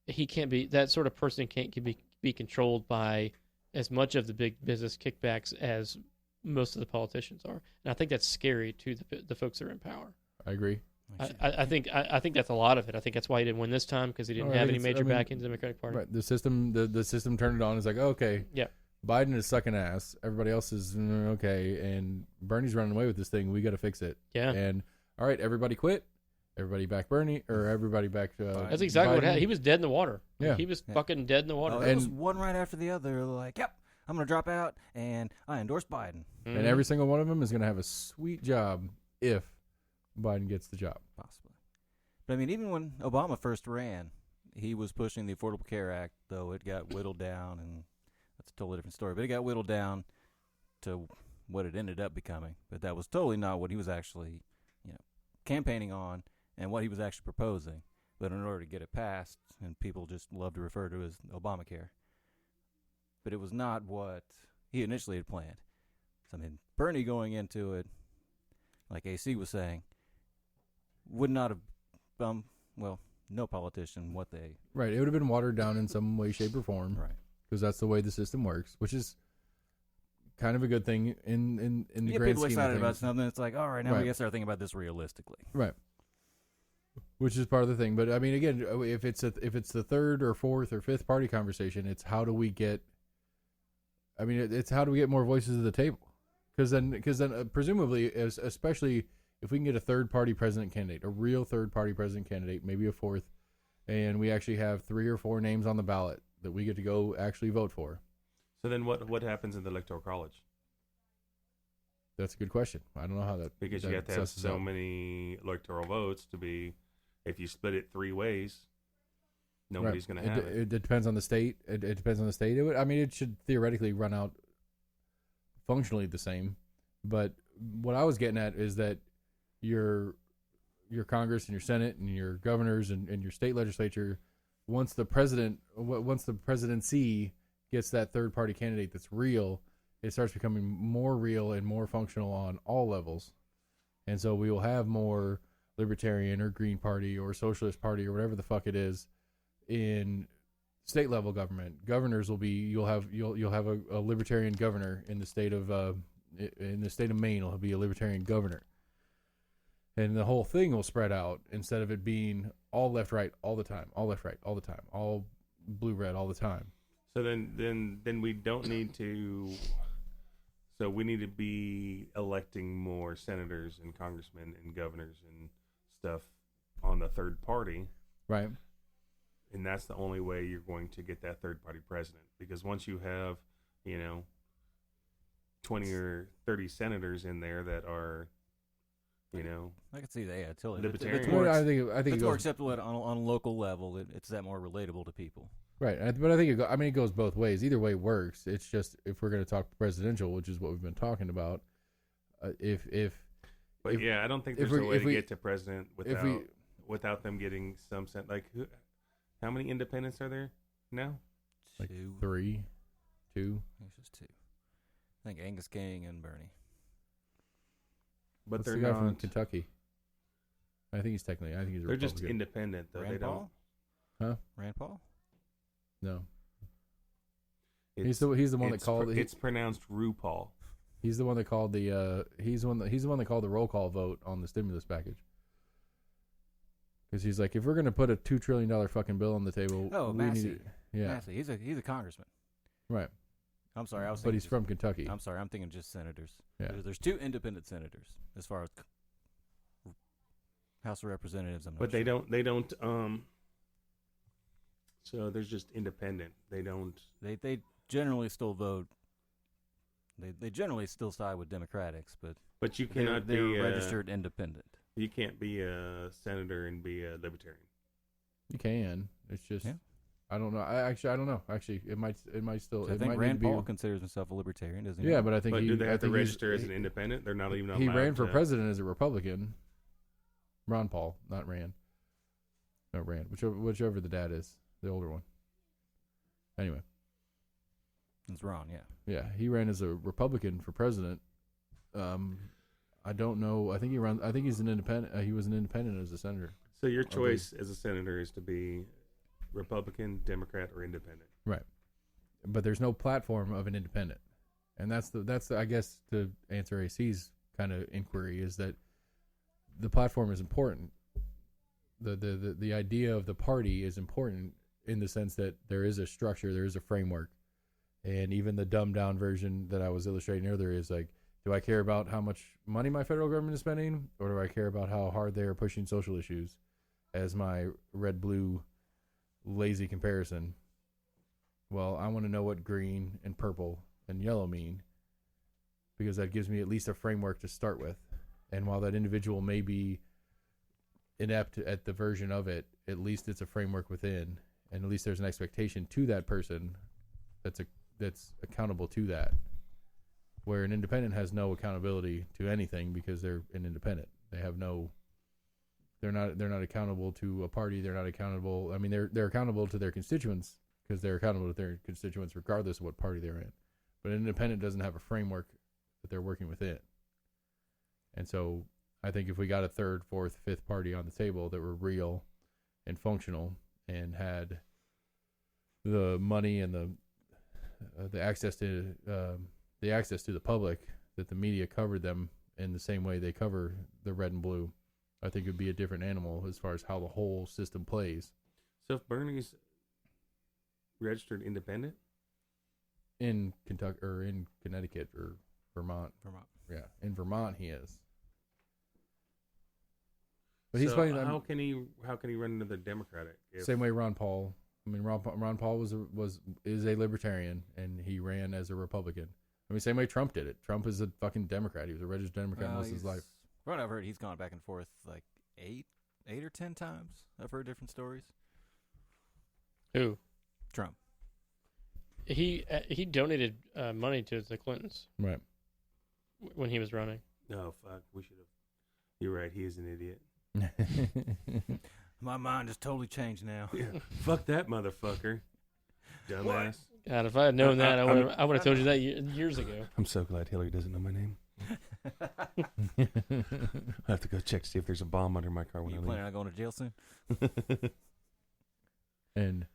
he can't be, that sort of person can't be controlled by as much of the big business kickbacks as most of the politicians are. And I think that's scary to the folks that are in power. I agree. I think that's a lot of it. I think that's why he didn't win this time, because he didn't have any major backing in the Democratic Party. Right. The system turned it on. It's like, okay, yeah, Biden is sucking ass. Everybody else is okay, and Bernie's running away with this thing. We got to fix it. Yeah. And all right, everybody quit. Everybody back Bernie, or everybody back. That's exactly Biden. what happened. He was dead in the water. Yeah. He was fucking dead in the water. Oh, it was one right after the other. Like, yep, I'm going to drop out, and I endorse Biden. Mm-hmm. And every single one of them is going to have a sweet job if Biden gets the job. Possibly. But I mean, even when Obama first ran, he was pushing the Affordable Care Act, though it got whittled down, and that's a totally different story. But it got whittled down to what it ended up becoming. But that was totally not what he was actually, campaigning on and what he was actually proposing. But in order to get it passed, and people just love to refer to it as Obamacare, but it was not what he initially had planned. So, I mean, Bernie going into it, like AC was saying, would not have, no politician, what they... Right. It would have been watered down in some way, shape, or form. Right. Because that's the way the system works, which is kind of a good thing in the you grand get people scheme excited of about things. something, it's like, all right, now Right. we gotta start thinking about this realistically. Right. Which is part of the thing. But I mean, again, if it's the third or fourth or fifth party conversation, it's how do we get... I mean, it's how do we get more voices at the table? Because then presumably, especially if we can get a third-party president candidate, a real third-party president candidate, maybe a fourth, and we actually have 3 or 4 names on the ballot that we get to go actually vote for. So then what happens in the Electoral College? That's a good question. I don't know how that... Because that you have to have susses so out. many electoral votes to be... If you split it 3 ways, nobody's going to have it. It depends on the state. It depends on the state. It should theoretically run out functionally the same. But what I was getting at is that your Congress and your Senate and your governors and your state legislature, once the presidency gets that third party candidate that's real, it starts becoming more real and more functional on all levels. And so we will have more Libertarian or Green Party or Socialist Party or whatever the fuck it is in state level government. Governors will be you'll have a Libertarian governor in the state of Maine. Will be a Libertarian governor. And the whole thing will spread out instead of it being all left, right, all the time, all left, right, all the time, all blue, red, all the time. So then we don't need to. So we need to be electing more senators and congressmen and governors and stuff on the third party, Right. and that's the only way you're going to get that third party president. Because once you have, 20 or 30 senators in there that are, I can see that. Yeah, totally. Libertarian. It's more, I think it's it more goes, acceptable on a local level. It's that more relatable to people. right. But I think it goes both ways. Either way works. It's just if we're going to talk presidential, which is what we've been talking about, I don't think there's a way to get to president without them getting some sense. Like, how many independents are there now? Like 2. 3, 2. It's just 2. I think Angus King and Bernie. But What's they're the guy not. from Kentucky. I think he's a They're Republican. just independent, though. Rand They don't. Paul? Huh? Rand Paul? No. It's, He's the one that it's called. It's pronounced RuPaul. He's the one that called the. He's the one that called the roll call vote on the stimulus package. Because he's like, if we're going to put a $2 trillion fucking bill on the table, Oh, we Massey. need it. Yeah, Massey. He's a congressman. right. I'm sorry. I was But thinking he's just- from Kentucky. I'm sorry. I'm thinking just senators. Yeah. There's 2 independent senators as far as House of Representatives. I'm not But sure. they don't. So there's just independent. They don't. They generally still vote. They generally still side with Democrats, but But you they're cannot be registered independent. You can't be a senator and be a libertarian. You can. It's just. Yeah. I don't know. I don't know. Actually, it might still. So I it think might Rand need to Paul be, considers himself a libertarian, doesn't he? Yeah, but I think But he. do they I have to think he's- register as an independent? They're not even allowed. He ran for to- president as a Republican. Ron Paul, not Rand. No, Rand. Whichever the dad is, the older one. Anyway. It's Ron, yeah. Yeah, he ran as a Republican for president. I don't know. I think he's an independent. He was an independent as a senator. So your choice as a senator is to be Republican, Democrat, or Independent. Right. But there's no platform of an independent, and that's I guess to answer AC's kind of inquiry is that the platform is important. The idea of the party is important in the sense that there is a structure, there is a framework. And even the dumbed down version that I was illustrating earlier is like, do I care about how much money my federal government is spending, or do I care about how hard they are pushing social issues as my red-blue lazy comparison? Well, I want to know what green and purple and yellow mean, because that gives me at least a framework to start with. And while that individual may be inept at the version of it, at least it's a framework within, and at least there's an expectation to that person that's accountable to that, where an independent has no accountability to anything because they're an independent. They have no, they're not accountable to a party. They're not accountable. I mean, they're accountable to their constituents because they're accountable to their constituents regardless of what party they're in. But an independent doesn't have a framework that they're working within. And so I think if we got a third, fourth, fifth party on the table that were real and functional and had the money and the access to the public, that the media covered them in the same way they cover the red and blue, I think it would be a different animal as far as how the whole system plays. So if Bernie's registered independent In Kentucky or in Connecticut or Vermont. Yeah, in Vermont he is. But he's playing. How can he run into the Democratic? Same way Ron Paul. I mean, Ron Paul is a libertarian, and he ran as a Republican. I mean, same way Trump did it. Trump is a fucking Democrat. He was a registered Democrat most of his life. Right, I've heard he's gone back and forth like 8 or 10 times. I've heard different stories. Who? Trump. He donated money to the Clintons, Right. When he was running. No, fuck. We should have. You're right. He is an idiot. My mind has totally changed now. Yeah. Fuck that motherfucker. Dumbass. God, if I had known that, I would have told you that years ago. I'm so glad Hillary doesn't know my name. I have to go check to see if there's a bomb under my car when You I leave. planning on going to jail soon? And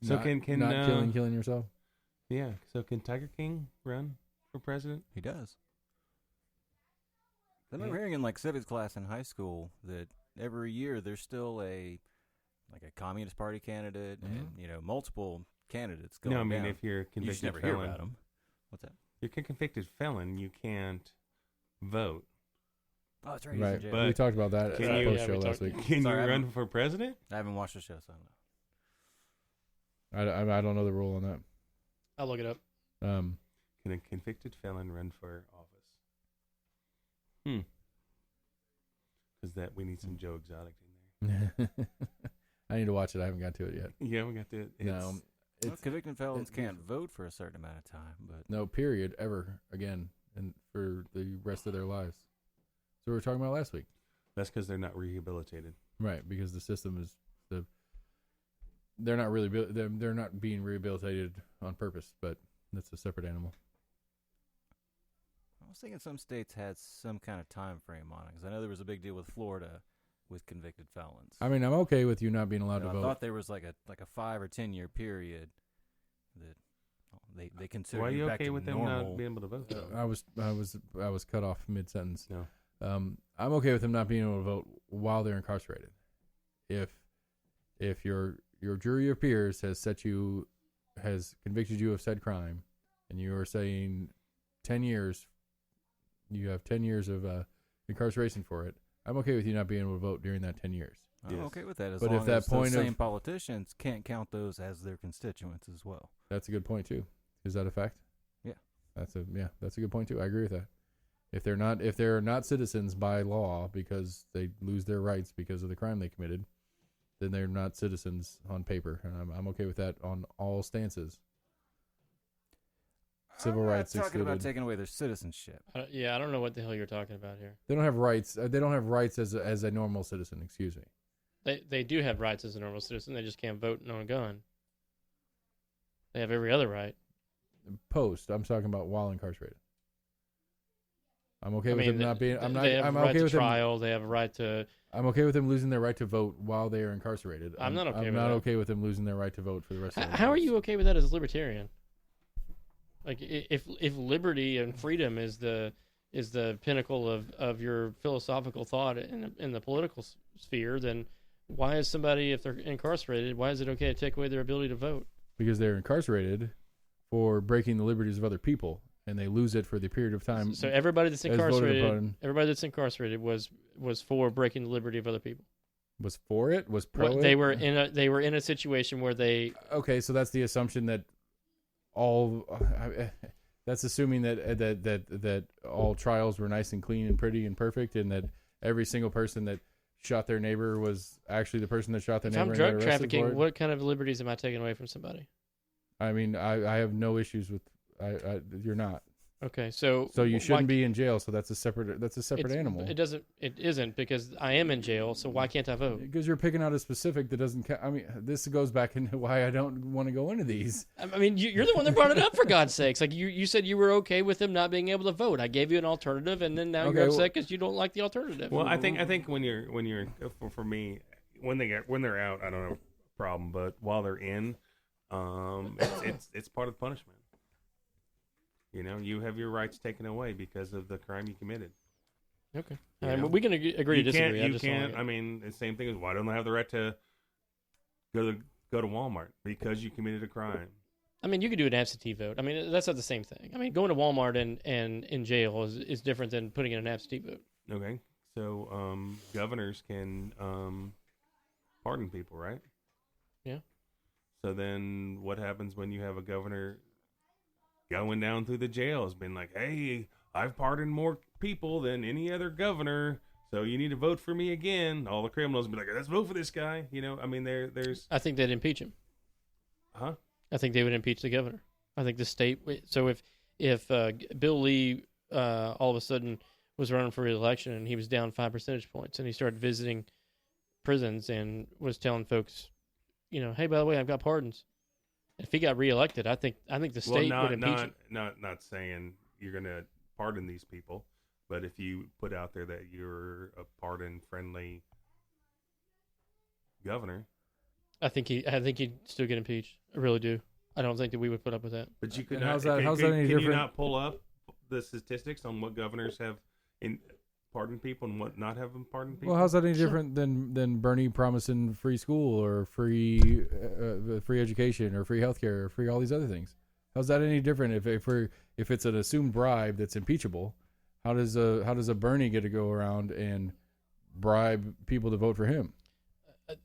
So not, can not killing yourself? Yeah. So can Tiger King run for president? He does. I remember hearing in like civics class in high school that every year there's still a Communist Party candidate and multiple candidates going. No, I mean down. if you're a You just convicted never felon, hear about them. What's that? You're a convicted felon. You can't vote. Oh, that's right. Right. He's in jail. But we talked about that can at the you- post yeah, show we last talked- week. Can Sorry, I you run haven't- for president? I haven't watched the show, so I don't know. I don't know the rule on that. I'll look it up. Can a convicted felon run for office? Because that we need some Joe Exotic in there. I need to watch it. I haven't got to it yet. Yeah, we got to. No, Well, convicted felons can't vote for a certain amount of time, but no, period, ever again, and for the rest of their lives. So we were talking about last week, That's because they're not rehabilitated. right? Because the system is they're not really they're not being rehabilitated on purpose, but that's a separate animal. I was thinking some states had some kind of time frame on it because I know there was a big deal with Florida with convicted felons. I mean, I'm okay with you not being allowed to I vote. thought there was like a 5 or 10 year period that they consider Why are you back okay to with them normal. not being able to vote? Though? I was cut off mid sentence. No. I'm okay with them not being able to vote while they're incarcerated. If your jury of peers has convicted you of said crime, and you are saying 10 years, you have 10 years of incarceration for it. I'm okay with you not being able to vote during that 10 years. I'm Yes. okay with that as But long if that as point those of- same politicians can't count those as their constituents as well. That's a good point too. Is that a fact? Yeah. That's a good point too. I agree with that. If they're not citizens by law because they lose their rights because of the crime they committed, then they're not citizens on paper, and I'm okay with that on all stances. civil I'm not rights talking about excluded. taking away their citizenship. Yeah, I don't know what the hell you're talking about here. They don't have rights. They don't have rights as a normal citizen. Excuse me. They do have rights as a normal citizen. They just can't vote and own a gun. They have every other right. Post. I'm talking about while incarcerated. I'm okay with mean, them not being. I'm not. They have I'm a right okay to with them. trial. They have a right to. I'm okay with them losing their right to vote while they are incarcerated. I'm not okay I'm with not that. okay with them losing their right to vote for the rest of their lives. How are you okay with that as a libertarian? Like, if liberty and freedom is the pinnacle of your philosophical thought in the political sphere, then why is somebody, if they're incarcerated, why is it okay to take away their ability to vote? Because they're incarcerated for breaking the liberties of other people, and they lose it for the period of time. So everybody that's as voted incarcerated, upon. was for breaking the liberty of other people. Was for it. Was pro Well, it. they were in a situation where they. Okay, so that's the assumption that all. That's assuming that all trials were nice and clean and pretty and perfect, and that every single person that shot their neighbor was actually the person that shot their If neighbor. I'm and drug got arrested for trafficking, it. what kind of liberties am I taking away from somebody? I mean, I have no issues with. You're not. Okay, so You why- shouldn't be in jail. So that's a separate animal. It isn't because I am in jail. So why can't I vote? Because you're picking out a specific that doesn't. I mean, this goes back into why I don't want to go into these. I mean, you're the one that brought it up, for God's sakes. Like you said you were okay with them not being able to vote. I gave you an alternative, and then now Okay, you're upset because you don't like the alternative. Well, I think when you're for me when they're out, I don't have a problem, but while they're in, it's part of the punishment. You know, you have your rights taken away because of the crime you committed. Okay, You know? we can agree to disagree. You can't. I mean, the same thing as why don't I have the right to go to Walmart because you committed a crime? I mean, you could do an absentee vote. I mean, that's not the same thing. I mean, going to Walmart and in jail is different than putting in an absentee vote. Okay, so governors can pardon people, right? Yeah. So then, what happens when you have a governor going down through the jails, being like, "Hey, I've pardoned more people than any other governor, so you need to vote for me again." All the criminals be like, "Let's vote for this guy." You know, I mean, there's, I think they'd impeach him. huh? I think they would impeach the governor. I think the state. So if Bill Lee all of a sudden was running for re-election and he was down 5 percentage points and he started visiting prisons and was telling folks, you know, hey, by the way, I've got pardons. If he got reelected, I think the state would impeach him. Not saying you're going to pardon these people, but if you put out there that you're a pardon-friendly governor, I think he'd still get impeached. I really do. I don't think that we would put up with that. but you could And not. how's that any can you different? not pull up the statistics on what governors have pardoned people and what not have them pardoned people? Well, how's that any different than Bernie promising free school or free education or free healthcare or free all these other things? How's that any different if it's an assumed bribe that's impeachable? How does a Bernie get to go around and bribe people to vote for him?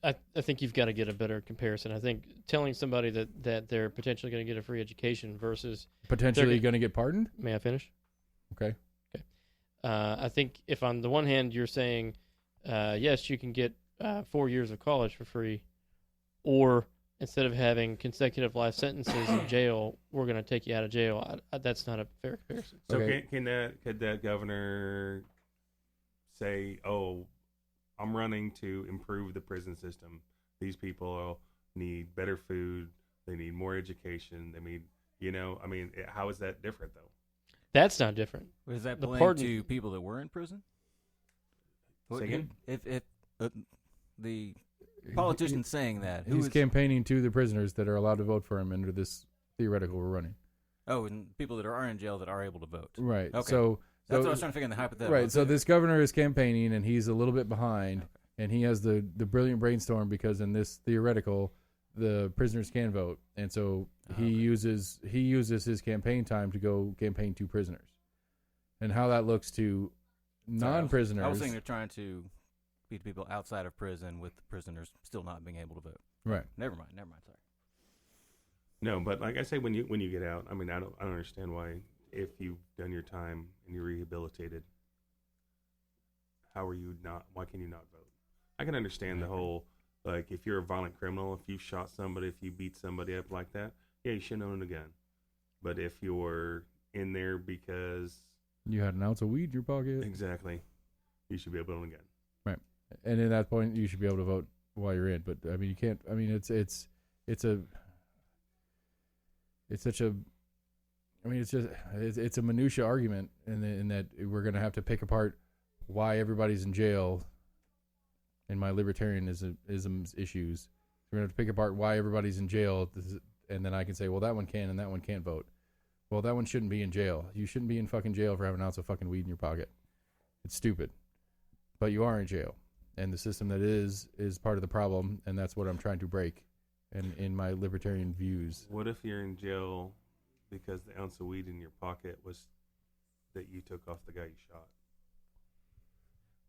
I think you've got to get a better comparison. I think telling somebody that they're potentially going to get a free education versus Potentially going to get pardoned? May I finish? Okay. I think if on the one hand you're saying, yes, you can get 4 years of college for free, or instead of having consecutive life sentences in jail, we're going to take you out of jail. That's not a fair comparison. So Okay. could that governor say, "Oh, I'm running to improve the prison system. These people need better food. They need more education. They need, I mean, how is that different though?" That's not different. Was that The playing pardon- to people that were in prison? Say again? If the politician saying that, who He's is, campaigning to the prisoners that are allowed to vote for him under this theoretical we're running. oh, and people that are in jail that are able to vote. Right. Okay. So That's what I was trying to figure in the hypothetical. right. So this governor is campaigning, and he's a little bit behind, and he has the brilliant brainstorm because in this theoretical, the prisoners can vote, and so he uses his campaign time to go campaign to prisoners, and how that looks to non-prisoners. I was saying they're trying to beat people outside of prison with the prisoners still not being able to vote. Right. Never mind. Sorry. No, but like I say, when you get out, I mean, I don't understand why, if you've done your time and you're rehabilitated, why can you not vote? I can understand the whole, like, if you're a violent criminal, if you shot somebody, if you beat somebody up like that, yeah, you shouldn't own a gun. But if you're in there because You had an ounce of weed in your pocket. exactly, you should be able to own a gun. Right. And at that point, you should be able to vote while you're in. But I mean, you can't. I mean, it's a minutia argument, in that we're going to have to pick apart why everybody's in jail. In my libertarianism issues, we're going to have to pick apart why everybody's in jail, and then I can say, well, that one can and that one can't vote. Well, that one shouldn't be in jail. You shouldn't be in fucking jail for having an ounce of fucking weed in your pocket. It's stupid. But you are in jail. And the system that is part of the problem, and that's what I'm trying to break in my libertarian views. What if you're in jail because the ounce of weed in your pocket was that you took off the guy you shot?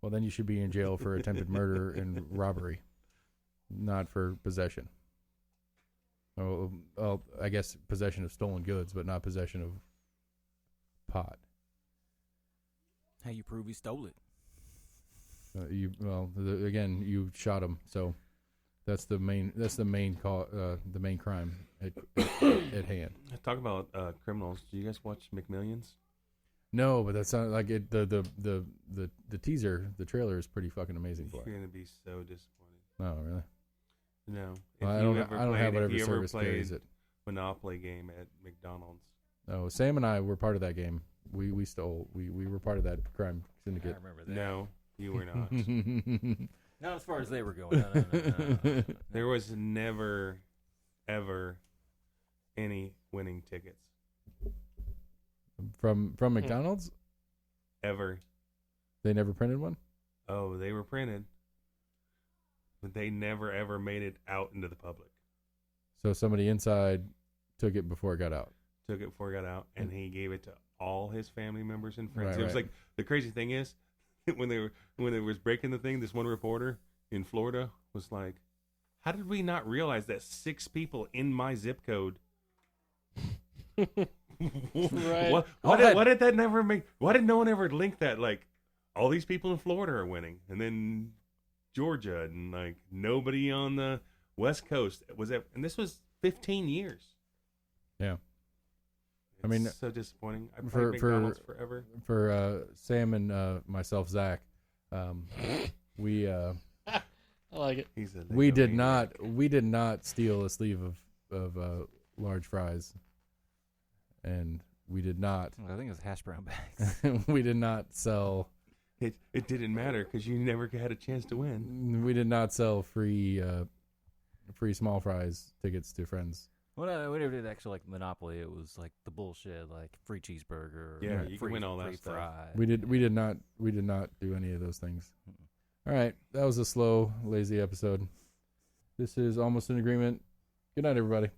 Well, then you should be in jail for attempted murder and robbery, not for possession. Well, I guess possession of stolen goods, but not possession of pot. How you prove he stole it? Again, you shot him, so that's the main crime at hand. Talk about criminals. Do you guys watch McMillions? No, but that sounds like it. The teaser, the trailer is pretty fucking amazing for it. You're gonna be so disappointed. Oh, really? No. Well, I don't have whatever service carries it. Monopoly game at McDonald's. Oh, Sam and I were part of that game. We were part of that crime syndicate. I remember that. No, you were not. Not as far as they were going. No. There was never, ever any winning tickets. From McDonald's? Ever. They never printed one? Oh, they were printed. But they never, ever made it out into the public. So somebody inside took it before it got out. Took it before it got out, and he gave it to all his family members and friends. Right, It was right. like, the crazy thing is, when they was breaking the thing, this one reporter in Florida was like, how did we not realize that 6 people in my zip code? Right. Why did that never make? Why did no one ever link that? Like, all these people in Florida are winning, and then Georgia, and like nobody on the West Coast was at. And this was 15 years. Yeah. It's I mean, so disappointing. I played McDonald's forever. For Sam and myself, Zach, we I like it. He's a we did Lego not steal a sleeve of large fries, and we did not I think it was hash brown bags. we did not sell. It didn't matter because you never had a chance to win. We did not sell free small fries tickets to friends. Whenever we did actually like Monopoly, it was like the bullshit, like free cheeseburger. Yeah, or you can free, win all that free stuff. fry. We did not do any of those things. All right, that was a slow, lazy episode. This is Almost in Agreement. Good night, everybody.